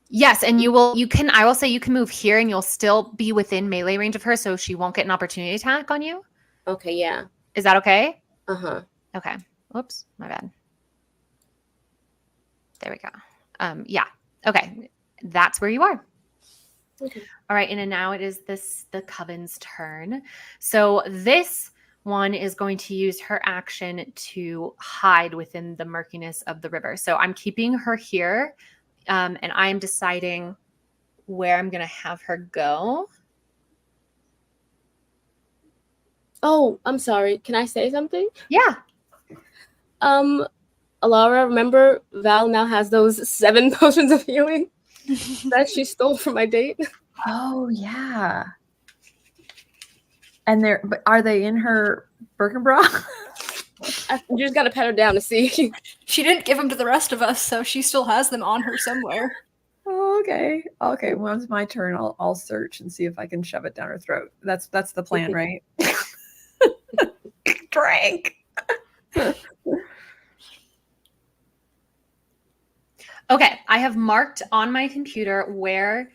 Yes, and I will say you can move here and you'll still be within melee range of her, so she won't get an opportunity attack on you. Okay, yeah. Is that okay? Uh-huh. Okay. Whoops, my bad. There we go. Yeah. Okay. That's where you are. Okay. All right, and then now it is the Coven's turn. So this one is going to use her action to hide within the murkiness of the river. So I'm keeping her here, and I am deciding where I'm going to have her go. Oh, I'm sorry. Can I say something? Yeah. Alara, remember Val now has those 7 potions of healing that she stole from my date? Oh yeah. And but are they in her Birkin bra? You just gotta pat her down to see. She didn't give them to the rest of us, so she still has them on her somewhere. Oh, okay. Okay. When it's my turn, I'll search and see if I can shove it down her throat. That's the plan, right? Drink. Okay, I have marked on my computer where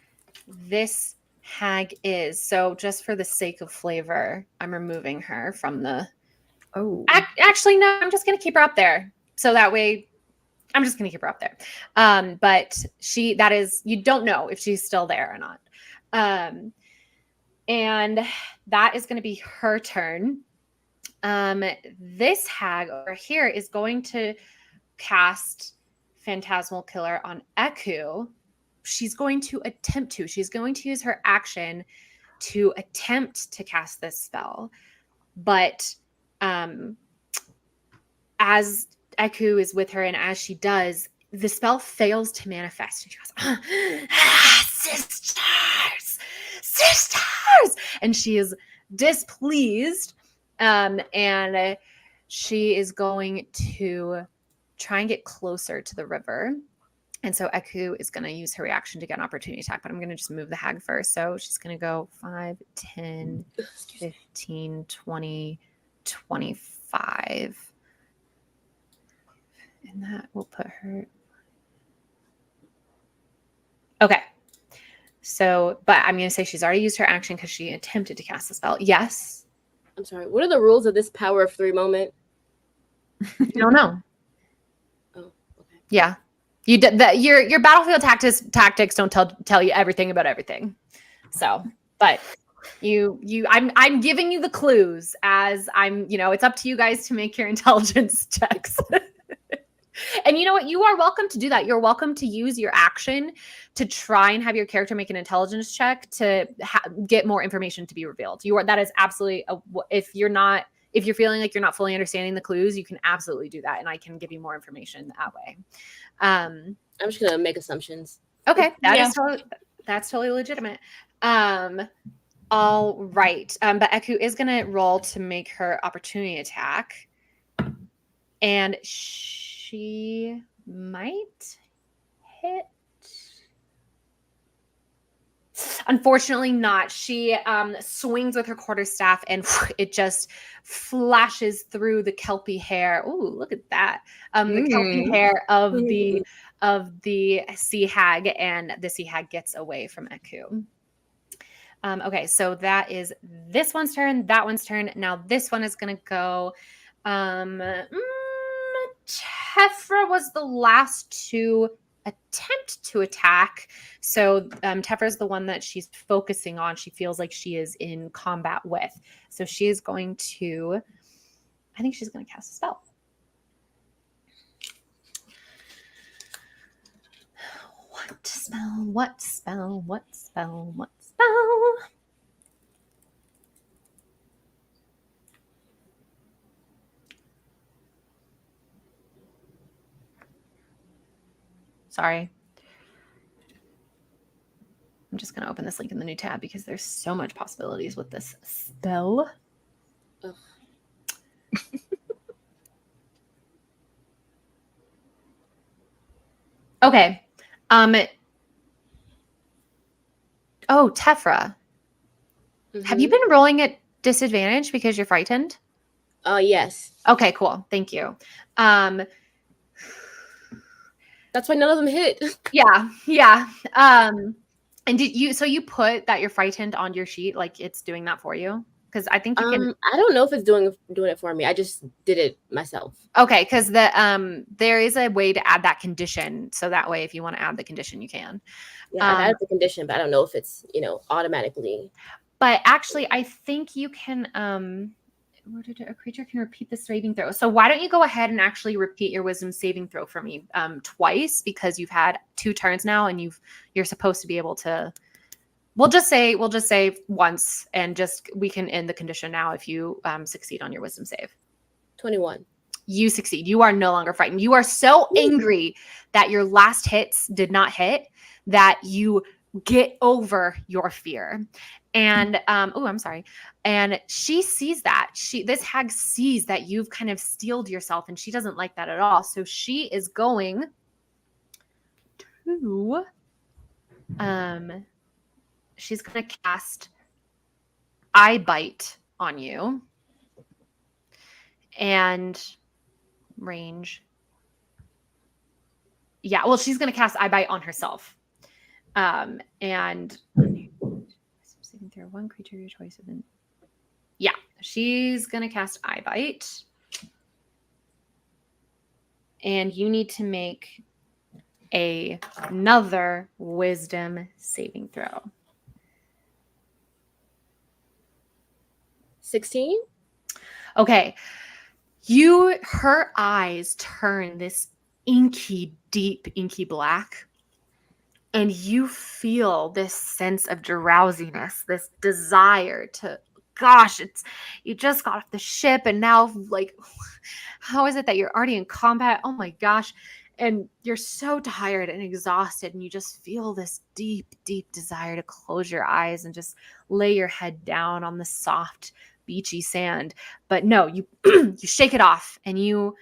this hag is. So just for the sake of flavor, I'm removing her from the... Oh. Actually, no, I'm just going to keep her up there. So that way, I'm just going to keep her up there. But you don't know if she's still there or not. And that is going to be her turn. This hag over here is going to cast Phantasmal Killer on Eku. She's going to use her action to attempt to cast this spell. But as Eku is with her and as she does, the spell fails to manifest. And she goes, sisters! And she is displeased. And she is going to try and get closer to the river. And so Eku is going to use her reaction to get an opportunity attack, but I'm going to just move the hag first. So she's going to go 5, 10, 15, 20, 25. And that will put her... Okay. So, but I'm going to say she's already used her action because she attempted to cast the spell. Yes. I'm sorry. What are the rules of this power of 3 moment? I don't know. Oh, okay. Yeah. Your battlefield tactics don't tell you everything about everything. So, but I'm giving you the clues as it's up to you guys to make your intelligence checks. And you know what? You are welcome to do that. You're welcome to use your action to try and have your character make an intelligence check to get more information to be revealed. That is absolutely if you're feeling like you're not fully understanding the clues, you can absolutely do that, and I can give you more information that way. I'm just gonna make assumptions. Okay, that's totally legitimate. All right, but Eku is gonna roll to make her opportunity attack, and she might hit. Unfortunately not. She swings with her quarterstaff and it just flashes through the kelpie hair. Ooh, look at that. The kelpie hair of the sea hag, and the sea hag gets away from Eku. Okay, so that is this one's turn, that one's turn. Now this one is going to go. Tefra was the last to attempt to attack. So Tefra is the one that she's focusing on. She feels like she is in combat with. So she is going to, I think she's going to cast a spell. What spell? What spell? What spell? What spell? Sorry. I'm just going to open this link in the new tab because there's so much possibilities with this spell. Okay. Oh, Tefra. Mm-hmm. Have you been rolling at disadvantage because you're frightened? Yes. Okay, cool. Thank you. That's why none of them hit. Yeah. And did you? So you put that you're frightened on your sheet, like it's doing that for you? Because I think you can. I don't know if it's doing it for me. I just did it myself. Okay, because there is a way to add that condition, so that way if you want to add the condition, you can. Yeah, I added the condition, but I don't know if it's automatically. But actually, I think you can. A creature can repeat the saving throw. So why don't you go ahead and actually repeat your wisdom saving throw for me twice, because you've had 2 turns now, and you're supposed to be able to. We'll just say once, and we can end the condition now if you succeed on your wisdom save. 21. You succeed. You are no longer frightened. You are so angry that your last hits did not hit that you get over your fear. And I'm sorry. And she sees that. This hag sees that you've kind of steeled yourself, and she doesn't like that at all. So she is going to she's going to cast Eye Bite on you. And range. Yeah, well, she's going to cast Eye Bite on herself. And saving throw, one creature your choice of an. Yeah, she's going to cast Eye Bite. And you need to make another wisdom saving throw. 16? Okay. Her eyes turn this deep inky black. And you feel this sense of drowsiness, this desire to, you just got off the ship, and now, like, how is it that you're already in combat? Oh my gosh. And you're so tired and exhausted, and you just feel this deep, deep desire to close your eyes and just lay your head down on the soft, beachy sand. But no, you you shake it off, and you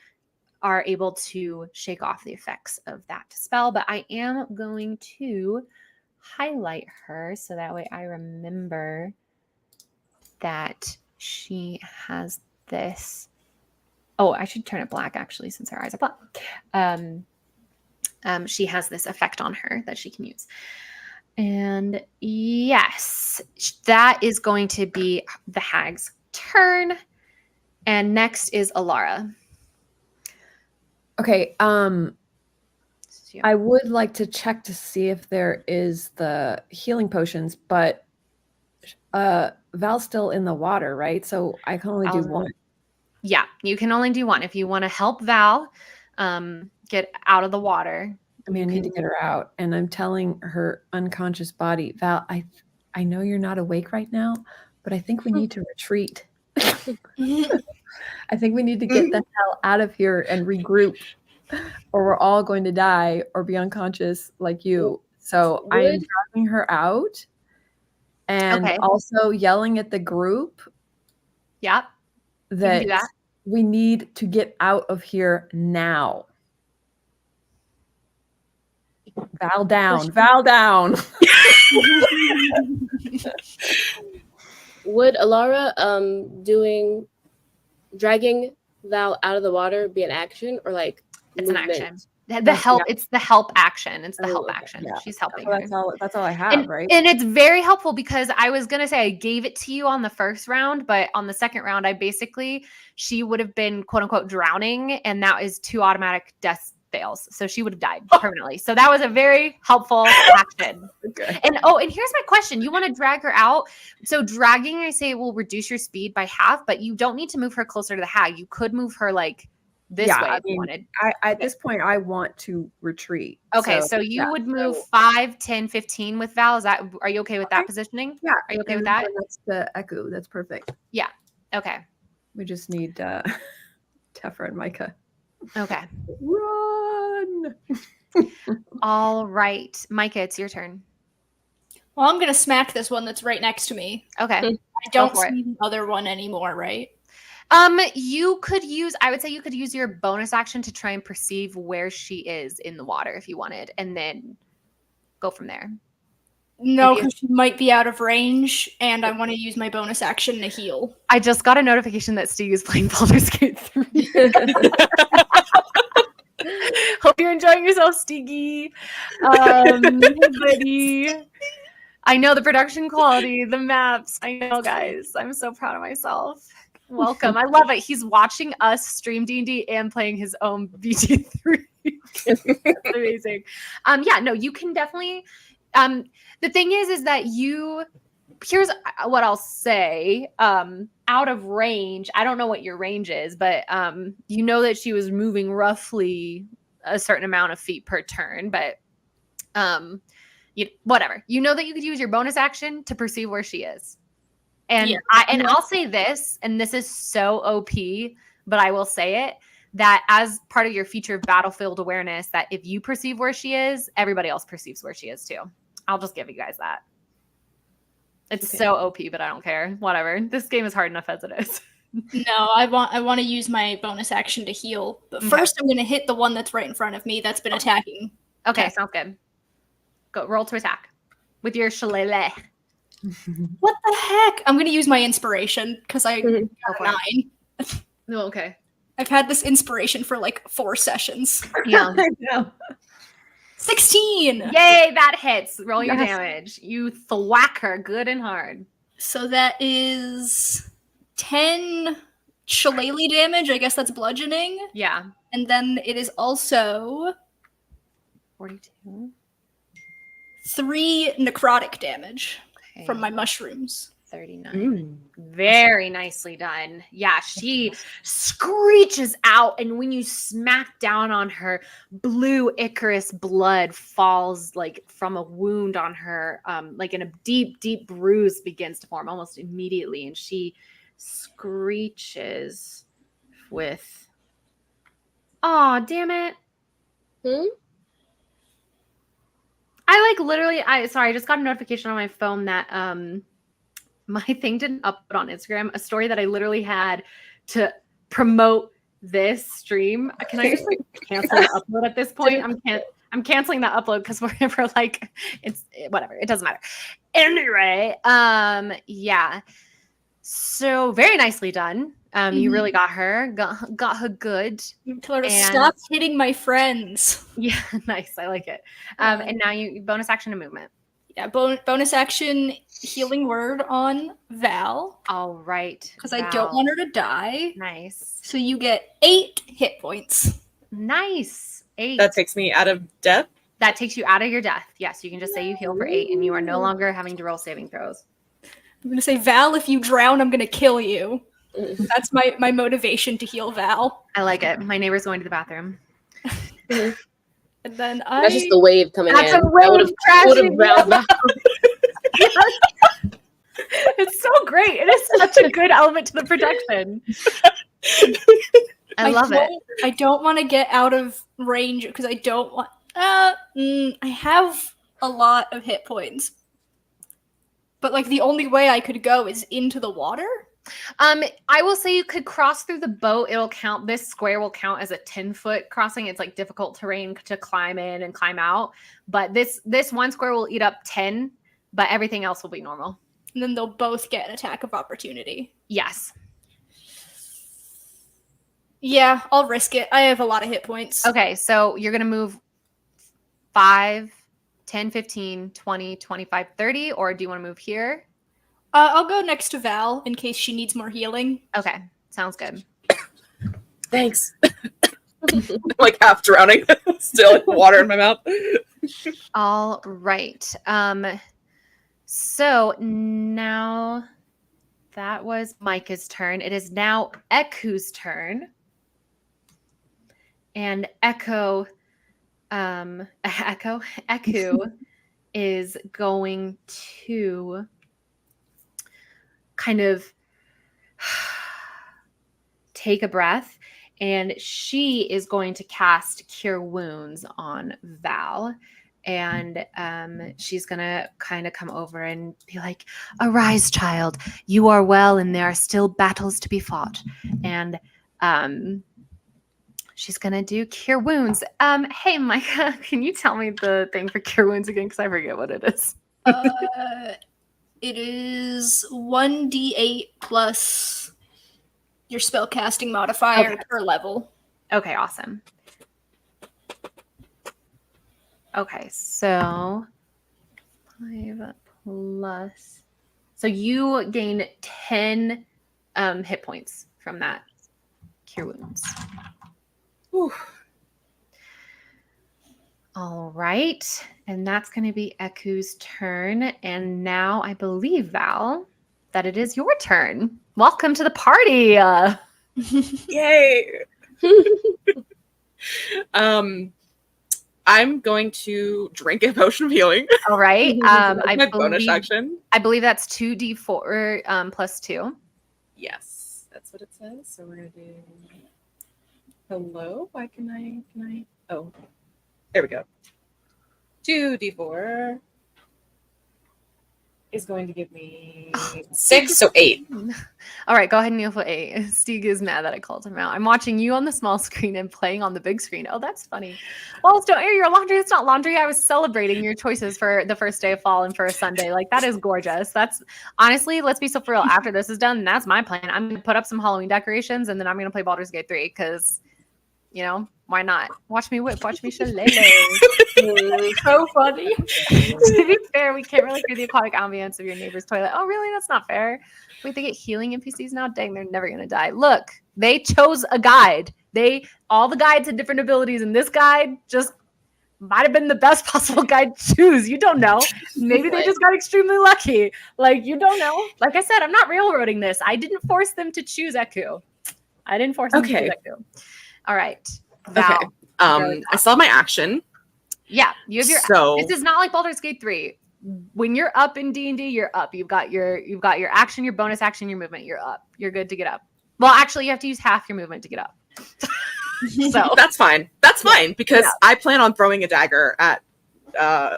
are able to shake off the effects of that spell. But I am going to highlight her so that way I remember that she has this. Oh, I should turn it black, actually, since her eyes are black. She has this effect on her that she can use. And yes, that is going to be the hag's turn. And next is Alara. Okay, I would like to check to see if there is the healing potions, but Val's still in the water, right? So I can only do one. Yeah, you can only do one. If you want to help Val, get out of the water. I mean, I need to get her out, and I'm telling her unconscious body, Val, I know you're not awake right now, but I think we need to retreat. I think we need to get the hell out of here and regroup, or we're all going to die or be unconscious like you. So I am dragging her out and also yelling at the group Yep. that, do that. we need to get out of here now. Val down. Val down. Would Alara dragging Val out of the water be an action or like It's movement? an action. The help. It's the help action. It's the help okay. action. Yeah. She's helping Well, her. that's all I have, And, right? and it's very helpful because I was going to say I gave it to you on the first round, but on the second round, she would have been quote unquote drowning, and that is 2 automatic death fails. So she would have died permanently. So that was a very helpful action. Okay. And here's my question. You want to drag her out. So dragging, I say, will reduce your speed by half, but you don't need to move her closer to the hag. You could move her like this way if you wanted. At this point, I want to retreat. Okay, so you would move 5, 10, 15 with Val. Are you okay with that positioning? Yeah. Are you okay with that? That's the echo. That's perfect. Okay. We just need Tefra and Micah. Okay. Run! All right. Micah, it's your turn. Well, I'm going to smack this one that's right next to me. Okay. I don't for it. see the other one anymore, right? You could use your bonus action to try and perceive where she is in the water if you wanted, and then go from there. No, because she might be out of range, and I want to use my bonus action to heal. I just got a notification that Steve is playing Baldur's Gate 3. Hope you're enjoying yourself, Steegy. Buddy. I know the production quality, the maps. I know, guys. I'm so proud of myself. Welcome. I love it. He's watching us stream D&D and playing his own BG3. That's amazing. You can definitely. The thing is that here's what I'll say. Out of range, I don't know what your range is, but you know that she was moving roughly a certain amount of feet per turn, but whatever. You know that you could use your bonus action to perceive where she is. And I'll say this, and this is so OP, but I will say it, that as part of your feature of battlefield awareness, that if you perceive where she is, everybody else perceives where she is too. I'll just give you guys that. It's so OP, but I don't care. Whatever. This game is hard enough as it is. No, I want to use my bonus action to heal. But first I'm going to hit the one that's right in front of me that's been attacking. Okay, sounds good. Go roll to attack with your shillelagh. What the heck? I'm going to use my inspiration because I got a 9. No, okay. I've had this inspiration for like 4 sessions. Yeah. I know. 16! Yay, that hits. Roll your damage. You thwack her good and hard. So that is 10 shillelagh damage. I guess that's bludgeoning. Yeah. And then it is also 42. 3 necrotic damage from my mushrooms. 39. Very nicely done. Yeah, she screeches out, and when you smack down on her, blue Icarus blood falls like from a wound on her, like in a deep, deep bruise begins to form almost immediately, and she screeches with, "Oh, damn it." I just got a notification on my phone that my thing didn't upload on Instagram a story that I literally had to promote this stream. Can I just cancel the upload at this point? I'm canceling that upload because we're like, it's whatever. It doesn't matter. Anyway, yeah. So very nicely done. You really got her good. You told her to stop hitting my friends. Yeah, nice. I like it. And now you bonus action and movement. Yeah, bonus action healing word on Val. All right. Because I don't want her to die. Nice. So you get 8 hit points. Nice. 8. That takes me out of death. That takes you out of your death. Yes, you can just say you heal for 8 and you are no longer having to roll saving throws. I'm going to say, Val, if you drown, I'm going to kill you. That's my motivation to heal Val. I like it. My neighbor's going to the bathroom. Mhm. And then That's just the wave coming That's in. a wave crashing. drowned out. It's so great. It is such a good element to the production. I love it. I don't want to get out of range because I don't want. I have a lot of hit points, but like the only way I could go is into the water. I will say you could cross through the boat. It'll count. This square will count as a 10-foot crossing. It's like difficult terrain to climb in and climb out. But this one square will eat up 10, but everything else will be normal. And then they'll both get an attack of opportunity. Yes. Yeah, I'll risk it. I have a lot of hit points. Okay, so you're going to move 5, 10, 15, 20, 25, 30, or do you want to move here? I'll go next to Val in case she needs more healing. Okay, sounds good. Thanks. Like half drowning, still like water in my mouth. All right. So now that was Micah's turn. It is now Eku's turn. And Eku is going to kind of take a breath, and she is going to cast Cure Wounds on Val. And she's going to kind of come over and be like, "Arise, child. You are well, and there are still battles to be fought." And she's going to do Cure Wounds. Hey, Micah, can you tell me the thing for Cure Wounds again? Because I forget what it is. It is 1d8 plus your spellcasting modifier per level. Okay, awesome. Okay, so 5 plus. So you gain 10 hit points from that Cure Wounds. Whew. All right, and that's going to be Eku's turn. And now I believe, Val, that it is your turn. Welcome to the party. Yay! I'm going to drink a potion of healing. All right. That's my bonus action. I believe that's 2d4 plus 2. Yes, that's what it says. So we're gonna do. Hello. Why can I? Oh, there we go. 2d4 is going to give me 6, so 8. All right, go ahead and heal for 8. Stieg is mad that I called him out. I'm watching you on the small screen and playing on the big screen. Oh, that's funny. Well, don't air your laundry. It's not laundry. I was celebrating your choices for the first day of fall and for a Sunday. Like, that is gorgeous. That's honestly, let's be so for real. After this is done, that's my plan. I'm going to put up some Halloween decorations and then I'm going to play Baldur's Gate 3 because, you know, why not? Watch me whip. Watch me shillelagh. So funny. To be fair, we can't really hear the aquatic ambience of your neighbor's toilet. Oh, really? That's not fair. Wait, they get healing NPCs now? Dang, they're never going to die. Look, they chose a guide. All the guides had different abilities, and this guide just might have been the best possible guide to choose. You don't know. Maybe they just got extremely lucky. Like, you don't know. Like I said, I'm not railroading this. I didn't force them to choose Eku. I didn't force them to choose Eku. All right. Val, Okay. I still have my action. Yeah, you have your. So This is not like Baldur's Gate 3. When you're up in D&D, you're up. You've got your action, your bonus action, your movement. You're up. You're good to get up. Well, actually, you have to use half your movement to get up. So that's fine. That's fine because I plan on throwing a dagger at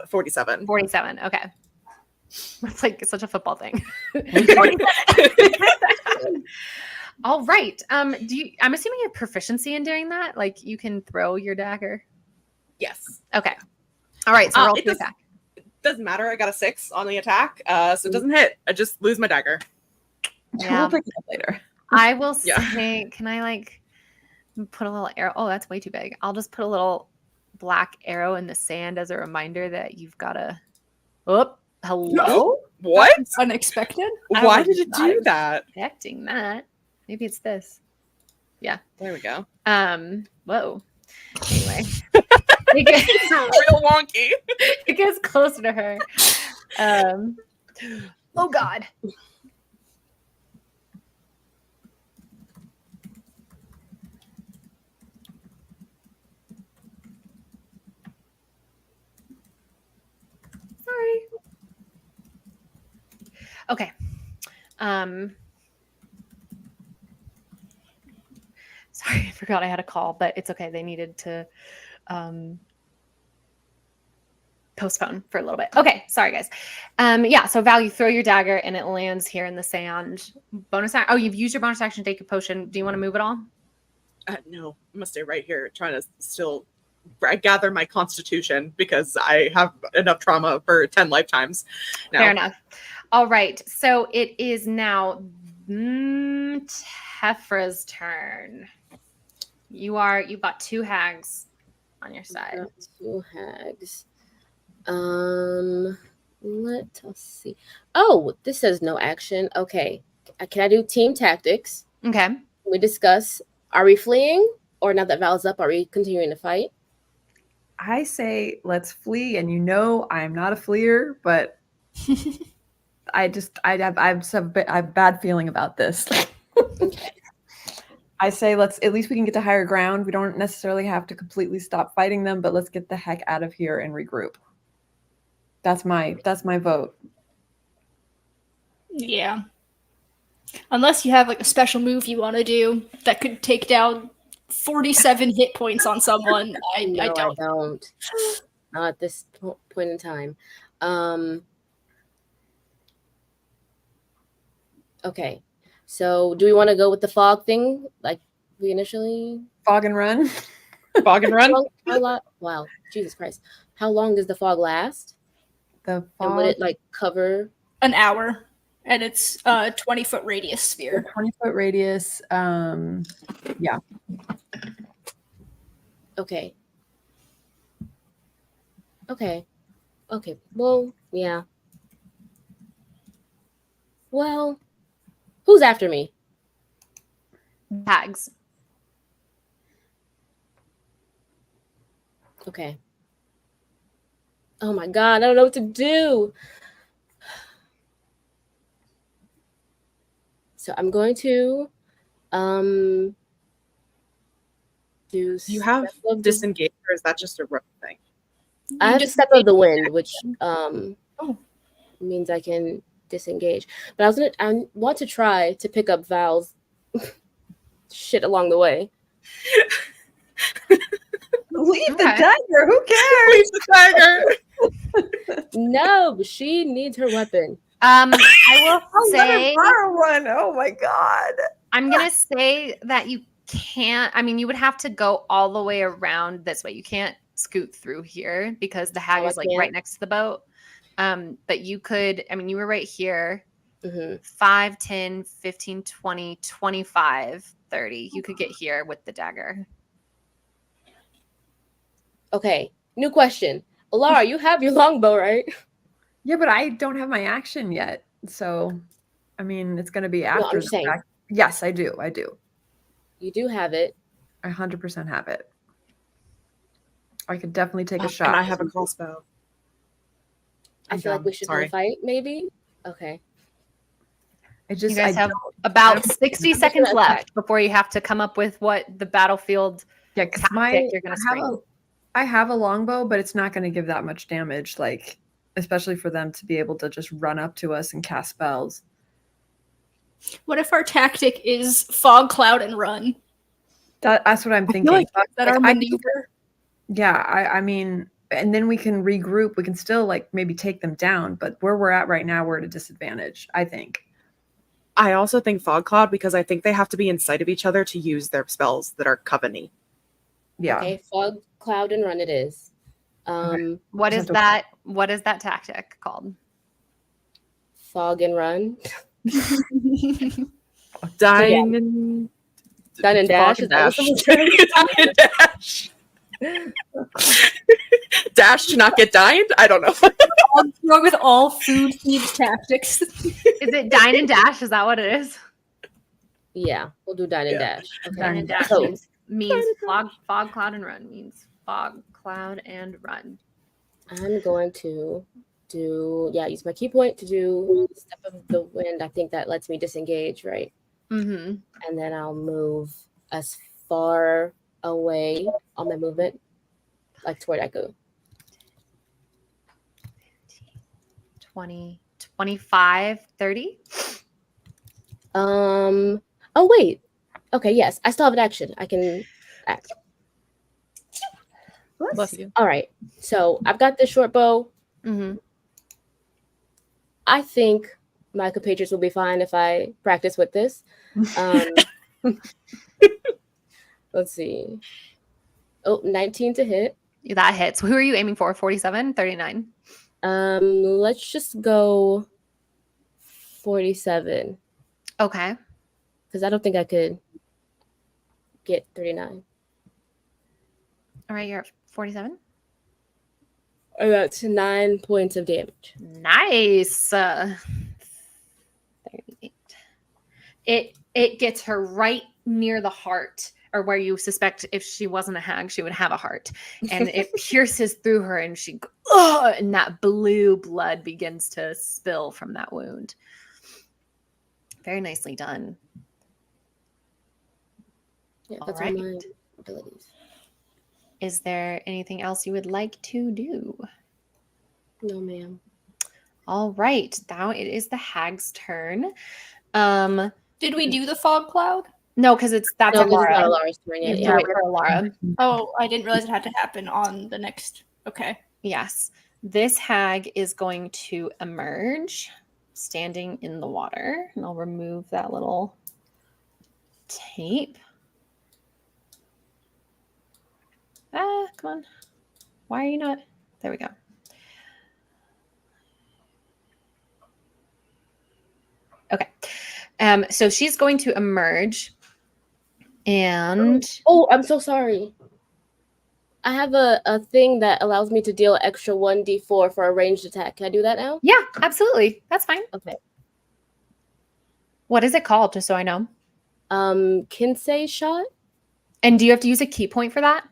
47. 47. Okay. That's like such a football thing. All right. I'm assuming you have proficiency in doing that. Like you can throw your dagger. Yes. Okay. All right. So roll to attack. It doesn't matter. I got a 6 on the attack, so it doesn't hit. I just lose my dagger. Yeah. We'll pick it up later. I will say, can I like put a little arrow? Oh, that's way too big. I'll just put a little black arrow in the sand as a reminder that you've got to. Oh, hello. No? What? That's unexpected. Why did you do that? Expecting that. Maybe it's this. Yeah. There we go. Whoa. Anyway. It's real wonky. It gets closer to her. Oh God. Okay. Sorry, I forgot I had a call, but it's okay. They needed to postpone for a little bit. Okay, sorry guys. Yeah, so Val, you throw your dagger and it lands here in the sand. Bonus action. Oh, you've used your bonus action to take a potion. Do you want to move at all? No, I'm gonna stay right here, trying to still gather my constitution because I have enough trauma for 10 lifetimes. Now. Fair enough. All right, so it is now Tefra's turn. You've got 2 hags on your side. Got 2 hags. Let us see. Oh, this says no action. Okay. Can I do team tactics? Okay. We discuss, are we fleeing? Or now that Val's up, are we continuing to fight? I say let's flee, and I'm not a fleer, but I have a bad feeling about this. Okay. I say at least we can get to higher ground. We don't necessarily have to completely stop fighting them, but let's get the heck out of here and regroup. That's my vote. Yeah. Unless you have like a special move you want to do that could take down 47 hit points on someone. I don't. Not at this point in time. Okay. So do we want to go with the fog thing like we initially? Fog and run. Fog and run? Wow. Jesus Christ. How long does the fog last? The fog. And would it like cover? An hour. And it's a 20-foot radius sphere. 20-foot radius. Yeah. Okay. Well, yeah. Well, who's after me? Hags. Okay. Oh my God, I don't know what to do. So I'm going to do. You have disengage, or is that just a rope thing? I have Step of the Wind, which means I can disengage. But I want to try to pick up Val's shit along the way. Leave the dagger. Who cares? Leave the dagger. No, she needs her weapon. I will say borrow one. Oh my God. I'm gonna say that you can't. I mean, you would have to go all the way around this way. You can't scoot through here because the hag is like right next to the boat. But you could. I mean, you were right here. 5, 10, 15, 20, 25, 30. You could get here with the dagger. Okay, new question. Alara, you have your longbow, right? Yeah, but I don't have my action yet. So, I mean, it's going to be after I'm saying. fact. Yes, I do. You do have it. I 100% have it. I could definitely take a shot. And I have a crossbow. I feel like we should fight, maybe? Okay. You guys have about 60 seconds left before you have to come up with what the battlefield tactic you're going to spring. I have a longbow, but it's not going to give that much damage, especially for them to be able to just run up to us and cast spells. What if our tactic is fog, cloud, and run? That's what I'm thinking. That our maneuver? I mean, and then we can regroup. We can still maybe take them down, but where we're at right now, we're at a disadvantage, I think. I also think fog cloud because I think they have to be in sight of each other to use their spells that are coven-y. Yeah. Okay, fog, cloud, and run it is. What is that? What is that tactic called? Fog and run. Dine and dash. Dine and dash. Dash to not get dined? I don't know. What's wrong with all food themed tactics? Is it dine and dash? Is that what it is? Yeah, we'll do dine and dash. Okay. Dine and dash means fog, cloud, and run. Means fog, cloud, and run. I'm going to use my key point to do Step of the Wind. I think that lets me disengage, right? Mm-hmm. And then I'll move as far away on my movement, toward I go. 20, 25, 30. Oh wait. Okay, yes. I still have an action. I can act. Bless you. All right. So I've got this short bow. Mm-hmm. I think my compatriots will be fine if I practice with this. Let's see. Oh, 19 to hit. That hits. Who are you aiming for? 47, 39. Let's just go 47 Okay. because I don't think I could get 39. All right, you're at 47. That's 9 points of damage. Nice. 38. It gets her right near the heart, or where you suspect if she wasn't a hag, she would have a heart. And it pierces through her, and she, and that blue blood begins to spill from that wound. Very nicely done. Yeah, All that's right. all my abilities. Is there anything else you would like to do? No, ma'am. All right. Now it is the hag's turn. Did we do the fog cloud? No, because that's No, 'cause it's not Alara. Alara's turn yet. You Yeah. do it for Alara. Oh, I didn't realize it had to happen on the next. Okay. Yes. This hag is going to emerge standing in the water. And I'll remove that little tape. Come on. Why are you not? There we go. Okay. So she's going to emerge and Oh, I'm so sorry. I have a thing that allows me to deal extra 1d4 for a ranged attack. Can I do that now? yeah, absolutely. That's fine. Okay. What is it called? Just so I know. Kinsey shot? And do you have to use a key point for that?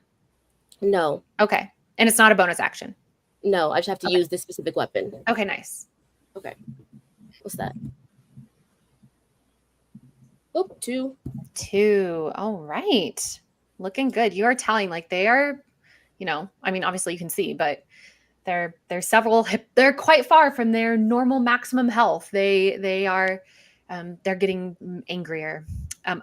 No. Okay. And it's not a bonus action. No, I just have to Okay. use this specific weapon. Okay, nice. Okay. What's that? Oh, 2. 2. All right. Looking good. You are telling like they are, I mean, obviously you can see, but they're they're quite far from their normal maximum health. They are they're getting angrier.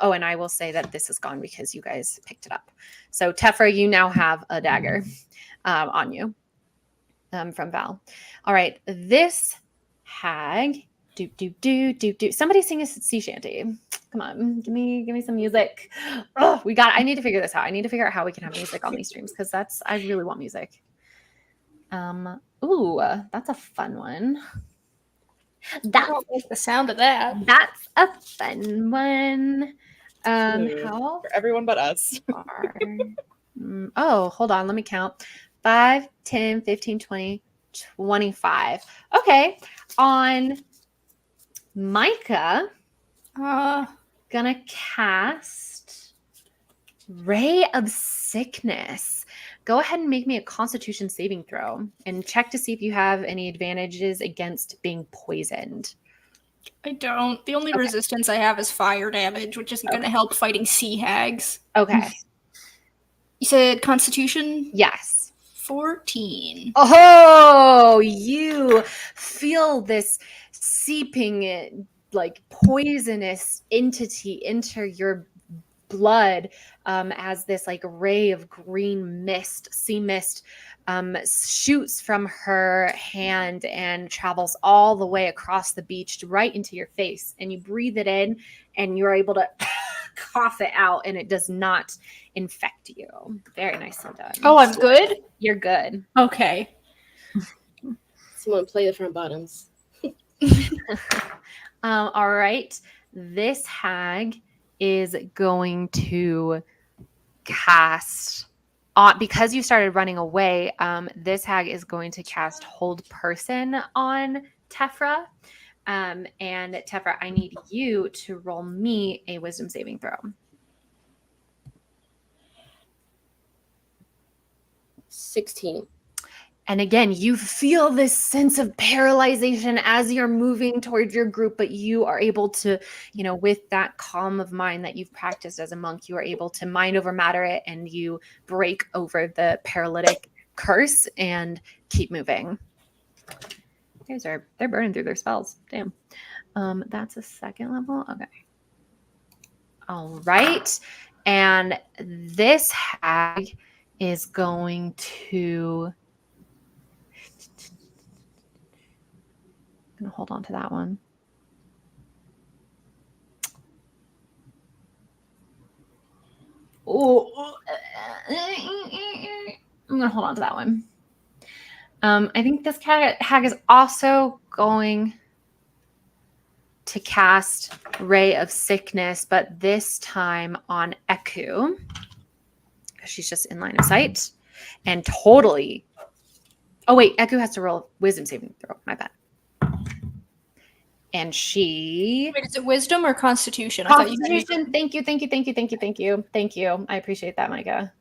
Oh, and I will say that this is gone because you guys picked it up. So Tefra, you now have a dagger on you from Val. All right. This hag. Do. Somebody sing a sea shanty. Come on, give me some music. Oh, I need to figure this out. I need to figure out how we can have music on these streams because I really want music. Ooh, that's a fun one. I don't like the sound of that. That's a fun one. How For everyone but us. far? Oh, hold on. Let me count. 5, 10, 15, 20, 25. Okay. On Micah, gonna cast Ray of Sickness. Go ahead and make me a Constitution saving throw and check to see if you have any advantages against being poisoned. I don't. The only Okay. resistance I have is fire damage, which isn't going to help fighting sea hags. Okay. You said Constitution? Yes. 14. Oh, you feel this seeping like poisonous entity enter your blood as this like ray of green mist, sea mist, shoots from her hand and travels all the way across the beach right into your face. And you breathe it in and you're able to cough it out and it does not infect you. Very nicely done. Oh, I'm good? You're good. Okay. Someone play the front bottoms. All right. This hag is going to cast because you started running away. This hag is going to cast Hold Person on Tefra. And Tefra, I need you to roll me a wisdom saving throw. 16. And again, you feel this sense of paralyzation as you're moving towards your group, but you are able to, with that calm of mind that you've practiced as a monk, you are able to mind over matter it and you break over the paralytic curse and keep moving. They're burning through their spells. Damn. That's a second level. Okay. All right. And this hag is going to I'm gonna hold on to that one. Oh, I'm gonna hold on to that one. I think this hag is also going to cast Ray of Sickness, but this time on Eku, because she's just in line of sight, and totally. Oh wait, Eku has to roll Wisdom saving throw. My bad. And she. Wait, is it Wisdom or Constitution? Constitution. Thank you. I appreciate that, Micah.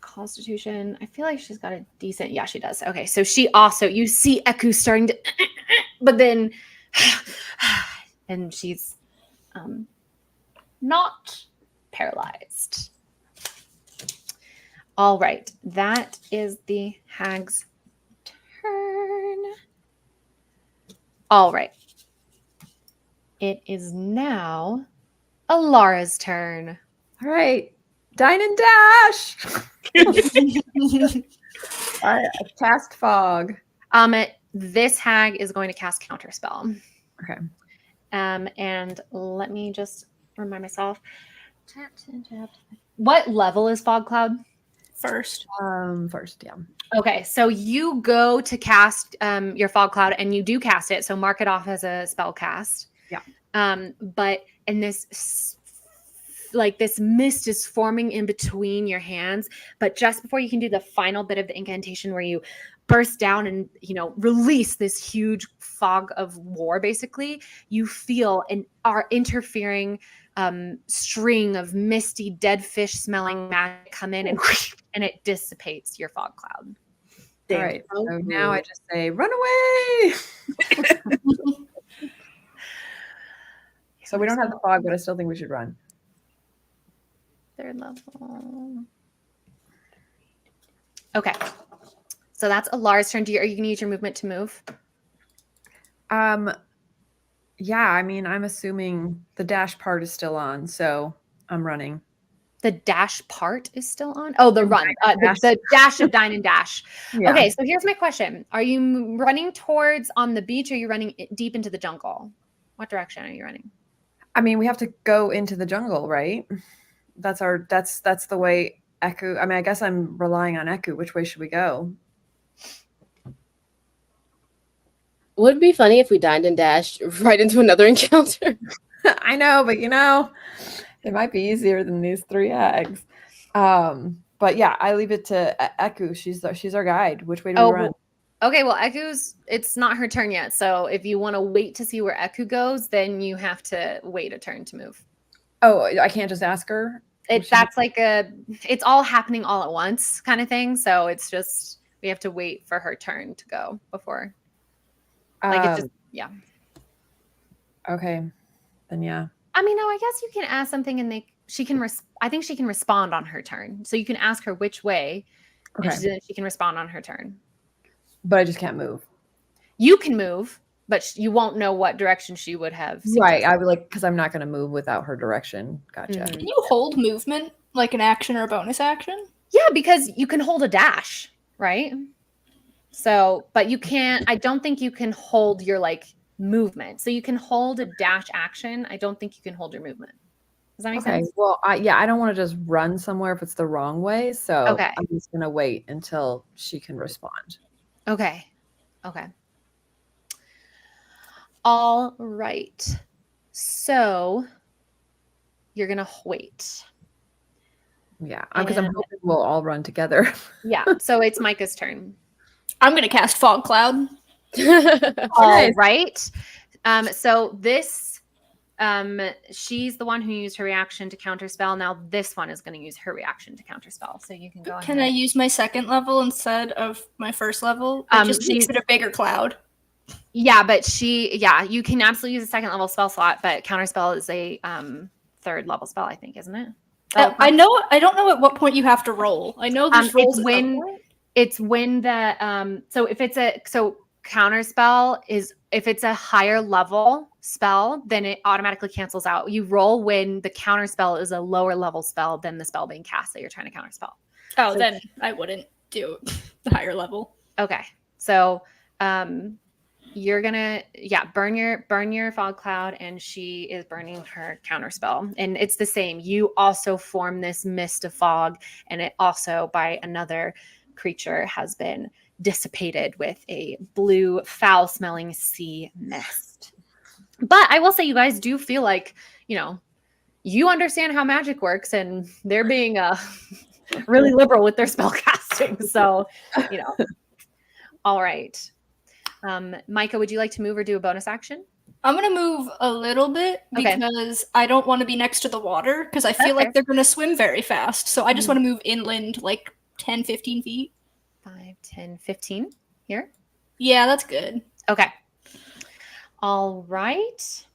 Constitution. I feel like she's got a decent. Yeah, she does. Okay, so she also. You see Eku starting to, but then, and she's, not paralyzed. All right, that is the hag's turn. All right. It is now Alara's turn. All right. Dine and dash. I cast fog. This hag is going to cast counterspell. Okay. And let me just remind myself. What level is Fog Cloud? First. First, yeah. Okay, so you go to cast your Fog Cloud, and you do cast it. So mark it off as a spell cast. Yeah. But in this, like this mist is forming in between your hands. But just before you can do the final bit of the incantation, where you burst down and release this huge fog of war, basically, you feel our interfering string of misty dead fish smelling magic come in and it dissipates your fog cloud. All right. So now I just say, run away. So we don't have the fog, but I still think we should run. Third level. Okay. So that's Alara's turn. Are you going to use your movement to move? Yeah, I mean, I'm assuming the dash part is still on, so I'm running. The dash part is still on? Oh, the run. The dash of dine and dash. Yeah. Okay, so here's my question. Are you running towards on the beach, or are you running deep into the jungle? What direction are you running? I mean, we have to go into the jungle, right? That's the way Eku. I mean, I guess I'm relying on Eku. Which way should we go? Would it be funny if we dined and dashed right into another encounter? I know, but it might be easier than these 3 eggs. But yeah, I leave it to Eku. She's our guide. Which way do we run? Okay, well, it's not her turn yet. So if you want to wait to see where Eku goes, then you have to wait a turn to move. Oh, I can't just ask her? That's like it's all happening all at once kind of thing. So it's just, we have to wait for her turn to go before. It's just, yeah. Okay, then yeah. I mean, no, I guess you can ask something and I think she can respond on her turn. So you can ask her which way, and she can respond on her turn. But I just can't move. You can move, but you won't know what direction she would have suggested. Right, I would because I'm not going to move without her direction. Gotcha. Can you hold movement like an action or a bonus action? Yeah, because you can hold a dash, right? So, but you can't, I don't think you can hold your movement. So you can hold a dash action. I don't think you can hold your movement. Does that make sense? Well, I don't want to just run somewhere if it's the wrong way. So I'm just going to wait until she can respond. Okay. All right. So you're going to wait. Yeah, because I'm hoping we'll all run together. Yeah. So it's Micah's turn. I'm going to cast Fog Cloud. All right. So this, she's the one who used her reaction to counterspell. Now this one is going to use her reaction to counterspell. So you can go ahead. Can I use my second level instead of my first level? It just makes it a bigger cloud. Yeah, but you can absolutely use a second level spell slot, but counterspell is a third level spell, I think, isn't it? I don't know at what point you have to roll. I know there's rolls. It's when the so if it's a counter spell is if it's a higher level spell, then it automatically cancels out. You roll when the counter spell is a lower level spell than the spell being cast that you're trying to counter spell. Oh, So- then I wouldn't do the higher level. Okay. So you're gonna burn your fog cloud, and she is burning her counter spell. And it's the same. You also form this mist of fog, and it also by another creature has been dissipated with a blue, foul-smelling sea mist. But I will say, you guys do feel like, you understand how magic works, and they're being really liberal with their spell casting. So, all right. Micah, would you like to move or do a bonus action? I'm going to move a little bit Okay. because I don't want to be next to the water because I feel That's like fair. they're going to swim very fast. So I just want to move inland like 10, 15 feet. 5, 10, 15 here. Yeah, that's good. Okay. All right.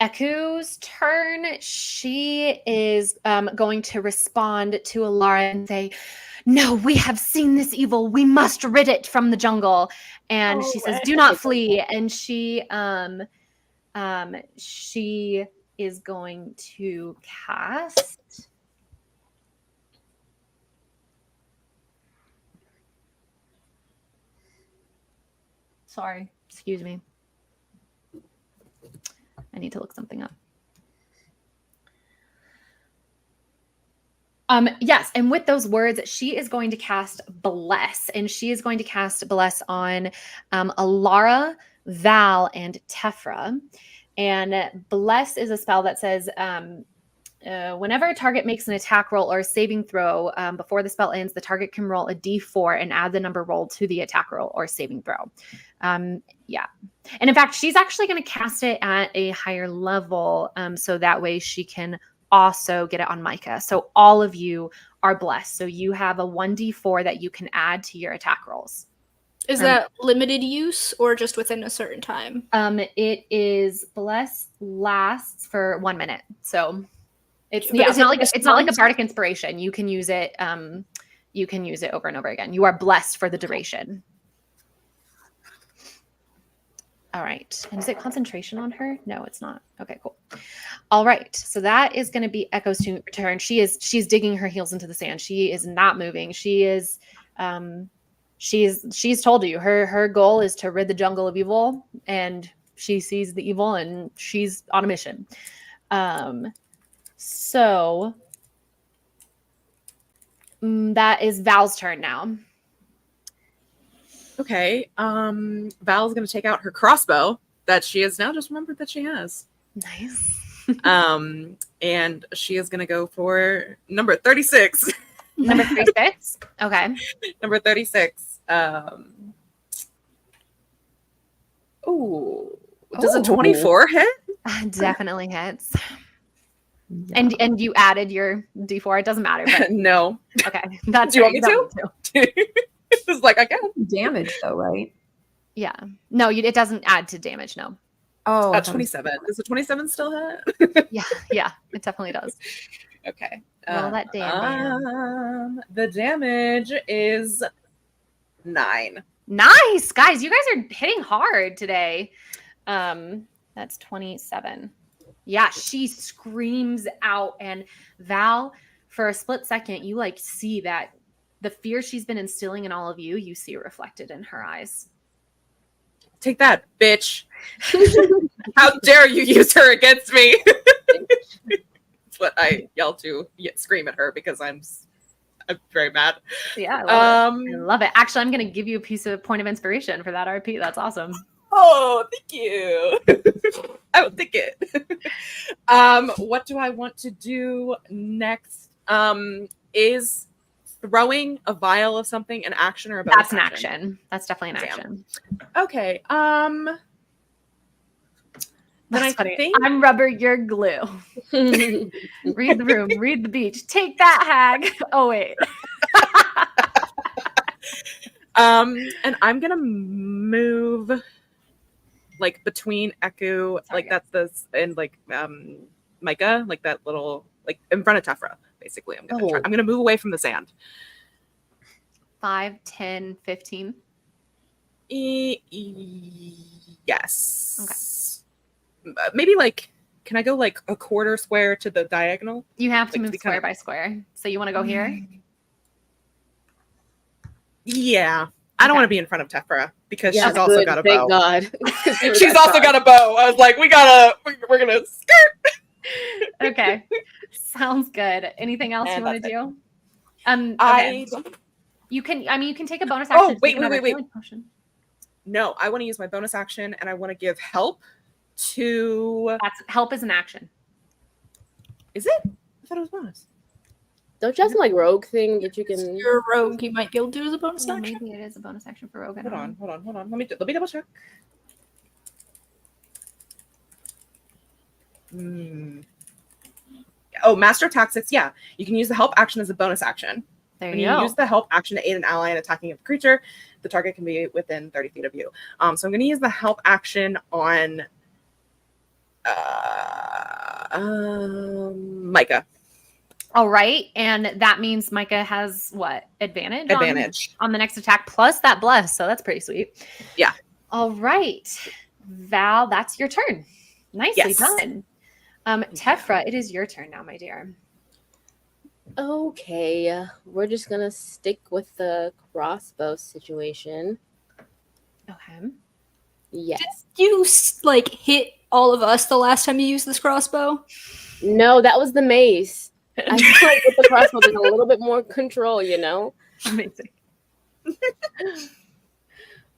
Eku's turn. She is going to respond to Alara and say, "No, we have seen this evil. We must rid it from the jungle." And she says, "Do not flee." And she is going to cast. Sorry, excuse me. I need to look something up. Yes, and with those words, she is going to cast Bless, and she is going to cast Bless on Alara, Val, and Tefra. And Bless is a spell that says whenever a target makes an attack roll or a saving throw before the spell ends, the target can roll a d4 and add the number rolled to the attack roll or saving throw. Yeah. And in fact, she's actually going to cast it at a higher level so that way she can also get it on Micah. So all of you are blessed. So you have a 1d4 that you can add to your attack rolls. Is that limited use or just within a certain time? It is blessed lasts for 1 minute. So it's But it's is it not like a response? bardic inspiration. You can use it over and over again. You are blessed for the duration. All right. And is it concentration on her? No, it's not. Okay, cool. All right. So that is going to be Echo's turn. She's digging her heels into the sand. She is not moving. She's told you her goal is to rid the jungle of evil, and she sees the evil and she's on a mission. So that is Val's turn now. Okay. Val's going to take out her crossbow that she has now just remembered that she has. Nice. And she is going to go for number 36. Number 36. Okay. Number 36. Ooh. Does a 24 hit? Definitely hits. Yeah. And you added your D4. It doesn't matter. But No. okay. That's Do you want right. me to? It's like, I guess. Damage though, right? Yeah. No, it doesn't add to damage. No. Oh, 27. Does the 27 still hit? Yeah. It definitely does. Okay. Roll that damn. The damage is 9. Nice, guys. You guys are hitting hard today. That's 27. Yeah, she screams out, and Val, for a split second, you see that the fear she's been instilling in all of you, you see reflected in her eyes. Take that, bitch. How dare you use her against me? That's what I yell to scream at her because I'm very mad. Yeah, I love it. Actually, I'm going to give you a point of inspiration for that RP. That's awesome. Oh, thank you. I will take it. What do I want to do next? Is throwing a vial of something an action or a bonus That's an action. That's definitely an action. Okay. That's funny. I'm rubber, you're glue. Read the room, read the beach. Take that, hag. Oh, wait. And I'm gonna move between Echo, that's this, and Micah, that little in front of Tefra. Basically, I'm gonna move away from the sand. 5, 10, 15? Yes. Maybe like, can I go like a quarter square to the diagonal? You have to Like, move to be square kinda- by square. So you want to go here? Yeah. I don't Okay. want to be in front of Tefra because Yeah, she's also good. got a Thank bow. God. She's also got a bow. I was like, we're gonna skirt. Okay. Sounds good. Anything else you And want to that's do? Okay. You can take a bonus action. Oh, to wait, take another wait. healing potion. No, I want to use my bonus action and I want to give help to. Help is an action. Is it? I thought it was bonus. Don't you have some like rogue thing that you can? You're a rogue. You might be able to do as a bonus Oh, action. maybe it is a bonus action for Rogue. Hold on. Let me double check. Oh, Master Tactics. Yeah, you can use the help action as a bonus action. There When you you go. use the help action to aid an ally in attacking a creature, the target can be within 30 feet of you. So I'm going to use the help action on Micah. All right, and that means Micah has what? Advantage on the next attack plus that bless. So that's pretty sweet. Yeah. All right, Val, that's your turn. Nicely Yes. done. Tefra, it is your turn now, my dear. Okay, we're just gonna stick with the crossbow situation. Okay. Yes. You like hit all of us the last time you used this crossbow? No, that was the mace. I feel like with the crossbow, there's a little bit more control, you know. Amazing.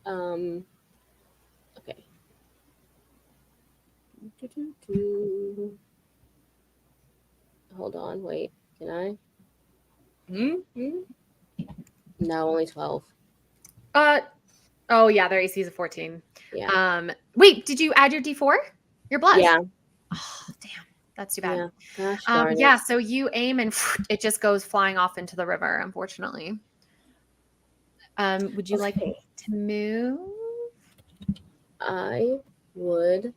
Okay. Hold on, wait. Can I? Mm-hmm. No, only 12. Oh yeah, their AC is a 14. Yeah. Wait, did you add your D4? Your bless? Yeah. Oh, damn. That's too bad. Yeah. Gosh darn Yeah, it. so you aim and it just goes flying off into the river, unfortunately. Would you like Okay. to move? I would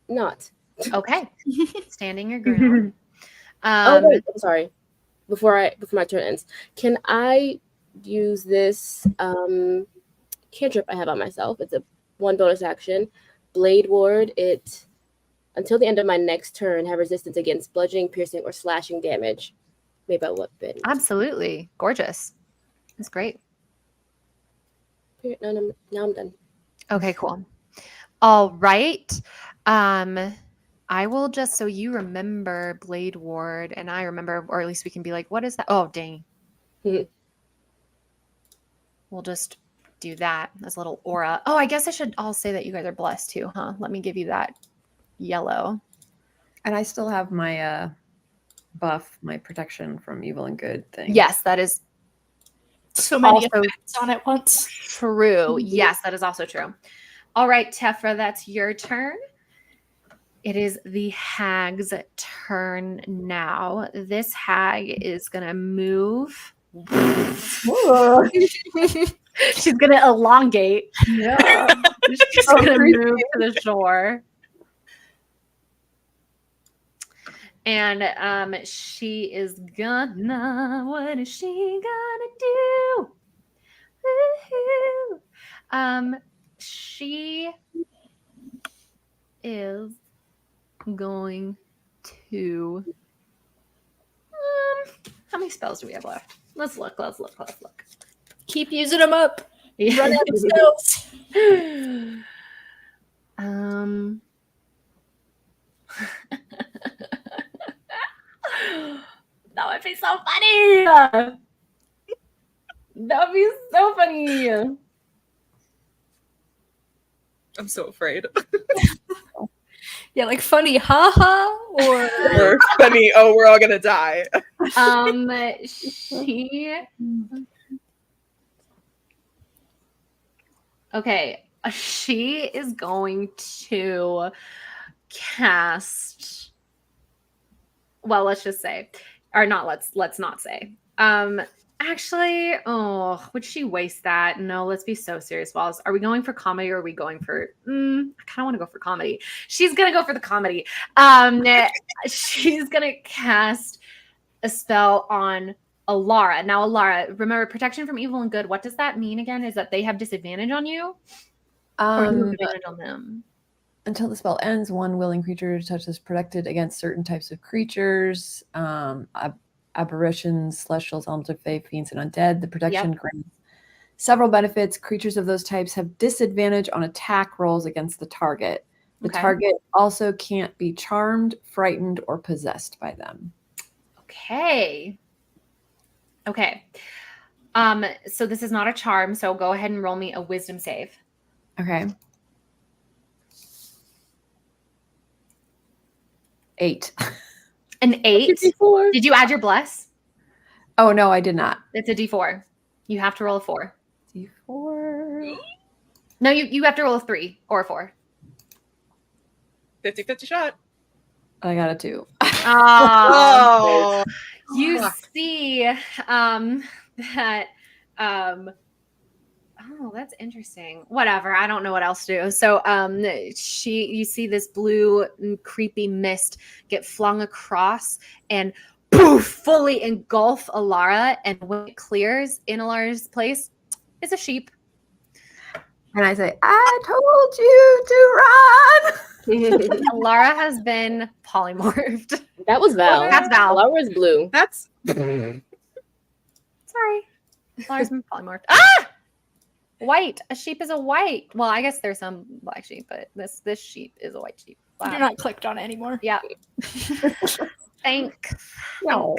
not. Okay. Standing your ground. Oh wait, I'm sorry. Before my turn ends, can I use this cantrip I have on myself? It's a 1 bonus action. Blade Ward. It until the end of my next turn have resistance against bludgeoning, piercing, or slashing damage made by weapon. Absolutely. Gorgeous. That's great. No, now I'm done. Okay, cool. All right. I will just so you remember Blade Ward and I remember, or at least we can be like, what is that? Oh, dang. Mhm. We'll just do that as a little aura. Oh, I guess I'll say that you guys are blessed too, huh? Let me give you that yellow. And I still have my buff, my protection from evil and good thing. Yes, that is So many Also- effects on it once. true. Yes, that is also true. All right, Tefra, that's your turn. It is the hag's turn now. This hag is going to move. She's going to elongate. Yeah. She's So going to creepy. move to the shore. And she is gonna, what is she gonna do? Woo-hoo. She is going to how many spells do we have left? Let's look. Keep using them up. Yeah. Run out of spells. That would be so funny. That would be so funny. I'm so afraid. Yeah, like funny, haha, or Or funny, oh, we're all gonna die. She is going to cast. Well, let's just say, or not. Let's not say. Actually, would she waste that? No, let's be so serious, Wallace. Are we going for comedy or are we going for I kind of want to go for comedy. She's gonna go for the comedy. She's gonna cast a spell on Alara. Now, Alara, remember protection from evil and good. What does that mean again? Is that they have disadvantage on you, or you have advantage on them? Until the spell ends, one willing creature touch is protected against certain types of creatures, apparitions, celestials, elements of fae, fiends, and undead. The protection grants several benefits. Creatures of those types have disadvantage on attack rolls against the target. The target also can't be charmed, frightened, or possessed by them. Okay. So this is not a charm, so go ahead and roll me a wisdom save. Okay. 8. An 8? Did you add your bless? Oh, no, I did not. It's a D4. You have to roll a 4. D4. No, you have to roll a 3 or a 4. 50-50 shot. I got a 2. Oh, you see that oh, that's interesting. Whatever, I don't know what else to do. So you see this blue creepy mist get flung across and poof, fully engulf Alara, and when it clears in Alara's place is a sheep. And I say, I told you to run. Alara has been polymorphed. That was Val. That's Val. Laura is blue. that's Sorry. Alara's been polymorphed. Ah! White. A sheep is a white. Well, I guess there's some black sheep, but this sheep is a white sheep. Wow. You're not clicked on it anymore. Yeah. Thanks. No.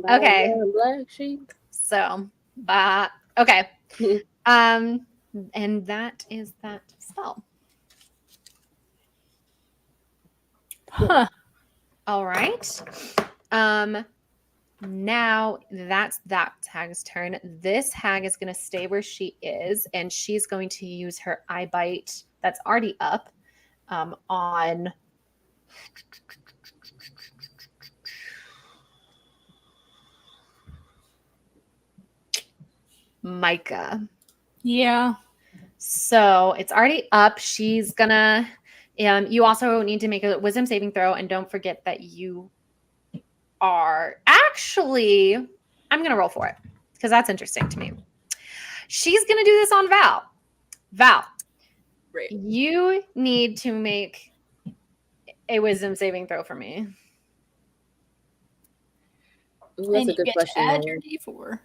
Okay. Black sheep. So, okay. And that is that spell. Huh. All right. Now that's that hag's turn. This hag is going to stay where she is, and she's going to use her eye bite that's already up on Micah. Yeah. So it's already up. She's gonna. You also need to make a wisdom saving throw, and don't forget that you are actually. I'm gonna roll for it because that's interesting to me. She's gonna do this on Val. Val, great. you need to make a wisdom saving throw for me. Ooh, that's And a you good get question. to add though. your D4.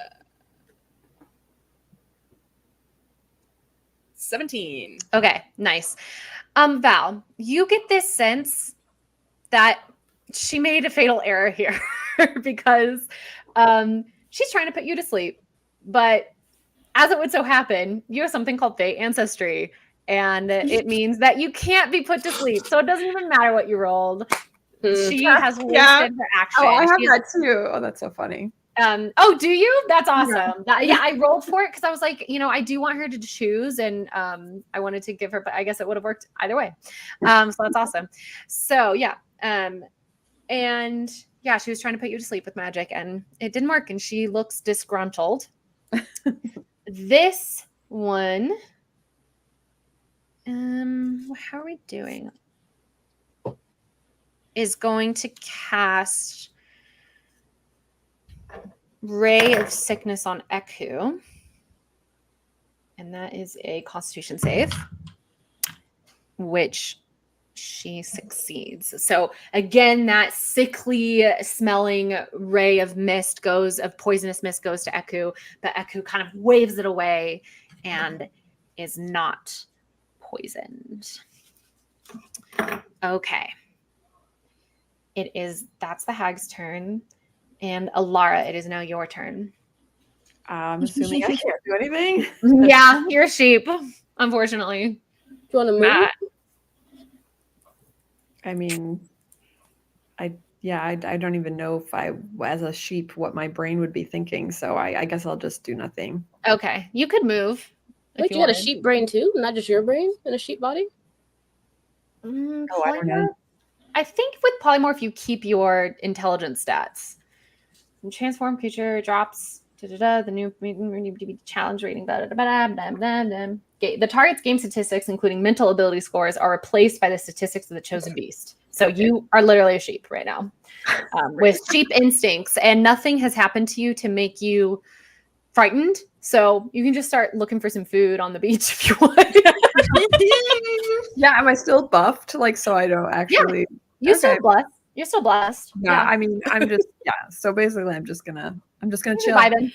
Uh, 17. Okay, nice. Val, you get this sense that she made a fatal error here because she's trying to put you to sleep. But as it would so happen, you have something called fate ancestry, and it means that you can't be put to sleep. So it doesn't even matter what you rolled. She has wasted her action. Oh, I have She's- that too. Oh, that's so funny. Oh, do you? That's awesome. Yeah, I rolled for it because I was like, I do want her to choose, and I wanted to give her, but I guess it would have worked either way. So that's awesome. So yeah, and yeah, she was trying to put you to sleep with magic, and it didn't work, and she looks disgruntled. This one, how are we doing? Is going to cast Ray of Sickness on Eku. And that is a Constitution save, which she succeeds. So again, that sickly smelling ray of poisonous mist goes to Eku, but Eku kind of waves it away and is not poisoned. Okay. That's the hag's turn. And Alara, it is now your turn. I'm assuming I can't do anything. Yeah, you're a sheep, unfortunately. Do you want to move? Matt. I mean, I don't even know if as a sheep, what my brain would be thinking. So I guess I'll just do nothing. Okay, you could move. Wait, you got a sheep brain too? Not just your brain in a sheep body? I don't know. I think with polymorph, you keep your intelligence stats. And transform creature drops. The new challenge rating. Get the target's game statistics, including mental ability scores, are replaced by the statistics of the chosen beast. So you are literally a sheep right now, with sheep instincts, and nothing has happened to you to make you frightened. So you can just start looking for some food on the beach if you want. Yeah, am I still buffed? Like, so I don't actually. You're Okay. still blessed. You're still blessed. Yeah, I mean, I'm just So basically, I'm just gonna chill. Vibing.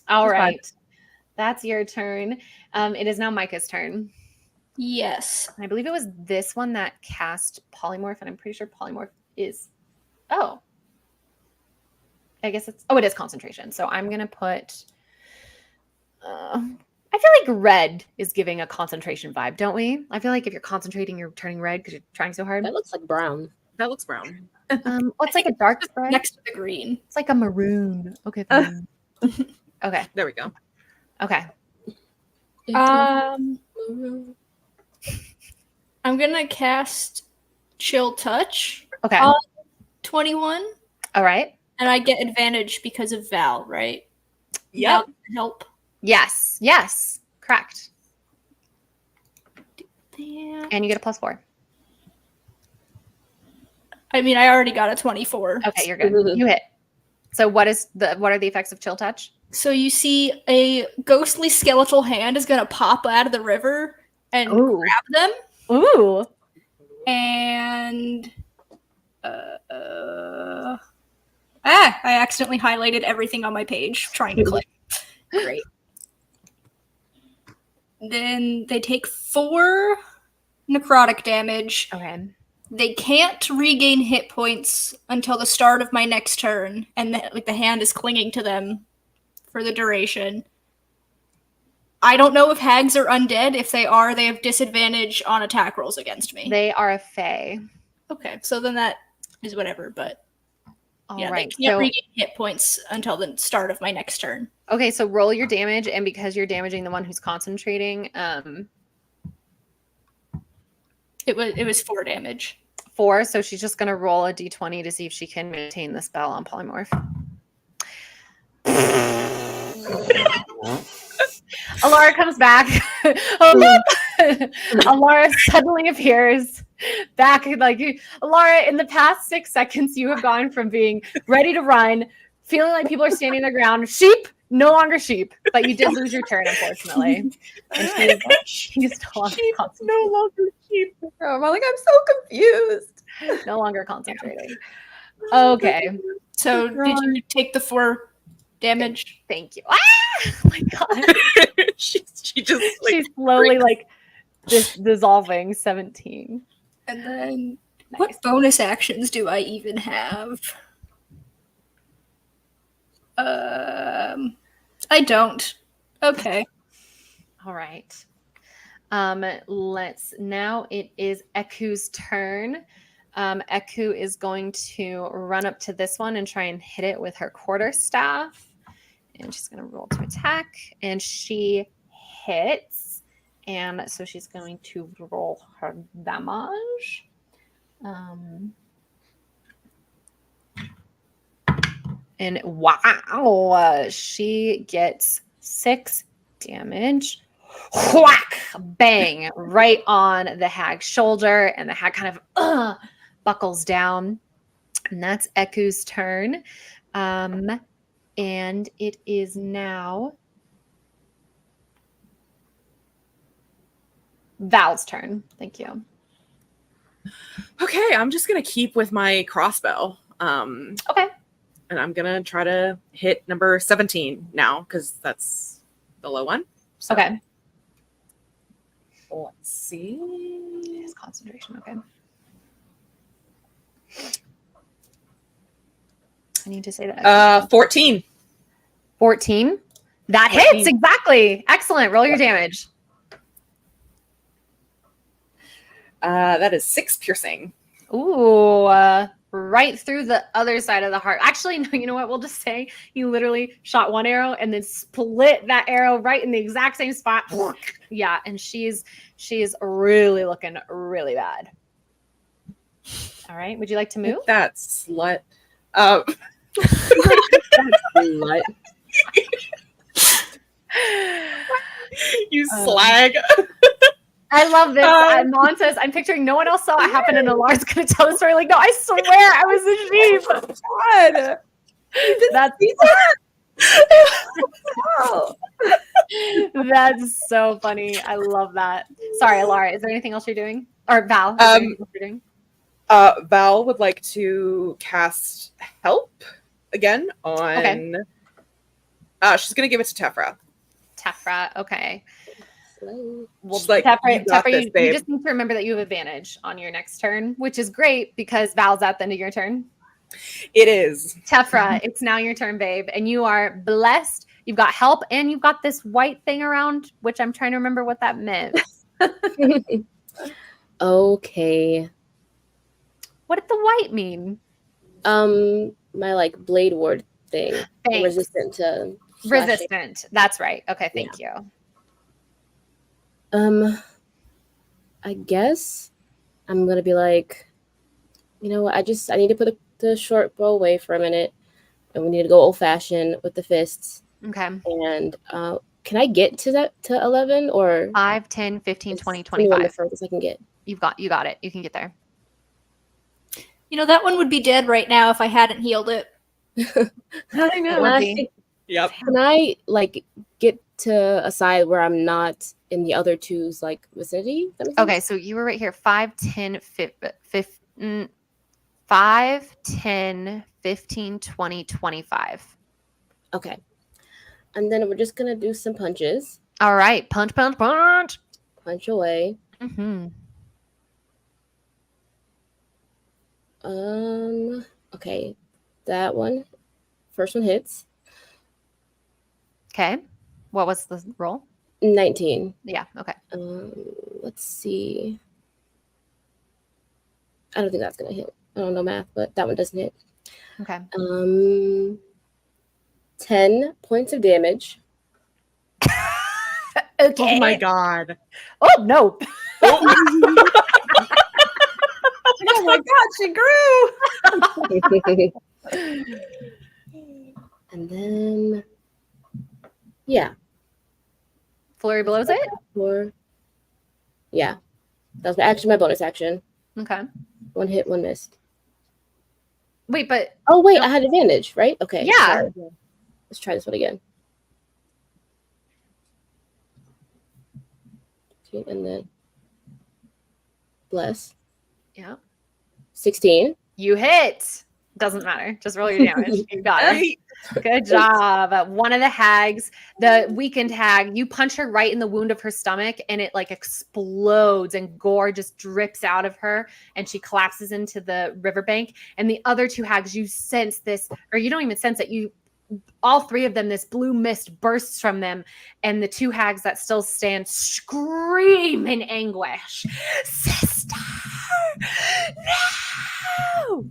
All Just right, that's your turn. It is now Micah's turn. Yes. I believe it was this one that cast polymorph, and I'm pretty sure polymorph is. Oh, I guess it is concentration. So I'm gonna put. I feel like red is giving a concentration vibe, don't we? I feel like if you're concentrating, you're turning red because you're trying so hard. That looks like brown. That looks brown. It's like a dark red. Next to the green. It's like a maroon. Okay. Fine. Okay. There we go. Okay. I'm gonna cast Chill Touch. Okay. 21, All right. and I get advantage because of Val, right? Yep. Val can help. Yes. Yes. Correct. Yeah. And you get a +4. I mean, I already got a 24. Okay, you're good. You hit. So what are the effects of Chill Touch? So you see a ghostly skeletal hand is gonna pop out of the river and Ooh. grab them, Ooh. and I accidentally highlighted everything on my page trying to click. Great. Then they take 4 necrotic damage. Okay. They can't regain hit points until the start of my next turn, and the hand is clinging to them for the duration. I don't know if hags are undead. If they are, they have disadvantage on attack rolls against me. They are a fae. Okay, so then that is whatever, but All yeah, right. they can't So, regain hit points until the start of my next turn. okay, so roll your damage, and because you're damaging the one who's concentrating, It was 4 damage. 4. So she's just gonna roll a d20 to see if she can maintain the spell on polymorph. Alara comes back. Alara suddenly appears back. Like Alara, in the past 6 seconds, you have gone from being ready to run, feeling like people are standing their ground. Sheep, no longer sheep, but you did lose your turn, unfortunately. And she's no longer No longer sheep. I'm like, I'm so confused. no longer concentrating. Okay, So did you take the 4 damage? thank you. Ah! Oh my god, she just like, she's slowly like dissolving. 17. And then what bonus actions do I even have? I don't. Okay. All right. It is Eku's turn. Eku is going to run up to this one and try and hit it with her quarterstaff. And she's going to roll to attack. And she hits. And so she's going to roll her damage. And wow, she gets 6 damage. Whack! Bang! Right on the hag's shoulder, and the hag kind of buckles down. And that's Eku's turn. And it is now Val's turn. Thank you. okay, I'm just gonna keep with my crossbow. Okay. And I'm gonna try to hit number 17 now because that's the low one. So, Okay. let's see. His concentration. Okay. I need to say that. 14. 14. That 14. hits exactly. Excellent. Roll your damage. That is 6 piercing. Ooh, right through the other side of the heart. Actually, no, you know what? We'll just say he literally shot one arrow and then split that arrow right in the exact same spot. Yeah, and she's really looking really bad. All right. Would you like to move? That slut. Slut. You slag. I love this. Mon says, I'm picturing no one else saw it happen, and Alar's going to tell the story. Like, no, I swear I was a sheep. God. That's so funny. I love that. Sorry, Alara, is there anything else you're doing? Or Val, is there anything else you're doing? Val would like to cast help again on. Okay. She's gonna give it to Tefra. Tefra, okay. Well, She's like, Tefra, you got this, you babe. just need to remember that you have advantage on your next turn, which is great because Val's at the end of your turn. It is. Tefra, it's now your turn, babe, and you are blessed. You've got help, and you've got this white thing around, which I'm trying to remember what that meant. Okay. What did the white mean? My like blade ward thing. Thanks. Resistant to slashing. Resistant. That's right. Okay, thank you. I guess I'm gonna be like, you know what? I need to put the short bow away for a minute, and we need to go old fashioned with the fists. Okay. And can I get to 11 or 5, 10, 15, 20, 21 25. the furthest I can get? You got it. You can get there. You know, that one would be dead right now if I hadn't healed it. I know. Yep. Can I like get to a side where I'm not in the other two's like vicinity? That makes sense? Okay, so you were right here. 5, 10, 5, 10, 15, 20, 25. Okay. And then we're just gonna do some punches. All right. Punch, punch, punch. Punch away. Mm-hmm. Okay. That one. First one hits. Okay. What was the roll? 19. Yeah. Okay. Let's see. I don't think that's gonna hit. I don't know math, but that one doesn't hit. Okay. 10 points of damage. Okay. Oh my god. Oh no. Oh my God, she grew. And then, yeah. Flurry blows it. Yeah. That was actually my bonus action. Okay. One hit, one missed. Wait, but Oh, wait, I had advantage, right? Okay. Yeah. Sorry. Let's try this one again. And then bless. yeah, 16. you hit. Doesn't matter. Just roll your damage. You got it. Good job. One of the hags, the weakened hag, you punch her right in the wound of her stomach and it like explodes and gore just drips out of her and she collapses into the riverbank. And the other two hags, you sense this, or you don't even sense it. All three of them, this blue mist bursts from them. And the two hags that still stand scream in anguish. Sister, no!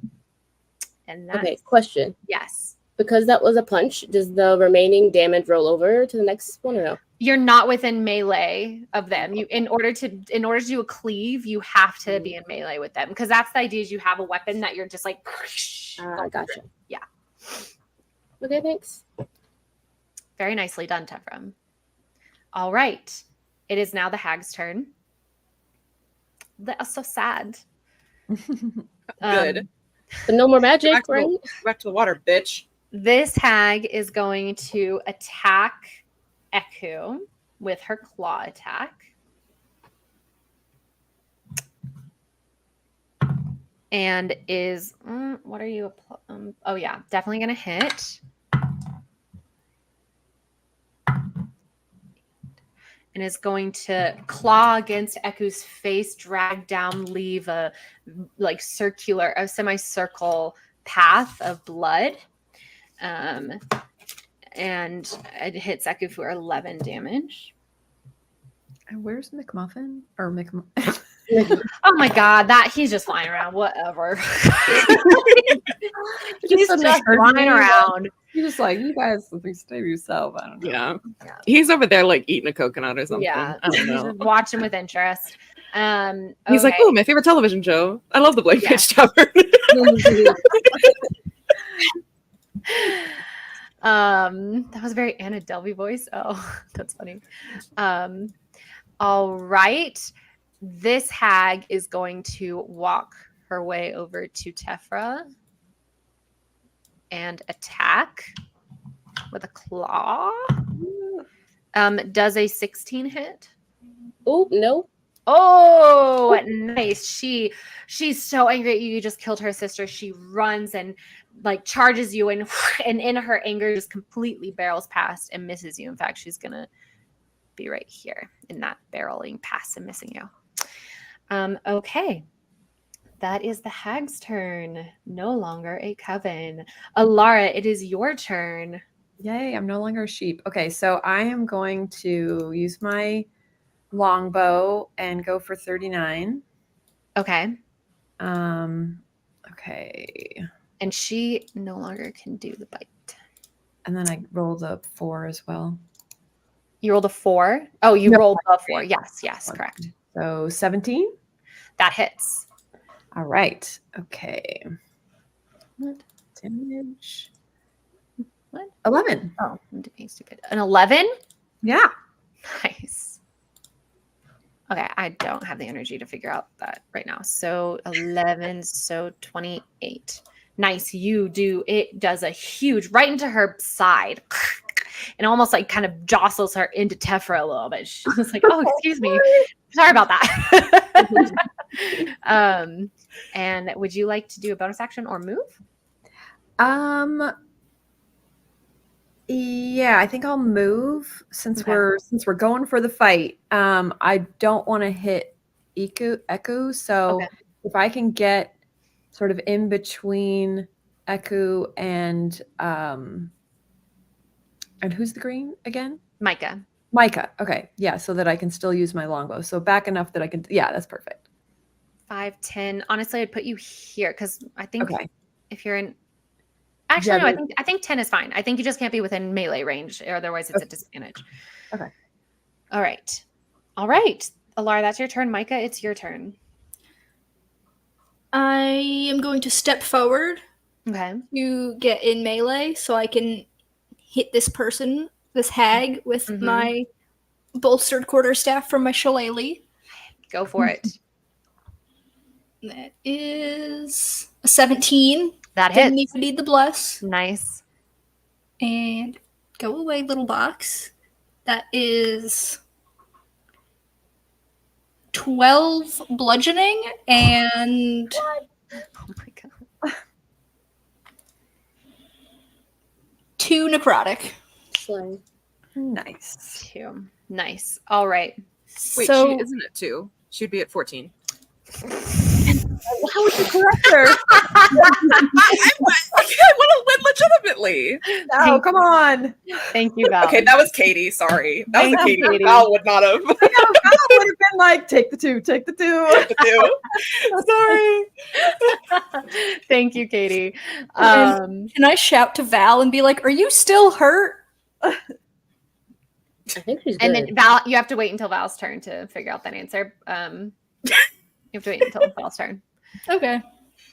And that's, Okay, question. yes. Because that was a punch, does the remaining damage roll over to the next one or no? You're not within melee of them. You in order to do a cleave, you have to be in melee with them because that's the idea. Is you have a weapon that you're just like. Gotcha. Yeah. Okay, thanks. Very nicely done, Tefram. All right, it is now the hag's turn. That's so sad. Good. But no more magic, Back to the- right? Back to the water, bitch. This hag is going to attack Eku with her claw attack. And is, what are you? Oh, yeah, definitely going to hit. And is going to claw against Eku's face, drag down, leave a like a semicircle path of blood. And it hits Eku for 11 damage. And where's McMuffin? Or Oh my god, that he's just flying around. Whatever. He's just flying around. He's just like, you guys stay to yourself. I don't know. Yeah. He's over there like eating a coconut or something. Yeah, I don't he's know. just watching with interest. He's like, okay. oh, my favorite television show. I love the Blank Page Tavern. That was a very Anna Delvey voice. Oh, that's funny. All right. This hag is going to walk her way over to Tefra and attack with a claw. Does a 16 hit? Oh, no. Oh, nice. She's so angry at you. You just killed her sister. She runs and like charges you and in her anger just completely barrels past and misses you. In fact, she's gonna be right here in that barreling past and missing you. Okay. That is the hag's turn. No longer a coven. Alara, it is your turn. Yay, I'm no longer a sheep. Okay, so I am going to use my longbow and go for 39. Okay. Okay. And she no longer can do the bite. And then I rolled a 4 as well. You rolled a 4? Oh, you No, rolled a 4. Yes, correct. So 17? That hits. All right. Okay. What? Damage. What? 11. Oh, I'm being stupid. An 11? Yeah. Nice. Okay, I don't have the energy to figure out that right now. So 11, so 28. Nice. You do. It does a huge right into her side. And almost like kind of jostles her into Tefra a little bit. She's like, oh, excuse me. Sorry about that. And would you like to do a bonus action or move? Yeah, I think I'll move since Okay. we're going for the fight. I don't want to hit Echo, so Okay. if I can get sort of in between Echo and who's the green again? Micah. Micah. Okay, yeah, so that I can still use my longbow. So back enough that I can. Yeah, that's perfect. 5, 10. Honestly, I'd put you here because I think Okay. if you're in. Actually, Yeah, no, I think 10 is fine. I think you just can't be within melee range, or otherwise it's a disadvantage. Okay. All right. Alara, that's your turn. Micah, it's your turn. I am going to step forward Okay. to get in melee so I can hit this person, this hag, with Mhm. my bolstered quarterstaff from my shillelagh. Go for it. That is a 17. That Didn't hits. even need the bless. Nice. And go away, little box. That is 12 bludgeoning and Oh my god. 2 necrotic. Slay. Nice. 2. Nice. All right. Wait, So she isn't at 2. She'd be at 14. How would you correct her? I want to win legitimately. No, come on. Thank you, Val. Okay, that was Katie. Sorry. That was Thank a you, Katie. Katie. Val would not have. Val would have been like, take the 2, take the 2. Sorry. Thank you, Katie. can I shout to Val and be like, "Are you still hurt?" I think she's good. And then Val, you have to wait until Val's turn to figure out that answer. You have to wait until Val's turn. Okay.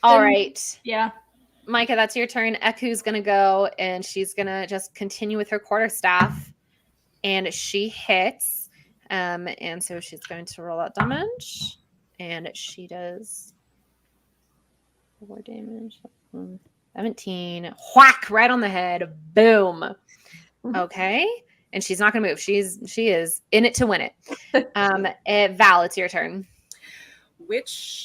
All Then- right. Yeah. Micah, that's your turn. Eku's going to go, and she's going to just continue with her quarterstaff. And she hits. And so she's going to roll out damage. And she does 4 damage. 17. Whack! Right on the head. Boom. Okay. And she's not going to move. She is in it to win it. Val, it's your turn.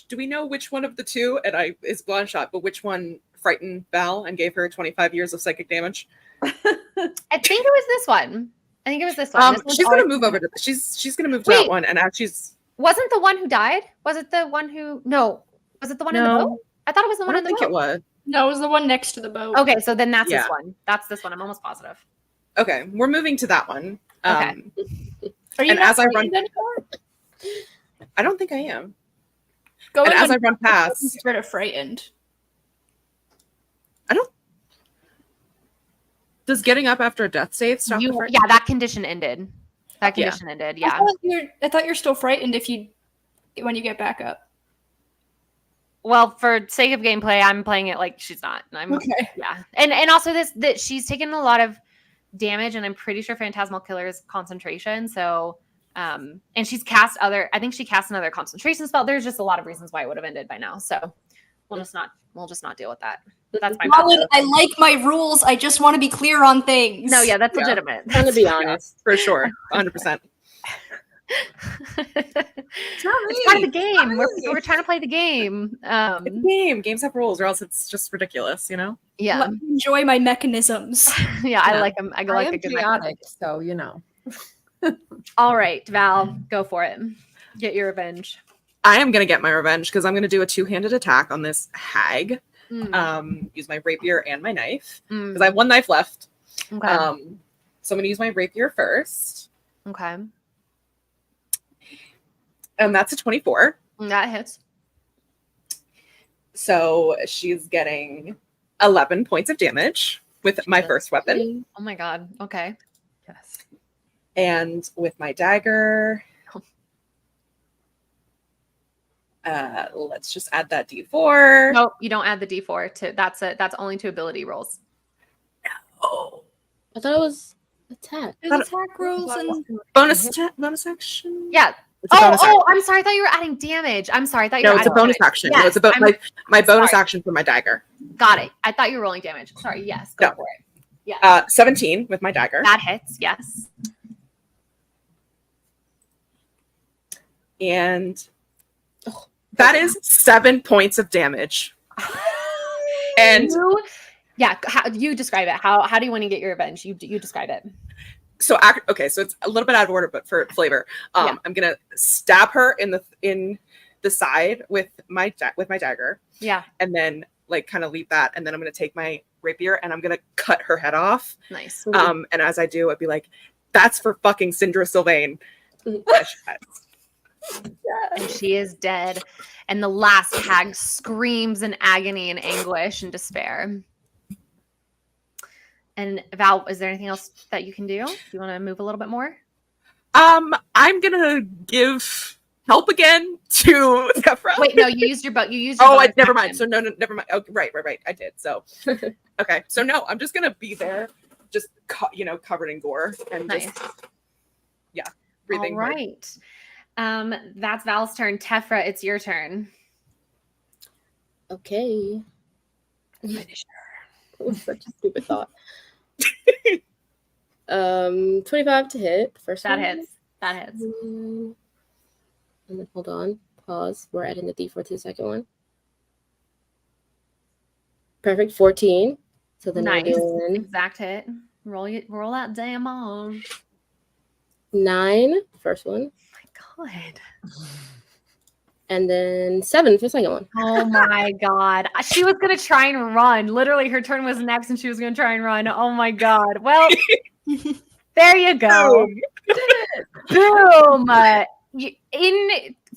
Do we know which one of the two, and is Blonshot, but which one frightened Val and gave her 25 years of psychic damage? I think it was this one. This one's She's going to always- move over to she's going to move to Wait. that one, and as she's Wasn't the one who died? Was it the one who? No. Was it the one in the No. boat? I thought it was the I one in don't the think boat. it was. No, it was the one next to the boat. Okay, so then that's Yeah. this one. That's this one. I'm almost positive. Okay, we're moving to that one. Okay. Are you And not as I run- frightened anymore? I don't think I am. Go And in as when I run past, get rid of frightened. does getting up after a death save stop the fright? Yeah, that condition ended. That Yeah. condition ended. I Yeah. thought you're still frightened when you get back up. Well, for sake of gameplay, I'm playing it like she's not. I'm Okay. yeah, and also that she's taken a lot of damage, and I'm pretty sure Phantasmal Killer is concentration. So, and she's cast other. I think she cast another concentration spell. There's just a lot of reasons why it would have ended by now. So we'll just not deal with that. That's my Colin, I like my rules. I just want to be clear on things. No, yeah, that's Yeah. legitimate. Trying to be honest. For sure. 100%. It's part of the game. We're trying to play the game. It's a game. Games have rules, or else it's just ridiculous, you know? Yeah, Let me enjoy my mechanisms. yeah, I Yeah. like them. I I like am a good chaotic, so you know. All right, Val, go for it. Get your revenge. I am going to get my revenge because I'm going to do a two-handed attack on this hag. Mm. Use my rapier and my knife Mm. because I have one knife left. Okay. So I'm going to use my rapier first. Okay. And that's a 24. That hits. So she's getting 11 points of damage with my first weapon. Oh my god. Okay. Yes. And with my dagger, let's just add that d4. Nope, you don't add the D4 to that's only to ability rolls. Oh, I thought it was attack. There's attack rules and bonus action. Yeah. It's a bonus action. I'm sorry. I thought you were adding damage. I'm sorry. I thought you No, were it's a adding bonus damage. action. Yes, No, it's about my bonus sorry. action for my dagger. Got it. I thought you were rolling damage. Sorry. Yes. Go No. for it. Yeah. 17 with my dagger. That hits. Yes. And that is 7 points of damage. And you describe it. How do you want to get your revenge? You describe it. so okay, so it's a little bit out of order, but for flavor, Yeah. I'm gonna stab her in the side with my dagger, Yeah. and then like kind of leave that, and then I'm gonna take my rapier and I'm gonna cut her head off. Nice. And as I do, I'd be like, "That's for fucking Syndra Sylvain." And she is dead. And the last hag screams in agony and anguish and despair. And Val, is there anything else that you can do? Do you want to move a little bit more? I'm gonna give help again to Kefra. Wait, no, you used your boat. You used your bonus never mind. action. So no, never mind. Oh, right. I did. So okay. So no, I'm just gonna be there, just covered in gore and Nice. just breathing. All hard. right. That's Val's turn. Tefra, it's your turn. Okay. Such a stupid thought. 25 to hit. First That one. hits. That hits. And then hold on. Pause. We're adding the D4 to the second one. Perfect. 14. So then Nice. we're doing Exact hit. Roll that damage. 9. First one. Oh my god. And then 7 for the second one. Oh my god. She was gonna try and run. Literally, her turn was next and she was gonna try and run. Oh my god. Well, there you go. Boom.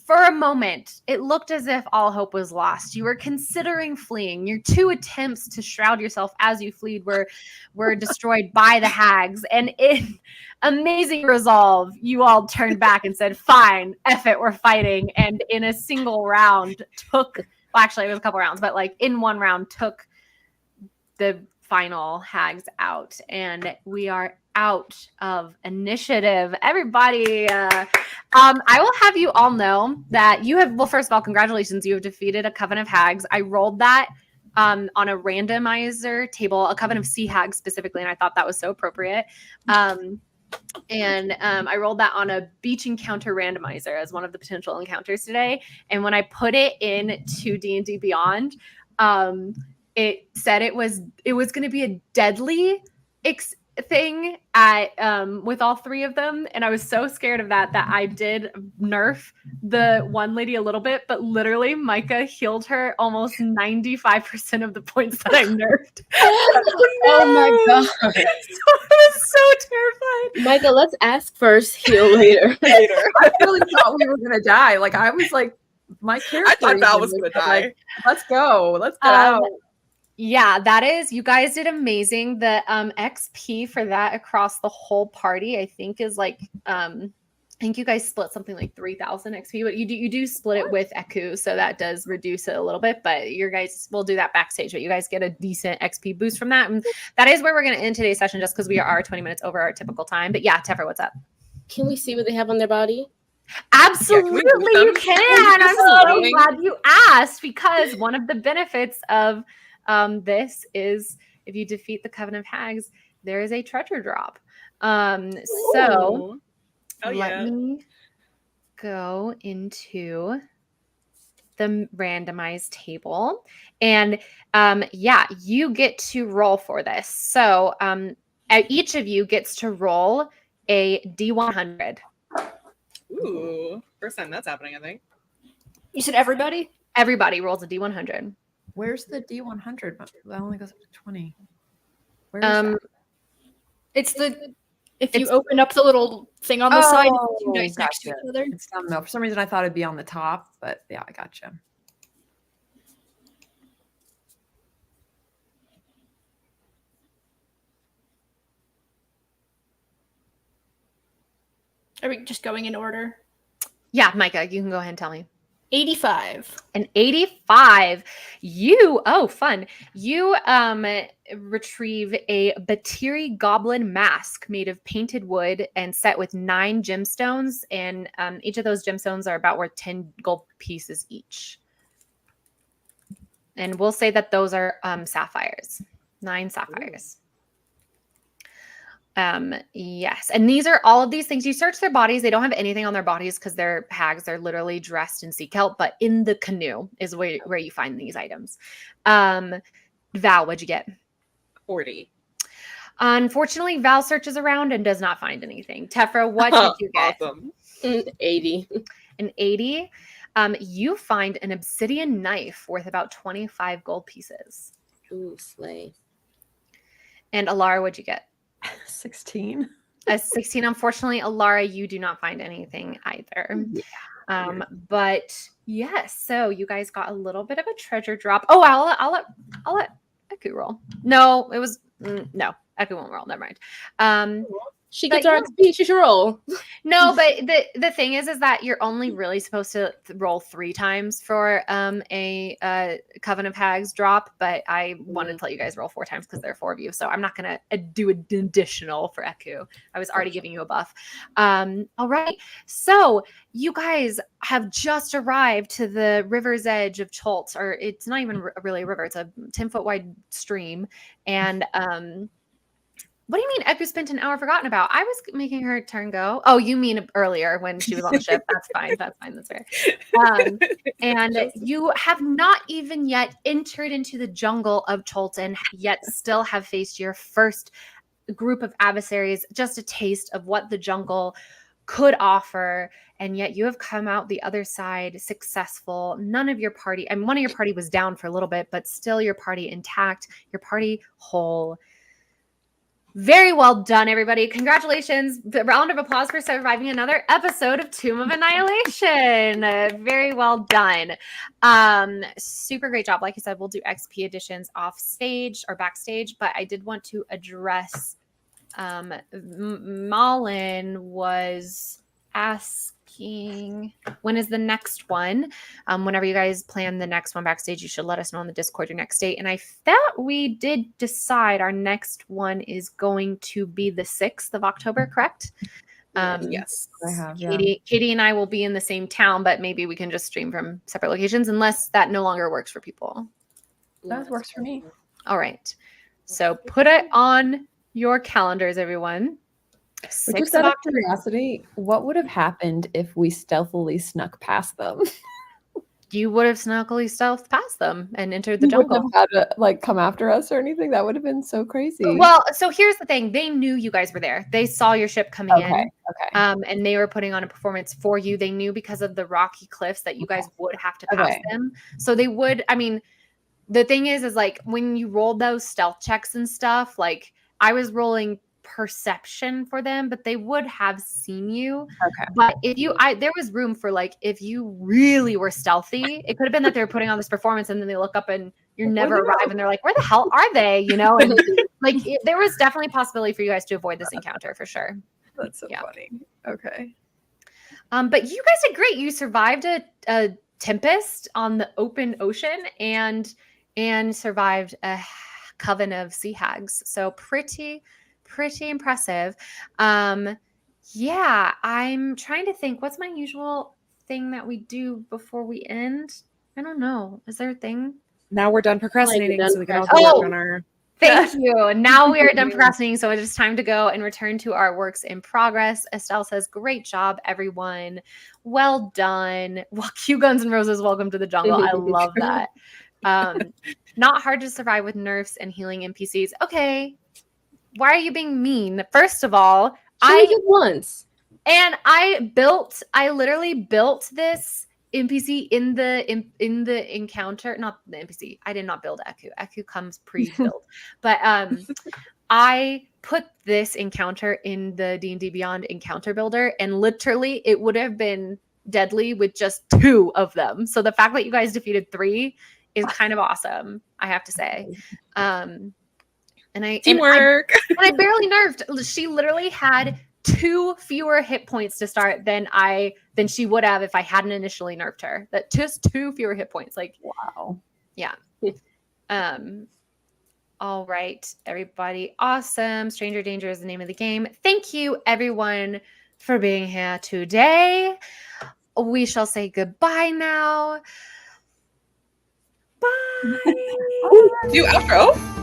For a moment, it looked as if all hope was lost. You were considering fleeing. Your 2 attempts to shroud yourself as you fled were destroyed by the hags. And in amazing resolve, you all turned back and said, "Fine, F it, we're fighting." And in a single round, actually, it was a couple rounds, but like in one round, took the final hags out. And we are out of initiative. Everybody, I will have you all know that you have, well, first of all, congratulations, you have defeated a coven of hags. I rolled that on a randomizer table, a coven of sea hags specifically, and I thought that was so appropriate. I rolled that on a beach encounter randomizer as one of the potential encounters today. And when I put it in to D&D Beyond, it said it was going to be a deadly thing at with all 3 of them, and I was so scared of that I did nerf the one lady a little bit, but literally Micah healed her almost 95% of the points that I nerfed. Oh my god. So I was so terrified. Micah, let's ask first, heal later. I really thought we were gonna die. Like I was like, my character. I thought Val even was gonna like, die. Let's go. Let's get out. Yeah, that is, you guys did amazing. The XP for that across the whole party, I think, is like think you guys split something like 3,000 XP, but you do split it with Eku, so that does reduce it a little bit. But your guys will do that backstage, but you guys get a decent XP boost from that. And that is where we're going to end today's session, just because we are 20 minutes over our typical time. But yeah, Tefra, what's up? Can we see what they have on their body? Absolutely, Yeah, you can. I'm so glad you asked, because one of the benefits of this is if you defeat the Coven of Hags, there is a treasure drop. So let me go into the randomized table, and yeah, you get to roll for this. So each of you gets to roll a D100. Ooh, first time that's happening, I think. You said everybody? Everybody rolls a D100. Where's the D100? That only goes up to 20. Where is that? It's if you open up the little thing on the side, it's two dice next to each other. It's no, for some reason I thought it'd be on the top, but yeah, I gotcha. Are we just going in order? Yeah, Micah, you can go ahead and tell me. 85. An 85. Fun. You retrieve a Batiri goblin mask made of painted wood and set with 9 gemstones, and each of those gemstones are about worth 10 gold pieces each. And we'll say that those are sapphires. 9 sapphires. Yes. And these are all of these things. You search their bodies. They don't have anything on their bodies because they're hags. They're literally dressed in sea kelp, but in the canoe is where you find these items. Val, what'd you get? 40. Unfortunately, Val searches around and does not find anything. Tefra, what did you get? Awesome. 80. An 80. You find an obsidian knife worth about 25 gold pieces. Ooh, slay. And Alara, what'd you get? 16. A 16. Unfortunately, Alara, you do not find anything either. Yeah. But yes, so you guys got a little bit of a treasure drop. Oh, I'll let Eku roll. No, it was no. Eku won't roll. Never mind. She gets our XP. She should roll. No, but the thing is that you're only really supposed to roll 3 times for a Coven of Hags drop. But I wanted to let you guys roll 4 times because there are 4 of you, so I'm not gonna do an additional for Eku. I was already giving you a buff. All right, so you guys have just arrived to the river's edge of Cholt, or it's not even really a river; it's a 10-foot wide stream, and what do you mean Eku spent an hour forgotten about? I was making her turn go. Oh, you mean earlier when she was on the ship. That's fine. That's fine. That's fair. And you have not even yet entered into the jungle of Cholton, yet still have faced your first group of adversaries, just a taste of what the jungle could offer. And yet you have come out the other side successful. None of your party, and one of your party was down for a little bit, but still your party intact, your party whole. Very well done, everybody. Congratulations. A round of applause for surviving another episode of Tomb of Annihilation. Very well done. Super great job. Like I said, we'll do XP additions off stage or backstage, but I did want to address Malin was asking when is the next one. Whenever you guys plan the next one backstage, you should let us know on the Discord your next date. And I thought we did decide our next one is going to be the 6th of October, correct? Yes, I have. Katie and I will be in the same town, but maybe we can just stream from separate locations unless that no longer works for people. That works for me. All right, so put it on your calendars, everyone. Just out of curiosity, what would have happened if we stealthily snuck past them? You would have snuckily stealthed past them and entered the You jungle. wouldn't have had to come after us or anything. That would have been so crazy. Well, so here's the thing: they knew you guys were there. They saw your ship coming in, Okay. and they were putting on a performance for you. They knew because of the rocky cliffs that you guys would have to pass them. So they would. I mean, the thing is like when you rolled those stealth checks and stuff, like I was rolling perception for them, but they would have seen you. Okay. But if there was room for like if you really were stealthy, it could have been that they were putting on this performance and then they look up and you never arrive and they're like, where the hell are they? You know, and like there was definitely a possibility for you guys to avoid this encounter for sure. That's so funny. Okay. But you guys did great. You survived a tempest on the open ocean and survived a coven of sea hags. So pretty impressive. Yeah, I'm trying to think. What's my usual thing that we do before we end? I don't know. Is there a thing? Now we're done procrastinating, done so we can all procrastinating. work on our. Thank you. Now we are done procrastinating, so it is time to go and return to our works in progress. Estelle says, "Great job, everyone. Well done." Well, Q Guns and Roses, welcome to the jungle. I love that. Not hard to survive with nerfs and healing NPCs. Okay, why are you being mean? First of all, Only did once. I literally built this NPC in the encounter, not the NPC. I did not build Eku. Eku comes pre-built. But I put this encounter in the D&D Beyond encounter builder, and literally it would have been deadly with just 2 of them. So the fact that you guys defeated 3 is kind of awesome, I have to say. And Teamwork. I barely nerfed. She literally had 2 fewer hit points to start than she would have if I hadn't initially nerfed her. That just 2 fewer hit points. Like, Wow. yeah. All right, everybody. Awesome. Stranger Danger is the name of the game. Thank you, everyone, for being here today. We shall say goodbye now. Bye. Do outro.